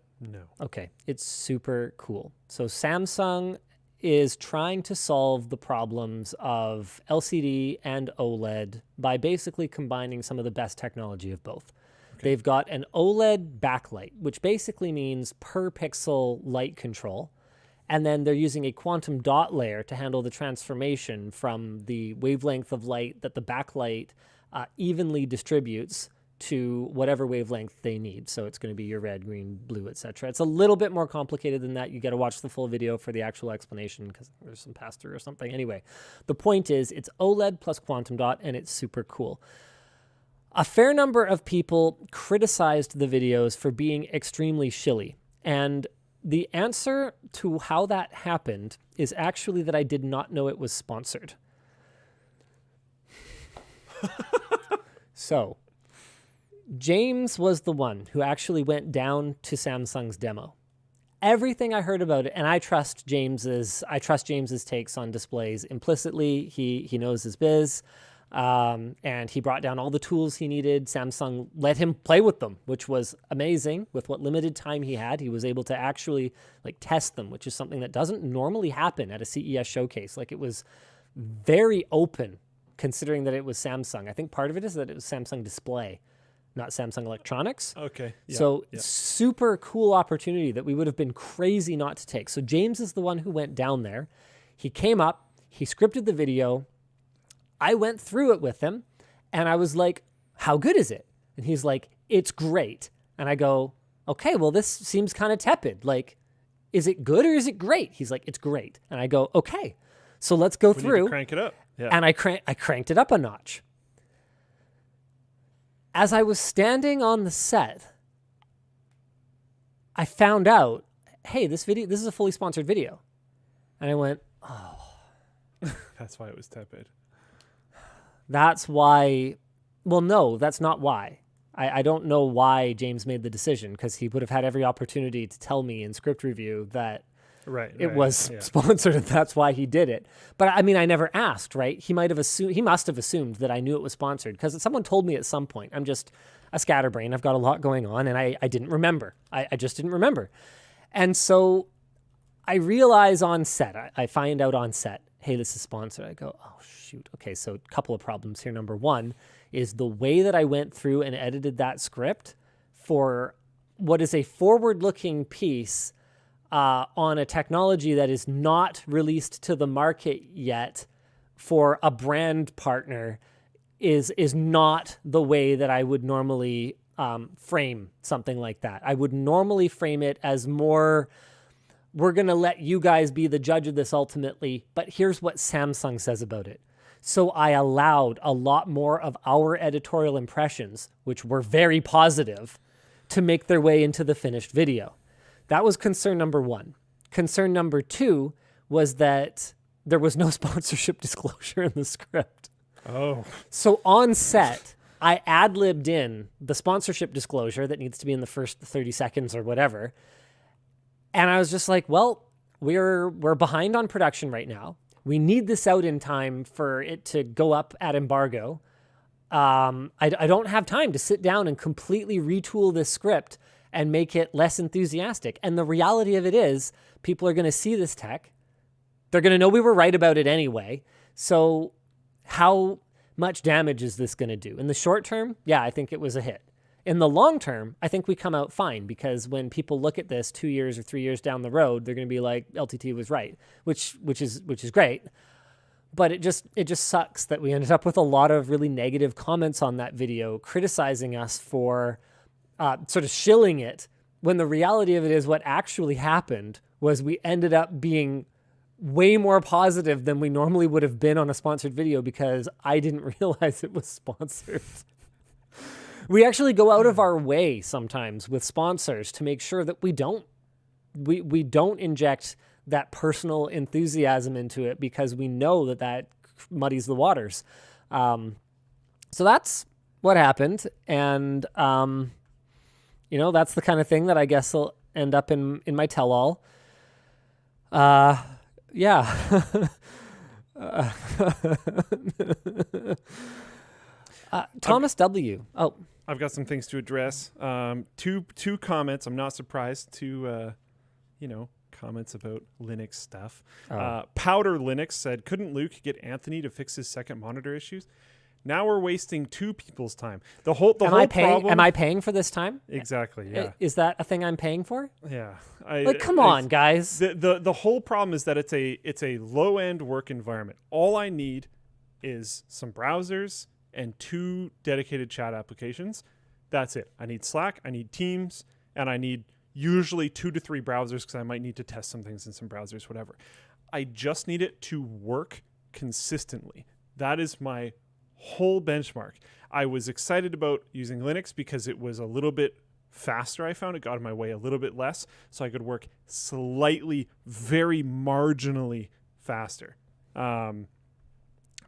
Okay. It's super cool. So Samsung is trying to solve the problems of LCD and OLED by basically combining some of the best technology of both. Okay. They've got an OLED backlight, which basically means per pixel light control. And then they're using a quantum dot layer to handle the transformation from the wavelength of light that the backlight evenly distributes to whatever wavelength they need. So it's going to be your red, green, blue, etc. It's a little bit more complicated than that. You got to watch the full video for the actual explanation because there's some pass-through or something. Anyway, the point is it's OLED plus quantum dot, and it's super cool. A fair number of people criticized the videos for being extremely shilly. And the answer to how that happened is actually that I did not know it was sponsored. So, James was the one who actually went down to Samsung's demo. Everything I heard about it, and I trust James's takes on displays implicitly. He knows his biz, and he brought down all the tools he needed. Samsung let him play with them, which was amazing. With what limited time he had, he was able to actually test them, which is something that doesn't normally happen at a CES showcase. It was very open, considering that it was Samsung. I think part of it is that it was Samsung Display, not Samsung Electronics. Okay. Yeah, so yeah. Super cool opportunity that we would have been crazy not to take. So James is the one who went down there. He came up, he scripted the video. I went through it with him and I was like, how good is it? And he's like, it's great. And I go, okay, well, this seems kind of tepid. Is it good or is it great? He's like, it's great. And I go, okay, so let's go through. Need to crank it up. Yeah. And I cranked it up a notch. As I was standing on the set, I found out, hey, this is a fully sponsored video. And I went, oh. That's why it was tepid. That's why. Well, no, that's not why. I don't know why James made the decision, because he would have had every opportunity to tell me in script review that it was sponsored, and that's why he did it. But I mean, I never asked, right? He must have assumed that I knew it was sponsored, because someone told me at some point. I'm just a scatterbrain. I've got a lot going on, and I didn't remember. I just didn't remember. And so I realize on set, I find out on set, hey, this is sponsored. I go, oh, shoot. Okay, so a couple of problems here. Number one is the way that I went through and edited that script for what is a forward-looking piece on a technology that is not released to the market yet for a brand partner is not the way that I would normally frame something like that. I would normally frame it as more, we're going to let you guys be the judge of this ultimately, but here's what Samsung says about it. So I allowed a lot more of our editorial impressions, which were very positive, to make their way into the finished video. That was concern number one. Concern number two was that there was no sponsorship disclosure in the script. Oh. So on set, I ad-libbed in the sponsorship disclosure that needs to be in the first 30 seconds or whatever. And I was just like, well, we're behind on production right now. We need this out in time for it to go up at embargo. I don't have time to sit down and completely retool this script and make it less enthusiastic. And the reality of it is, people are going to see this tech. They're going to know we were right about it anyway. So how much damage is this going to do? In the short term, yeah, I think it was a hit. In the long term, I think we come out fine, because when people look at this 2 years or 3 years down the road, they're going to be like, LTT was right, which is great. But it just sucks that we ended up with a lot of really negative comments on that video, criticizing us for sort of shilling it, when the reality of it is what actually happened was we ended up being way more positive than we normally would have been on a sponsored video, because I didn't realize it was sponsored. We actually go out of our way sometimes with sponsors to make sure that we don't inject that personal enthusiasm into it, because we know that muddies the waters. So that's what happened. And, that's the kind of thing that I guess will end up in my tell-all. Yeah. Thomas W. Oh, I've got some things to address. Two comments. I'm not surprised. Two comments about Linux stuff. Powder Linux said, couldn't Luke get Anthony to fix his second monitor issues? Now we're wasting two people's time. The whole problem. Am I paying for this time? Exactly. Yeah. Is that a thing I'm paying for? Yeah. Come on, guys. The whole problem is that it's a low end work environment. All I need is some browsers and two dedicated chat applications, That's it. I need Slack, I need Teams, and I need usually 2 to 3 browsers because I might need to test some things in some browsers, whatever. I just need it to work consistently. That is my whole benchmark. I was excited about using Linux because it was a little bit faster. I found it got in my way a little bit less, so I could work slightly, very marginally faster.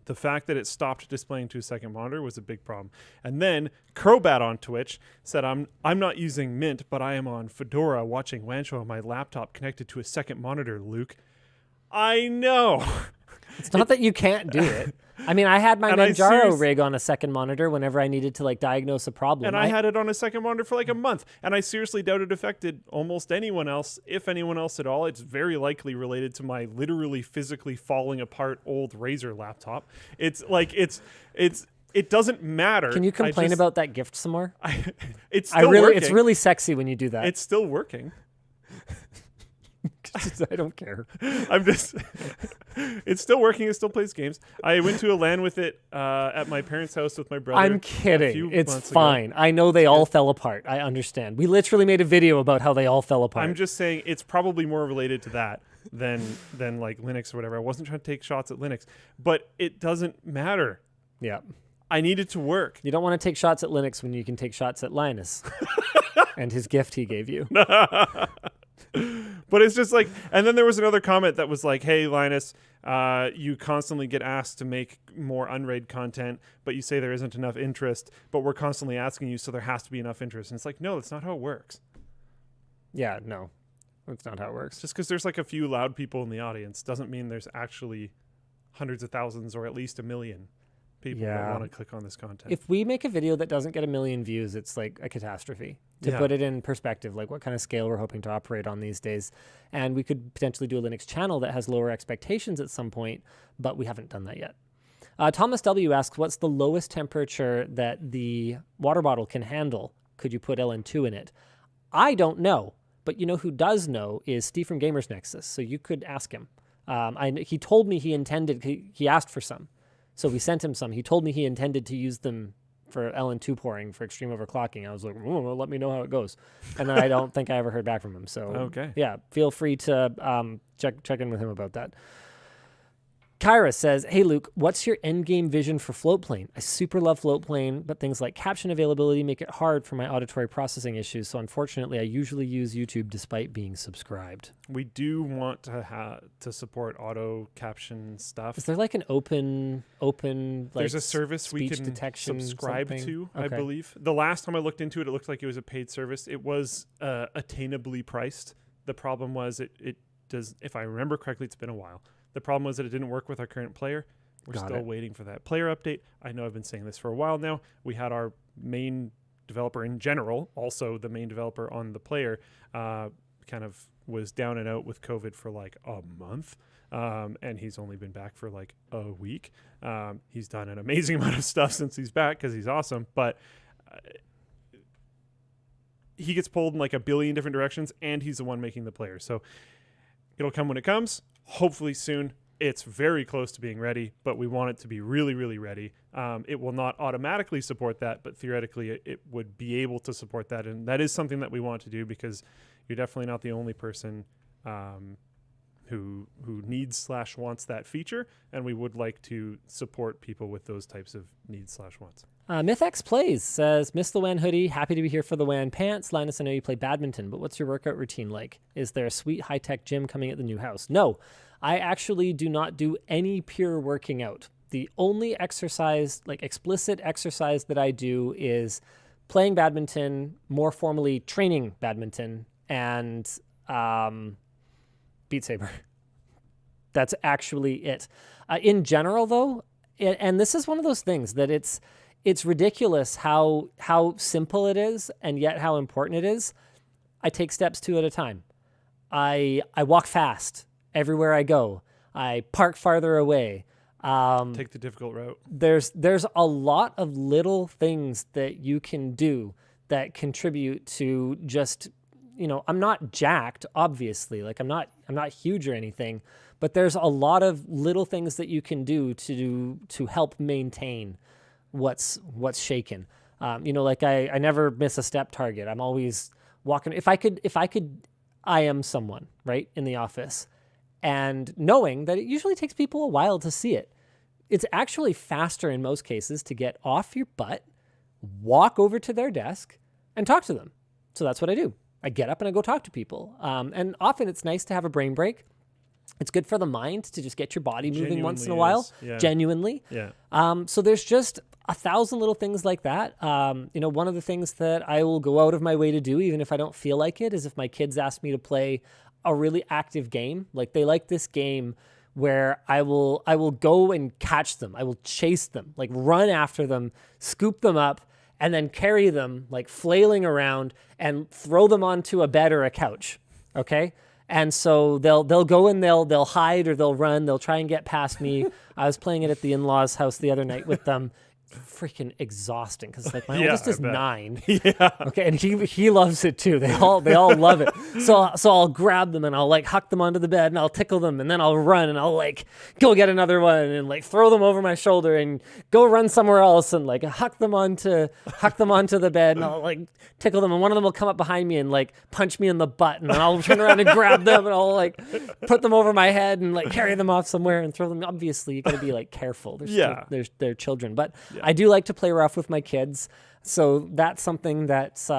The fact that it stopped displaying to a second monitor was a big problem. And then Crobat on Twitch said, I'm not using Mint, but I am on Fedora watching WAN Show on my laptop connected to a second monitor, Luke. I know. It's not that you can't do it. I mean, I had my Manjaro rig on a second monitor whenever I needed to like diagnose a problem. And I had it on a second monitor for like a month. And I seriously doubt it affected almost anyone else, if anyone else at all. It's very likely related to my literally physically falling apart old Razer laptop. It's like, it doesn't matter. Can you complain about that gift some more? It's still working. It's really sexy when you do that. It's still working. I don't care. It's still working. It still plays games. I went to a LAN with it at my parents' house with my brother. I'm kidding. It's fine. I know they all fell apart. I understand. We literally made a video about how they all fell apart. I'm just saying it's probably more related to that than like Linux or whatever. I wasn't trying to take shots at Linux, but it doesn't matter. Yeah. I need it to work. You don't want to take shots at Linux when you can take shots at Linus and his gift he gave you. But it's just like, and then there was another comment that was like, hey, Linus, you constantly get asked to make more Unraid content, but you say there isn't enough interest, but we're constantly asking you, so there has to be enough interest. And it's like, no, that's not how it works. Yeah, no, that's not how it works. Just because there's like a few loud people in the audience doesn't mean there's actually hundreds of thousands or at least 1 million people that want to click on this content. If we make a video that doesn't get 1 million views, it's like a catastrophe. To put it in perspective, like what kind of scale we're hoping to operate on these days. And we could potentially do a Linux channel that has lower expectations at some point, but we haven't done that yet. Thomas W. asks, what's the lowest temperature that the water bottle can handle? Could you put LN2 in it? I don't know, but you know who does know is Steve from Gamers Nexus, so you could ask him. He told me he asked for some. So we sent him some. He told me he intended to use them for LN2 pouring for extreme overclocking. I was like, well, let me know how it goes. And then I don't think I ever heard back from him. So okay. Yeah, feel free to check in with him about that. Kyra says, hey, Luke, what's your endgame vision for Floatplane? I super love Floatplane, but things like caption availability make it hard for my auditory processing issues. So unfortunately, I usually use YouTube despite being subscribed. We do want to support auto caption stuff. Is there like an open like there's a service we can subscribe to, I believe. The last time I looked into it, it looked like it was a paid service. It was attainably priced. The problem was it does, if I remember correctly, it's been a while. The problem was that it didn't work with our current player. We're still waiting for that player update. I know I've been saying this for a while now. We had our main developer in general, also the main developer on the player, kind of was down and out with COVID for like a month. And he's only been back for like a week. He's done an amazing amount of stuff since he's back because he's awesome. But he gets pulled in like a billion different directions, and he's the one making the player. So it'll come when it comes. Hopefully soon. It's very close to being ready, but we want it to be really, really ready. It will not automatically support that, but theoretically it would be able to support that. And that is something that we want to do because you're definitely not the only person who needs/wants that feature. And we would like to support people with those types of needs/wants. MythX Plays says, miss the WAN hoodie. Happy to be here for the WAN pants. Linus, I know you play badminton, but what's your workout routine like? Is there a sweet high-tech gym coming at the new house? No, I actually do not do any pure working out. The only exercise, like explicit exercise that I do is playing badminton, more formally training badminton, and Beat Saber. That's actually it. In general, though, and this is one of those things that it's ridiculous how simple it is and yet how important it is. I take steps 2 at a time. I walk fast everywhere I go. I park farther away. Take the difficult route. There's a lot of little things that you can do that contribute to just, I'm not jacked, obviously. Like I'm not huge or anything, but there's a lot of little things that you can do to help maintain what's shaken. Like I never miss a step target. I'm always walking. If I could, I am someone, right, in the office, and knowing that it usually takes people a while to see it. It's actually faster in most cases to get off your butt, walk over to their desk, and talk to them. So that's what I do. I get up and I go talk to people. And often it's nice to have a brain break. It's good for the mind to just get your body moving once in a while. Yeah. Genuinely. Yeah. So there's just 1,000 little things like that. One of the things that I will go out of my way to do, even if I don't feel like it, is if my kids ask me to play a really active game. Like they like this game where I will go and catch them. I will chase them, like run after them, scoop them up, and then carry them like flailing around and throw them onto a bed or a couch. Okay? And so they'll go and they'll hide or they'll run. They'll try and get past me. I was playing it at the in-laws' house the other night with them. Freaking exhausting because like my oldest is 9. Yeah. Okay, and he loves it too. They all love it. So I'll grab them and I'll like huck them onto the bed and I'll tickle them and then I'll run and I'll like go get another one and like throw them over my shoulder and go run somewhere else and like huck them onto the bed and I'll like tickle them and one of them will come up behind me and like punch me in the butt and then I'll turn around and grab them and I'll like put them over my head and like carry them off somewhere and throw them. Obviously, you got to be like careful. They're children, but I do like to play rough with my kids. So that's something that's,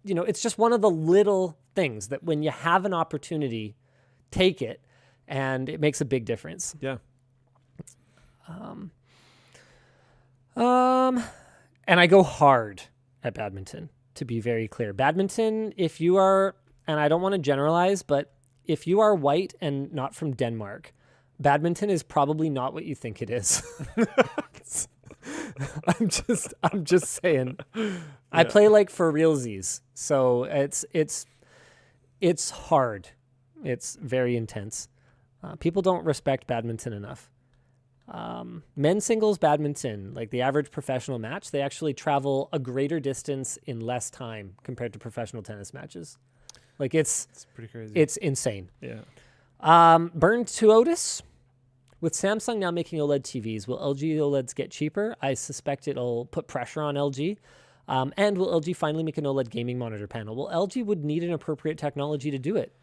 it's just one of the little things that when you have an opportunity, take it, and it makes a big difference. Yeah. And I go hard at badminton, to be very clear. Badminton, if you are, and I don't want to generalize, but if you are white and not from Denmark, badminton is probably not what you think it is. I'm just saying. Yeah. I play like for realsies, so it's hard. It's very intense. People don't respect badminton enough. Men's singles badminton, like the average professional match, they actually travel a greater distance in less time compared to professional tennis matches. Like it's pretty crazy. It's insane. Yeah. Burn to Otis. With Samsung now making OLED TVs, will LG OLEDs get cheaper? I suspect it'll put pressure on LG. And will LG finally make an OLED gaming monitor panel? Well, LG would need an appropriate technology to do it.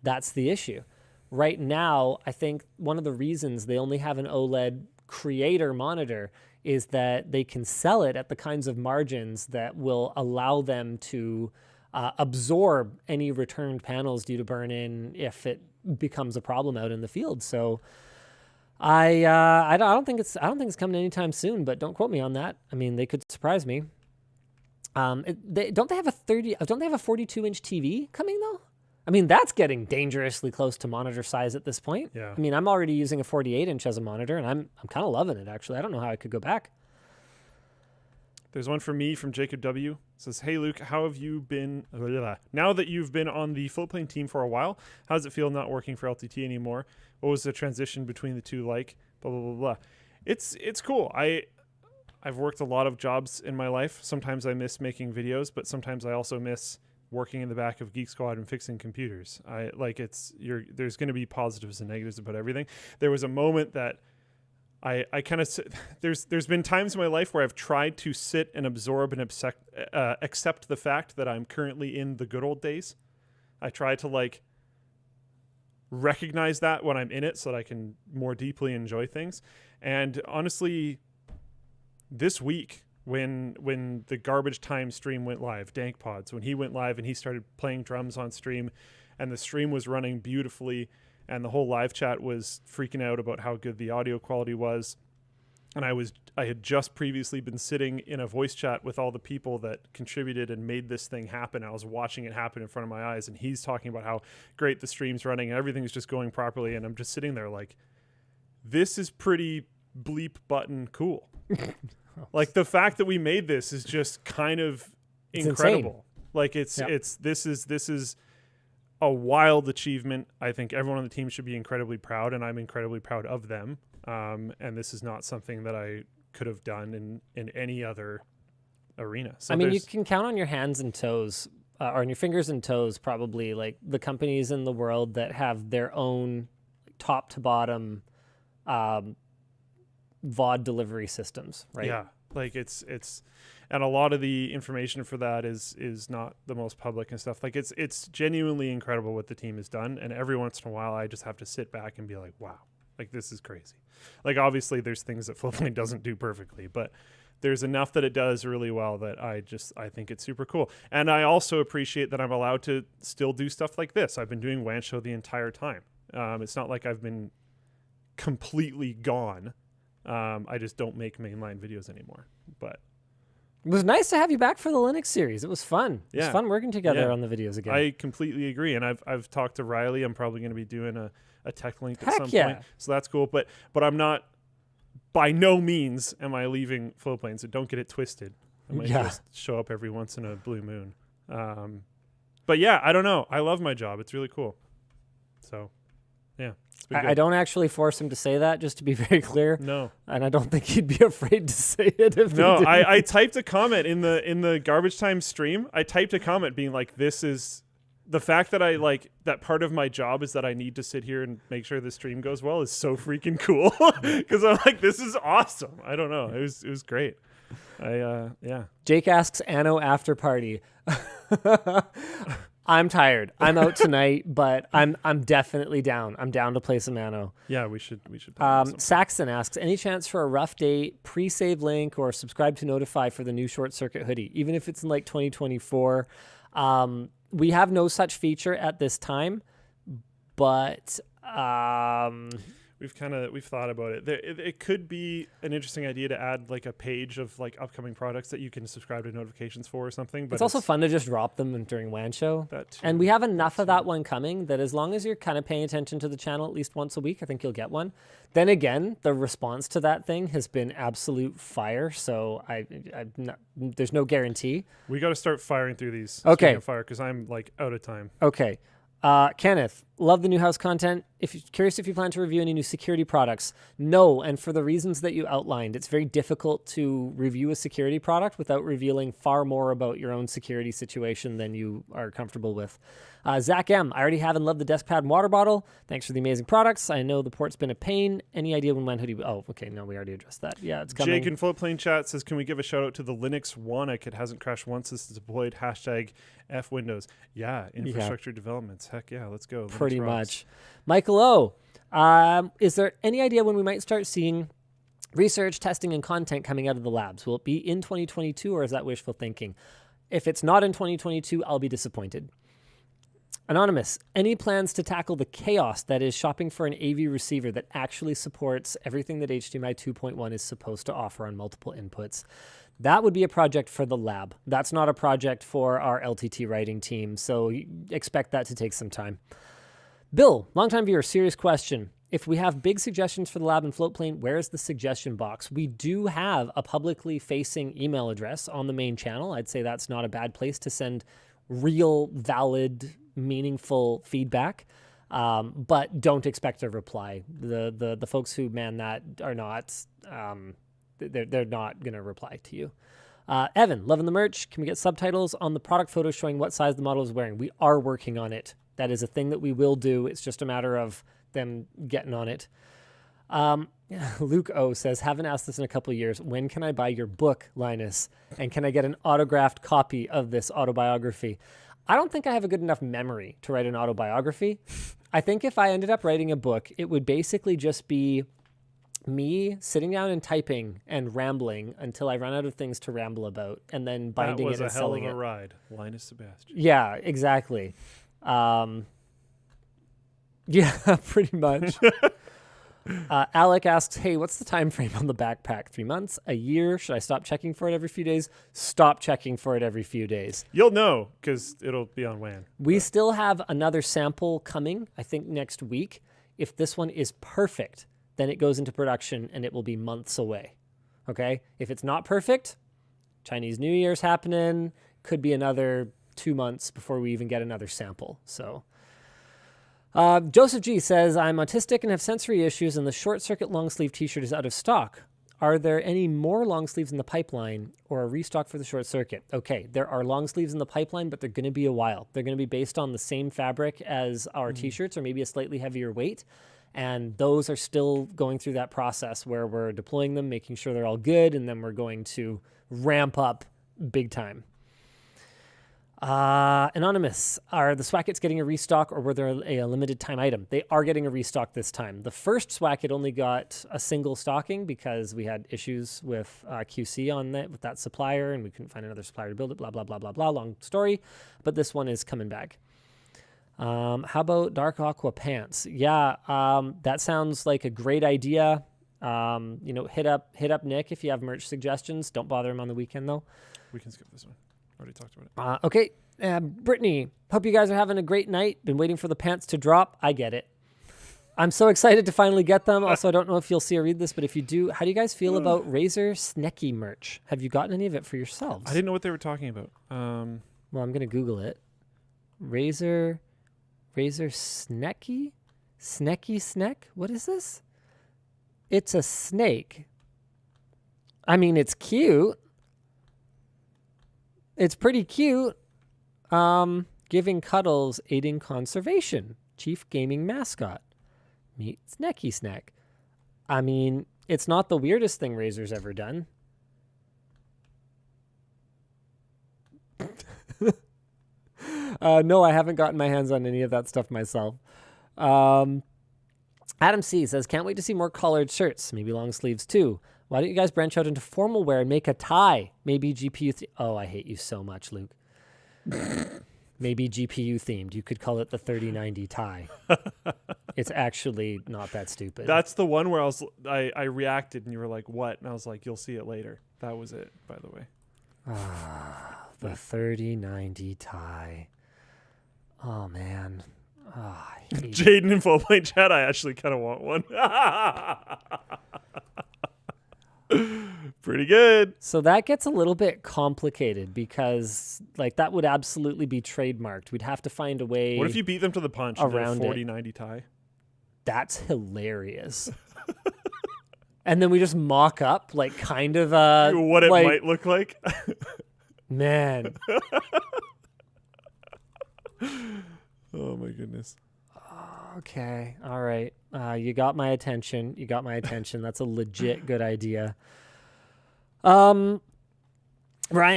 That's the issue. Right now, I think one of the reasons they only have an OLED creator monitor is that they can sell it at the kinds of margins that will allow them to absorb any returned panels due to burn-in if it becomes a problem out in the field. So I don't think it's coming anytime soon, but don't quote me on that. I mean, they could surprise me. Don't they have a 42-inch TV coming though? I mean, that's getting dangerously close to monitor size at this point. Yeah. I mean, I'm already using a 48-inch as a monitor, and I'm kind of loving it actually. I don't know how I could go back. There's one for me from Jacob W. It says, "Hey Luke, how have you been? Now that you've been on the Floatplane team for a while, how does it feel not working for LTT anymore? What was the transition between the two like? Blah blah blah blah." It's cool. I've worked a lot of jobs in my life. Sometimes I miss making videos, but sometimes I also miss working in the back of Geek Squad and fixing computers. There's going to be positives and negatives about everything. There was a moment that I kind of there's been times in my life where I've tried to sit and absorb and accept the fact that I'm currently in the good old days. I try to like recognize that when I'm in it so that I can more deeply enjoy things. And honestly, this week when the Garbage Time stream went live, Dank Pods, when he went live and he started playing drums on stream and the stream was running beautifully and the whole live chat was freaking out about how good the audio quality was. And I had just previously been sitting in a voice chat with all the people that contributed and made this thing happen. I was watching it happen in front of my eyes, and he's talking about how great the stream's running and everything's just going properly. And I'm just sitting there like, this is pretty bleep button cool. Like the fact that we made this is just kind of incredible. Insane. Like this is a wild achievement. I think everyone on the team should be incredibly proud, and I'm incredibly proud of them. And this is not something that I could have done in any other arena. So I mean, you can count on your hands and toes, or on your fingers and toes, probably, like the companies in the world that have their own top to bottom VOD delivery systems, right? Yeah. Like it's and a lot of the information for that is not the most public and stuff. Like it's genuinely incredible what the team has done. And every once in a while, I just have to sit back and be like, wow, like this is crazy. Like obviously there's things that Floatplane doesn't do perfectly, but there's enough that it does really well that I think it's super cool. And I also appreciate that I'm allowed to still do stuff like this. I've been doing WAN Show the entire time. It's not like I've been completely gone. I just don't make mainline videos anymore. But it was nice to have you back for the Linux series. It was fun. It was fun working together on the videos again. I completely agree. And I've talked to Riley. I'm probably going to be doing a tech link at some point. So that's cool. But I'm not, by no means am I leaving Floatplane, so don't get it twisted. I might just show up every once in a blue moon. But yeah, I don't know. I love my job. It's really cool. So yeah. I don't actually force him to say that, just to be very clear. No. And I don't think he'd be afraid to say it if he did. I typed a comment in the garbage time stream. I typed a comment being like, this is the fact that I like that part of my job is that I need to sit here and make sure the stream goes well is so freaking cool. Because I'm like, this is awesome. I don't know. It was great. Jake asks Anno after party. I'm tired. I'm out tonight, but I'm definitely down. I'm down to play some Anno. Yeah, we should. Saxon asks, any chance for a rough date, pre-save link, or subscribe to notify for the new short circuit hoodie, even if it's in like 2024? We have no such feature at this time, but we've thought about it. It could be an interesting idea to add like a page of like upcoming products that you can subscribe to notifications for or something. But it's also fun to just drop them during WAN Show. And we have enough of that one coming that as long as you're kind of paying attention to the channel at least once a week, I think you'll get one. Then again, the response to that thing has been absolute fire. So there's no guarantee. We got to start firing through these. Okay. Fire because I'm like out of time. Okay. Kenneth, love the new house content. If you're curious if you plan to review any new security products, no. And for the reasons that you outlined, it's very difficult to review a security product without revealing far more about your own security situation than you are comfortable with. Zach M, I already have and love the desk pad and water bottle. Thanks for the amazing products. I know the port's been a pain. Any idea when hoodie? Oh, okay. No, we already addressed that. Yeah, it's coming. Jake in Floatplane chat says, can we give a shout out to the Linux Wannick? It hasn't crashed once since it's deployed. # F Windows. Yeah, infrastructure developments. Heck yeah, let's go. Pretty much. Michael O, is there any idea when we might start seeing research, testing, and content coming out of the labs? Will it be in 2022 or is that wishful thinking? If it's not in 2022, I'll be disappointed. Anonymous, any plans to tackle the chaos that is shopping for an AV receiver that actually supports everything that HDMI 2.1 is supposed to offer on multiple inputs? That would be a project for the lab. That's not a project for our LTT writing team, so expect that to take some time. Bill, longtime viewer, serious question. If we have big suggestions for the lab in Floatplane, where is the suggestion box? We do have a publicly facing email address on the main channel. I'd say that's not a bad place to send real, valid, meaningful feedback, but don't expect a reply. The folks who man that are not, they're not going to reply to you. Evan, loving the merch. Can we get subtitles on the product photo showing what size the model is wearing? We are working on it. That is a thing that we will do. It's just a matter of them getting on it. Luke O says, haven't asked this in a couple of years. When can I buy your book, Linus? And can I get an autographed copy of this autobiography? I don't think I have a good enough memory to write an autobiography. I think if I ended up writing a book, it would basically just be me sitting down and typing and rambling until I run out of things to ramble about and then binding it and selling it. That was a hell of a ride, Linus Sebastian. Yeah, exactly. Yeah, pretty much. Alec asks, hey, what's the time frame on the backpack? 3 months? A year? Should I stop checking for it every few days? Stop checking for it every few days. You'll know because it'll be on WAN. We still have another sample coming, I think, next week. If this one is perfect, then it goes into production and it will be months away. Okay? If it's not perfect, Chinese New Year's happening. Could be another 2 months before we even get another sample. So... Joseph G says, I'm autistic and have sensory issues and the short circuit long sleeve t-shirt is out of stock. Are there any more long sleeves in the pipeline or a restock for the short circuit? Okay, there are long sleeves in the pipeline, but they're going to be a while. They're going to be based on the same fabric as our t-shirts or maybe a slightly heavier weight. And those are still going through that process where we're deploying them, making sure they're all good, and then we're going to ramp up big time. Anonymous, are the Swackets getting a restock, or were there a limited time item? They are getting a restock this time. The first Swacket only got a single stocking because we had issues with QC on that with that supplier, and we couldn't find another supplier to build it. Blah blah blah blah blah. Long story, but this one is coming back. How about dark aqua pants? Yeah, that sounds like a great idea. Hit up Nick if you have merch suggestions. Don't bother him on the weekend though. We can skip this one. Already talked about it. Okay. Brittany, hope you guys are having a great night. Been waiting for the pants to drop. I get it. I'm so excited to finally get them. Also, I don't know if you'll see or read this, but if you do, how do you guys feel about Razer Snecky merch? Have you gotten any of it for yourselves? I didn't know what they were talking about. Well, I'm going to Google it. Razer Snecky? Snecky Snack? What is this? It's a snake. I mean, it's cute. It's pretty cute. Giving cuddles, aiding conservation. Chief gaming mascot. Meet Snacky Snack. I mean, it's not the weirdest thing Razer's ever done. No, I haven't gotten my hands on any of that stuff myself. Adam C says, can't wait to see more collared shirts, maybe long sleeves too. Why don't you guys branch out into formal wear and make a tie? Maybe GPU. Oh, I hate you so much, Luke. Maybe GPU themed. You could call it the 3090 tie. It's actually not that stupid. That's the one where I reacted and you were like, what? And I was like, you'll see it later. That was it, by the way. The 3090 tie. Oh, man. Jaden in Floatplane chat, I actually kind of want one. Pretty good. So that gets a little bit complicated because that would absolutely be trademarked. We'd have to find a way. What if you beat them to the punch around a 4090 tie? That's hilarious. And then we just mock up kind of what it might look like. Man. Oh my goodness. Okay. All right. You got my attention. That's a legit good idea. Ryan,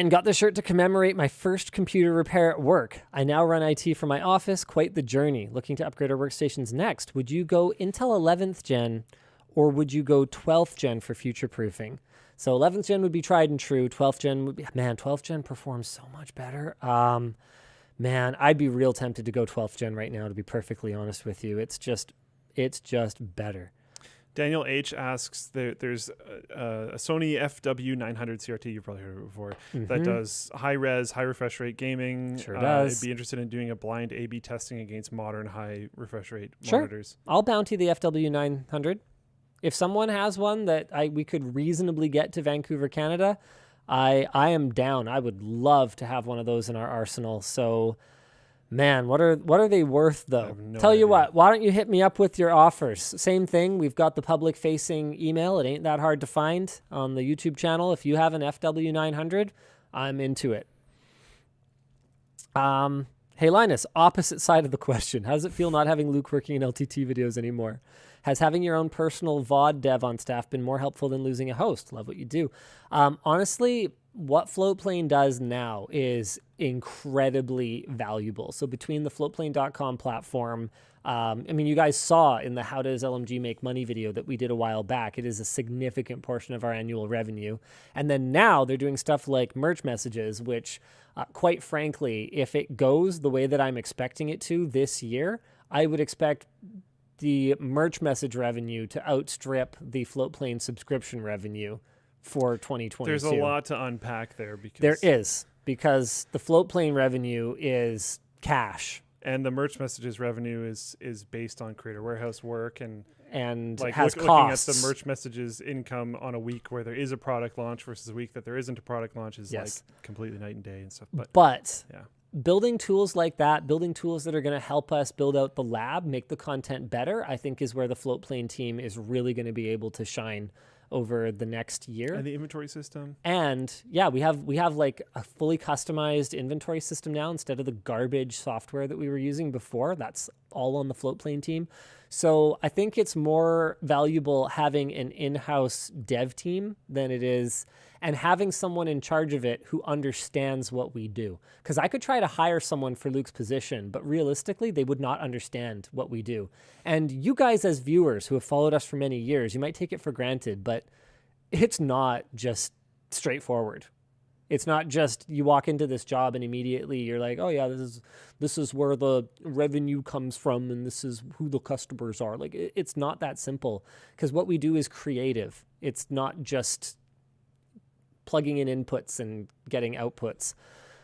got the shirt to commemorate my first computer repair at work. I now run IT for my office. Quite the journey. Looking to upgrade our workstations next. Would you go Intel 11th gen or would you go 12th gen for future proofing? So 11th gen would be tried and true. 12th gen would be, 12th gen performs so much better. Man, I'd be real tempted to go 12th gen right now, to be perfectly honest with you. It's just better. Daniel H. asks, there's a Sony FW900 CRT, you've probably heard of it before, that does high-res, high refresh rate gaming. Sure does. I'd be interested in doing a blind A/B testing against modern high refresh rate sure. monitors. I'll bounty the FW900. If someone has one that we could reasonably get to Vancouver, Canada, I am down. I would love to have one of those in our arsenal. So, man, what are they worth though? Tell you what, why don't you hit me up with your offers? Same thing. We've got the public facing email. It ain't that hard to find on the YouTube channel. If you have an FW900, I'm into it. Hey Linus, opposite side of the question. How does it feel not having Luke working in LTT videos anymore? Has having your own personal VOD dev on staff been more helpful than losing a host? Love what you do. Honestly, what Floatplane does now is incredibly valuable. So between the floatplane.com platform, you guys saw in the How Does LMG Make Money video that we did a while back, it is a significant portion of our annual revenue. And then now they're doing stuff like merch messages, which quite frankly, if it goes the way that I'm expecting it to this year, I would expect the merch message revenue to outstrip the Floatplane subscription revenue for 2022. There's a lot to unpack there. Because the Floatplane revenue is cash. And the merch messages revenue is based on Creator Warehouse work and has looking costs. at the merch messages income on a week where there is a product launch versus a week that there isn't a product launch is completely night and day and stuff. But yeah. Building tools like that, building tools that are going to help us build out the lab, make the content better, I think is where the Floatplane team is really going to be able to shine over the next year. And the inventory system. And yeah, we have like a fully customized inventory system now instead of the garbage software that we were using before. That's all on the Floatplane team. So I think it's more valuable having an in-house dev team than it is, and having someone in charge of it who understands what we do. Because I could try to hire someone for Luke's position, but realistically, they would not understand what we do. And you guys as viewers who have followed us for many years, you might take it for granted, but it's not just straightforward. It's not just you walk into this job and immediately you're like, oh yeah, this is where the revenue comes from and this is who the customers are. Like, it's not that simple, because what we do is creative. It's not just plugging in inputs and getting outputs.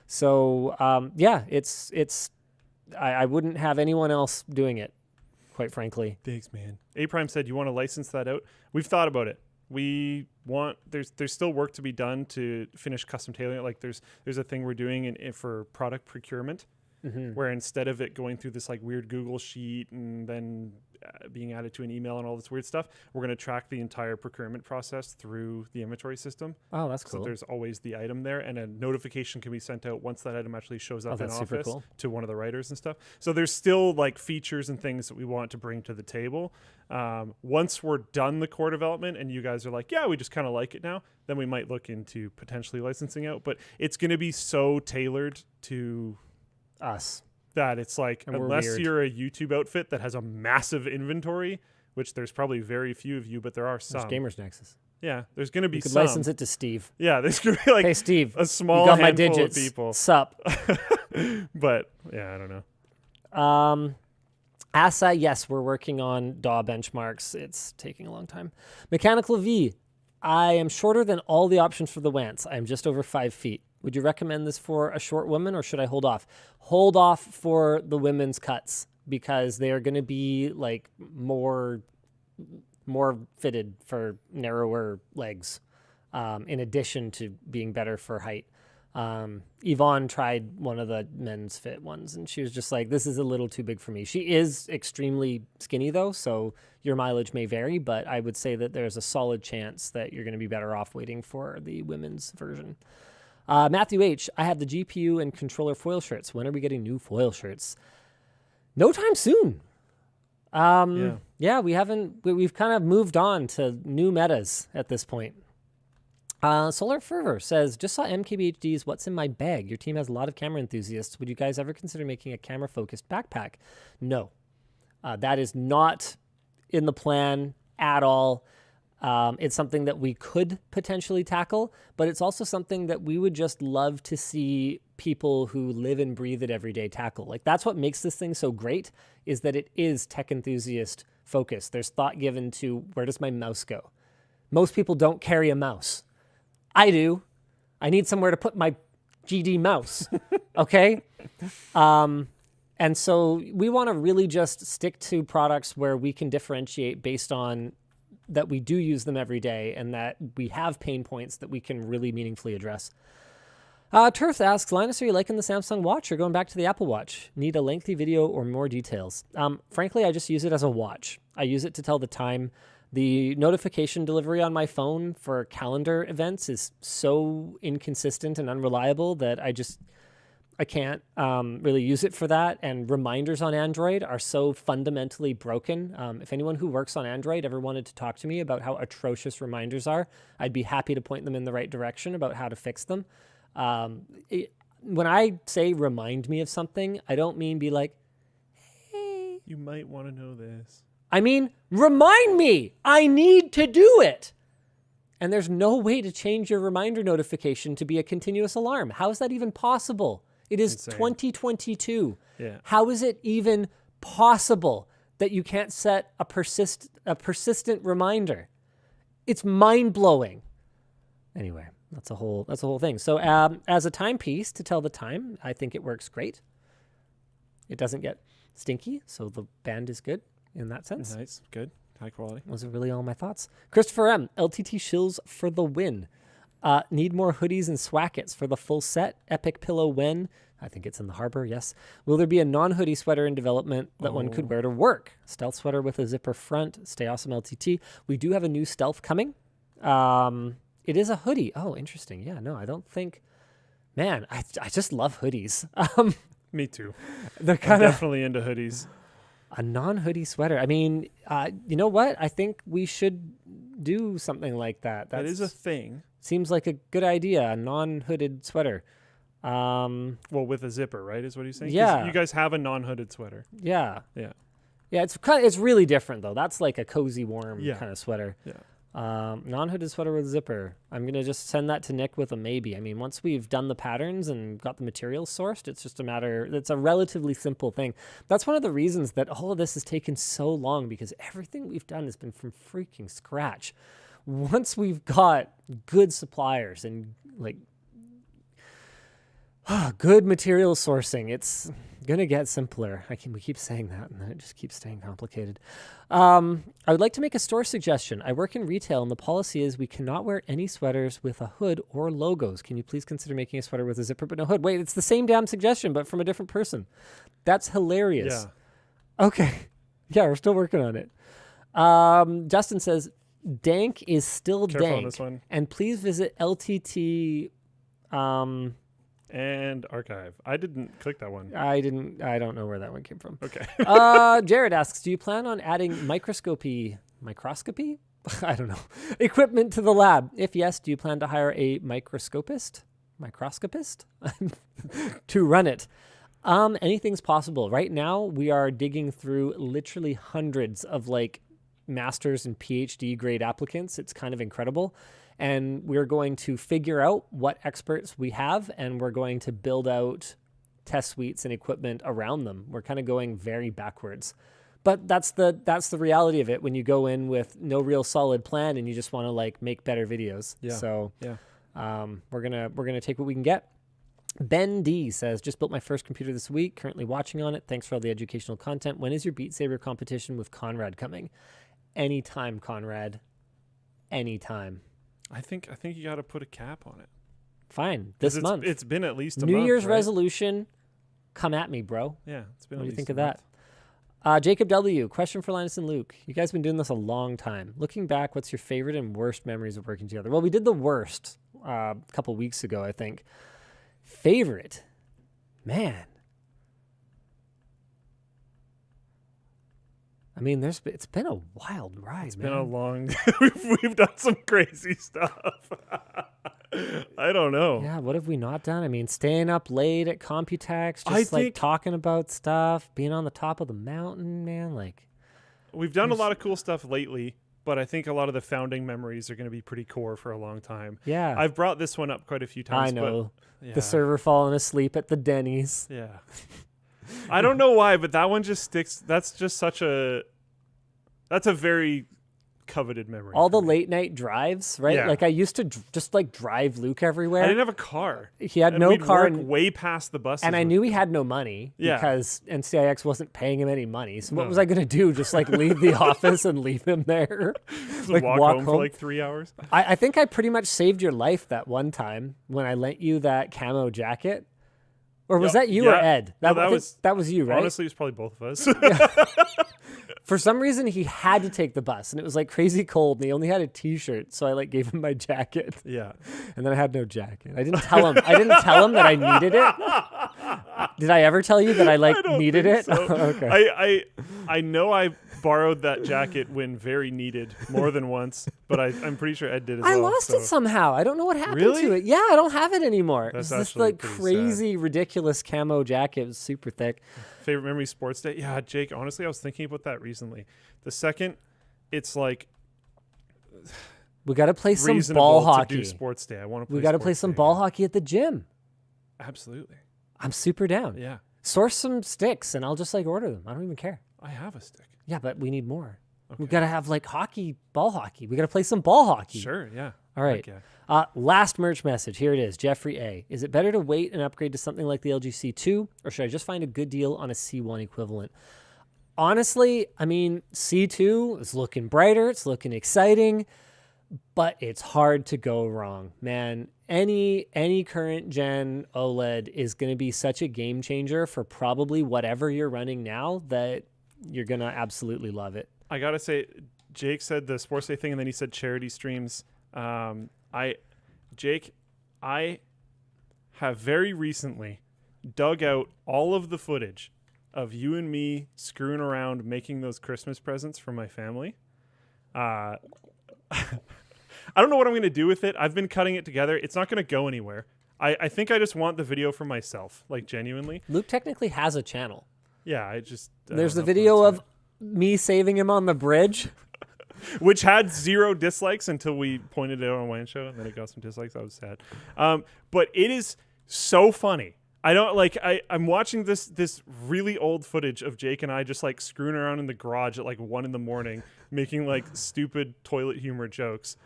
So I wouldn't have anyone else doing it, quite frankly. Thanks, man. A Prime said, you want to license that out? We've thought about it. We want, there's still work to be done to finish custom tailoring it. Like there's a thing we're doing for product procurement, where instead of it going through this like weird Google sheet and then being added to an email and all this weird stuff, we're going to track the entire procurement process through the inventory system. Oh, that's cool. So there's always the item there, and a notification can be sent out once that item actually shows up in office to one of the writers and stuff. So there's still like features and things that we want to bring to the table. Once we're done the core development and you guys are like, yeah, we just kind of like it now, then we might look into potentially licensing out. But it's going to be so tailored to us that it's like, unless you're a YouTube outfit that has a massive inventory, which there's probably very few of you, but there are some. There's Gamers Nexus. Yeah, there's going to be you could some. license it to Steve. Yeah, there's going to be like, hey, Steve, a small you got my handful digits. of people. Sup. But yeah, I don't know. ASA, yes, we're working on DAW benchmarks. It's taking a long time. Mechanical V, I am shorter than all the options for the WANs. I am just over 5 feet. Would you recommend this for a short woman, or should I hold off? Hold off for the women's cuts, because they are going to be like more fitted for narrower legs, in addition to being better for height. Yvonne tried one of the men's fit ones, and she was just like, this is a little too big for me. She is extremely skinny though, so your mileage may vary, but I would say that there's a solid chance that you're going to be better off waiting for the women's version. Matthew H., I have the GPU and controller foil shirts. When are we getting new foil shirts? No time soon. Yeah, we've kind of moved on to new metas at this point. Solar Fervor says, just saw MKBHD's What's in My Bag. Your team has a lot of camera enthusiasts. Would you guys ever consider making a camera-focused backpack? No. That is not in the plan at all. It's something that we could potentially tackle, but it's also something that we would just love to see people who live and breathe it every day tackle. Like, that's what makes this thing so great, is that it is tech enthusiast focused. There's thought given to, where does my mouse go? Most people don't carry a mouse. I do. I need somewhere to put my GD mouse. Okay? And so we want to really just stick to products where we can differentiate based on that we do use them every day and that we have pain points that we can really meaningfully address. Turf asks, Linus, are you liking the Samsung Watch or going back to the Apple Watch? Need a lengthy video or more details? Frankly, I just use it as a watch. I use it to tell the time. The notification delivery on my phone for calendar events is so inconsistent and unreliable that I can't really use it for that. And reminders on Android are so fundamentally broken. If anyone who works on Android ever wanted to talk to me about how atrocious reminders are, I'd be happy to point them in the right direction about how to fix them. When I say remind me of something, I don't mean be like, hey, you might want to know this. I mean, remind me, I need to do it. And there's no way to change your reminder notification to be a continuous alarm. How is that even possible? It is insane. 2022. Yeah. How is it even possible that you can't set a persistent reminder? It's mind-blowing. Anyway, that's a whole thing. So as a timepiece to tell the time, I think it works great. It doesn't get stinky, so the band is good in that sense. Nice, good, high quality. Those are really all my thoughts. Christopher M., LTT shills for the win. Need more hoodies and swackets for the full set. Epic pillow when? I think it's in the harbor, yes. Will there be a non-hoodie sweater in development that one could wear to work? Stealth sweater with a zipper front. Stay awesome, LTT. We do have a new stealth coming. It is a hoodie. Oh, interesting. Yeah, no, I don't think... Man, I just love hoodies. Me too. They're I'm definitely into hoodies. A non-hoodie sweater. I mean, you know what? I think we should do something like that. That is a thing. Seems like a good idea. A non-hooded sweater. Well, with a zipper, right? Is what he's saying. 'Cause Yeah. you guys have a non-hooded sweater. Yeah. Yeah. Yeah. It's really different though. That's like a cozy, warm kind of sweater. Yeah. Non-hooded sweater with zipper. I'm going to just send that to Nick with a maybe. I mean, once we've done the patterns and got the materials sourced, it's just a matter, it's a relatively simple thing. That's one of the reasons that all of this has taken so long, because everything we've done has been from freaking scratch. Once we've got good suppliers and like good material sourcing, it's going to get simpler. We keep saying that, and then it just keeps staying complicated. I would like to make a store suggestion. I work in retail, and the policy is we cannot wear any sweaters with a hood or logos. Can you please consider making a sweater with a zipper but no hood? Wait, it's the same damn suggestion, but from a different person. That's hilarious. Yeah. Okay. Yeah, we're still working on it. Justin says, dank is still Careful dank. on this one. And please visit LTT... and archive. I didn't click that one. I don't know where that one came from. Okay. Jared asks, do you plan on adding microscopy? I don't know. Equipment to the lab? If yes, do you plan to hire a microscopist to run it? Anything's possible. Right now, we are digging through literally hundreds of like master's and PhD grade applicants. It's kind of incredible. And we're going to figure out what experts we have, and we're going to build out test suites and equipment around them. We're kind of going very backwards. But that's the reality of it when you go in with no real solid plan and you just want to like make better videos. Yeah. So yeah. We're gonna take what we can get. Ben D says, just built my first computer this week, currently watching on it. Thanks for all the educational content. When is your Beat Saber competition with Conrad coming? Anytime, Conrad. Anytime. I think you got to put a cap on it. Fine. This month. It's been at least a New month, Year's right? resolution. Come at me, bro. Yeah, it's been. What at do you least think a of that? month. Jacob W. Question for Linus and Luke. You guys have been doing this a long time. Looking back, what's your favorite and worst memories of working together? Well, we did the worst a couple weeks ago, I think. Favorite? Man. I mean, it's been a wild ride, It's man. been a long. we've done some crazy stuff. I don't know. Yeah, what have we not done? I mean, staying up late at Computex, just like talking about stuff, being on the top of the mountain, man. Like, we've done a lot of cool stuff lately, but I think a lot of the founding memories are going to be pretty core for a long time. Yeah, I've brought this one up quite a few times. I know. But, yeah. The server falling asleep at the Denny's. Yeah. I don't know why, but that one just sticks. That's a very coveted memory. All the late night drives, right? Yeah. Like I used to just like drive Luke everywhere. I didn't have a car. He had and no we'd car, work way past the buses. and I knew he had no money Yeah. because NCIX wasn't paying him any money. So what was I gonna do? Just like leave the office and leave him there? like walk home for like 3 hours. I think I pretty much saved your life that one time when I lent you that camo jacket. Or was that you or Ed? That was you, right? Honestly, it was probably both of us. For some reason, he had to take the bus, and it was like crazy cold, and he only had a T-shirt, so I like gave him my jacket. Yeah, and then I had no jacket. I didn't tell him. That I needed it. Did I ever tell you that I needed it? So. Okay. I know I borrowed that jacket when very needed more than once, but I'm pretty sure Ed did as well. I lost it somehow. I don't know what happened to it. Yeah, I don't have it anymore. That's it's this like crazy, ridiculous camo jacket. It was super thick. Favorite memory sports day? Yeah, Jake, honestly, I was thinking about that recently. The second, it's like we got to play some ball hockey. To do sports day. I want to play. We got to play some ball hockey at the gym. Absolutely. I'm super down. Yeah. Source some sticks and I'll just like order them. I don't even care. I have a stick. Yeah, but we need more. Okay. We got to have like ball hockey. We got to play some ball hockey. Sure, yeah. All right. Last merch message. Here it is. Jeffrey A. Is it better to wait and upgrade to something like the LG C2, or should I just find a good deal on a C1 equivalent? Honestly, I mean, C2 is looking brighter. It's looking exciting, but it's hard to go wrong, man. Any current gen OLED is going to be such a game changer for probably whatever you're running now that you're going to absolutely love it. I got to say, Jake said the sports day thing, and then he said charity streams. Jake, I have very recently dug out all of the footage of you and me screwing around making those Christmas presents for my family. I don't know what I'm going to do with it. I've been cutting it together. It's not going to go anywhere. I think I just want the video for myself, like genuinely. Luke technically has a channel. Yeah, I just... There's the video of me saving him on the bridge. Which had 0 dislikes until we pointed it out on WAN Show, and then it got some dislikes. I was sad. But it is so funny. I don't like. I'm watching this really old footage of Jake and I just like screwing around in the garage at like 1 a.m, making like stupid toilet humor jokes,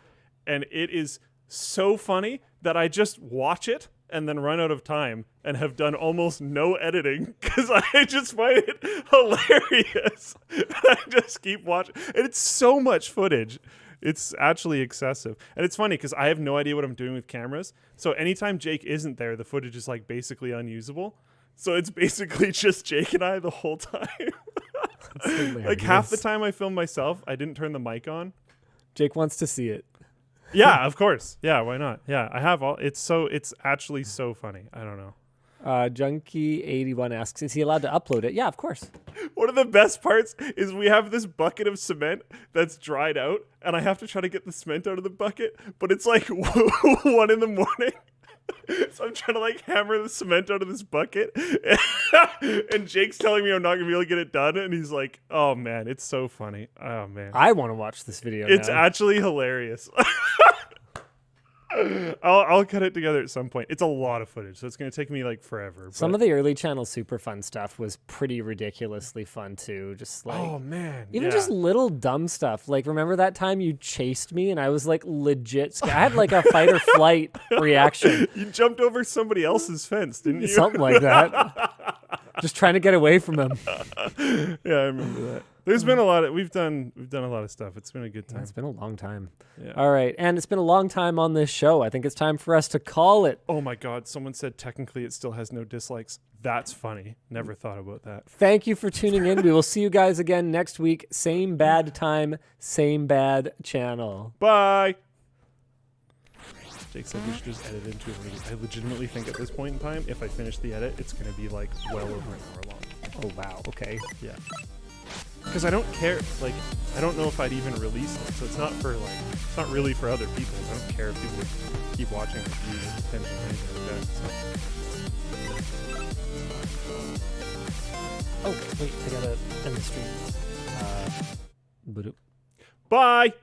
and it is so funny that I just watch it and then run out of time and have done almost no editing because I just find it hilarious. I just keep watching, and it's so much footage. It's actually excessive. And it's funny because I have no idea what I'm doing with cameras. So anytime Jake isn't there, the footage is like basically unusable. So it's basically just Jake and I the whole time. Like half the time I film myself, I didn't turn the mic on. Jake wants to see it. Yeah, of course. Yeah, why not? Yeah, I have all. It's actually so funny. I don't know. Junkie81 asks, is he allowed to upload it? Yeah, of course. One of the best parts is we have this bucket of cement that's dried out, and I have to try to get the cement out of the bucket, but it's like 1 a.m. So I'm trying to like hammer the cement out of this bucket, and Jake's telling me I'm not gonna be able to get it done, and he's like, "Oh man, it's so funny." Oh man, I want to watch this video. It's now. actually hilarious. I'll cut it together at some point. It's a lot of footage, so it's going to take me like forever. Some of the early channel super fun stuff was pretty ridiculously fun too. Just like, oh man, even just little dumb stuff. Like, remember that time you chased me and I was like legit scared? I had like a fight or flight reaction. You jumped over somebody else's fence, didn't you? Something like that. Just trying to get away from him. Yeah, I remember that. There's been a lot of we've done a lot of stuff. It's been a good time. It's been a long time. Yeah. All right, and it's been a long time on this show. I think it's time for us to call it. Oh my God! Someone said technically it still has no dislikes. That's funny. Never thought about that. Thank you for tuning in. We will see you guys again next week. Same bad time, same bad channel. Bye. Jake said we should just edit into it. I legitimately think at this point in time, if I finish the edit, it's going to be like well over an hour long. Oh wow. Okay. Yeah. Because I don't care, like, I don't know if I'd even release it, so it's not for, like, it's not really for other people. I don't care if people would keep watching or view the attention or anything like that, so. Oh, wait, I gotta end the stream. Bye!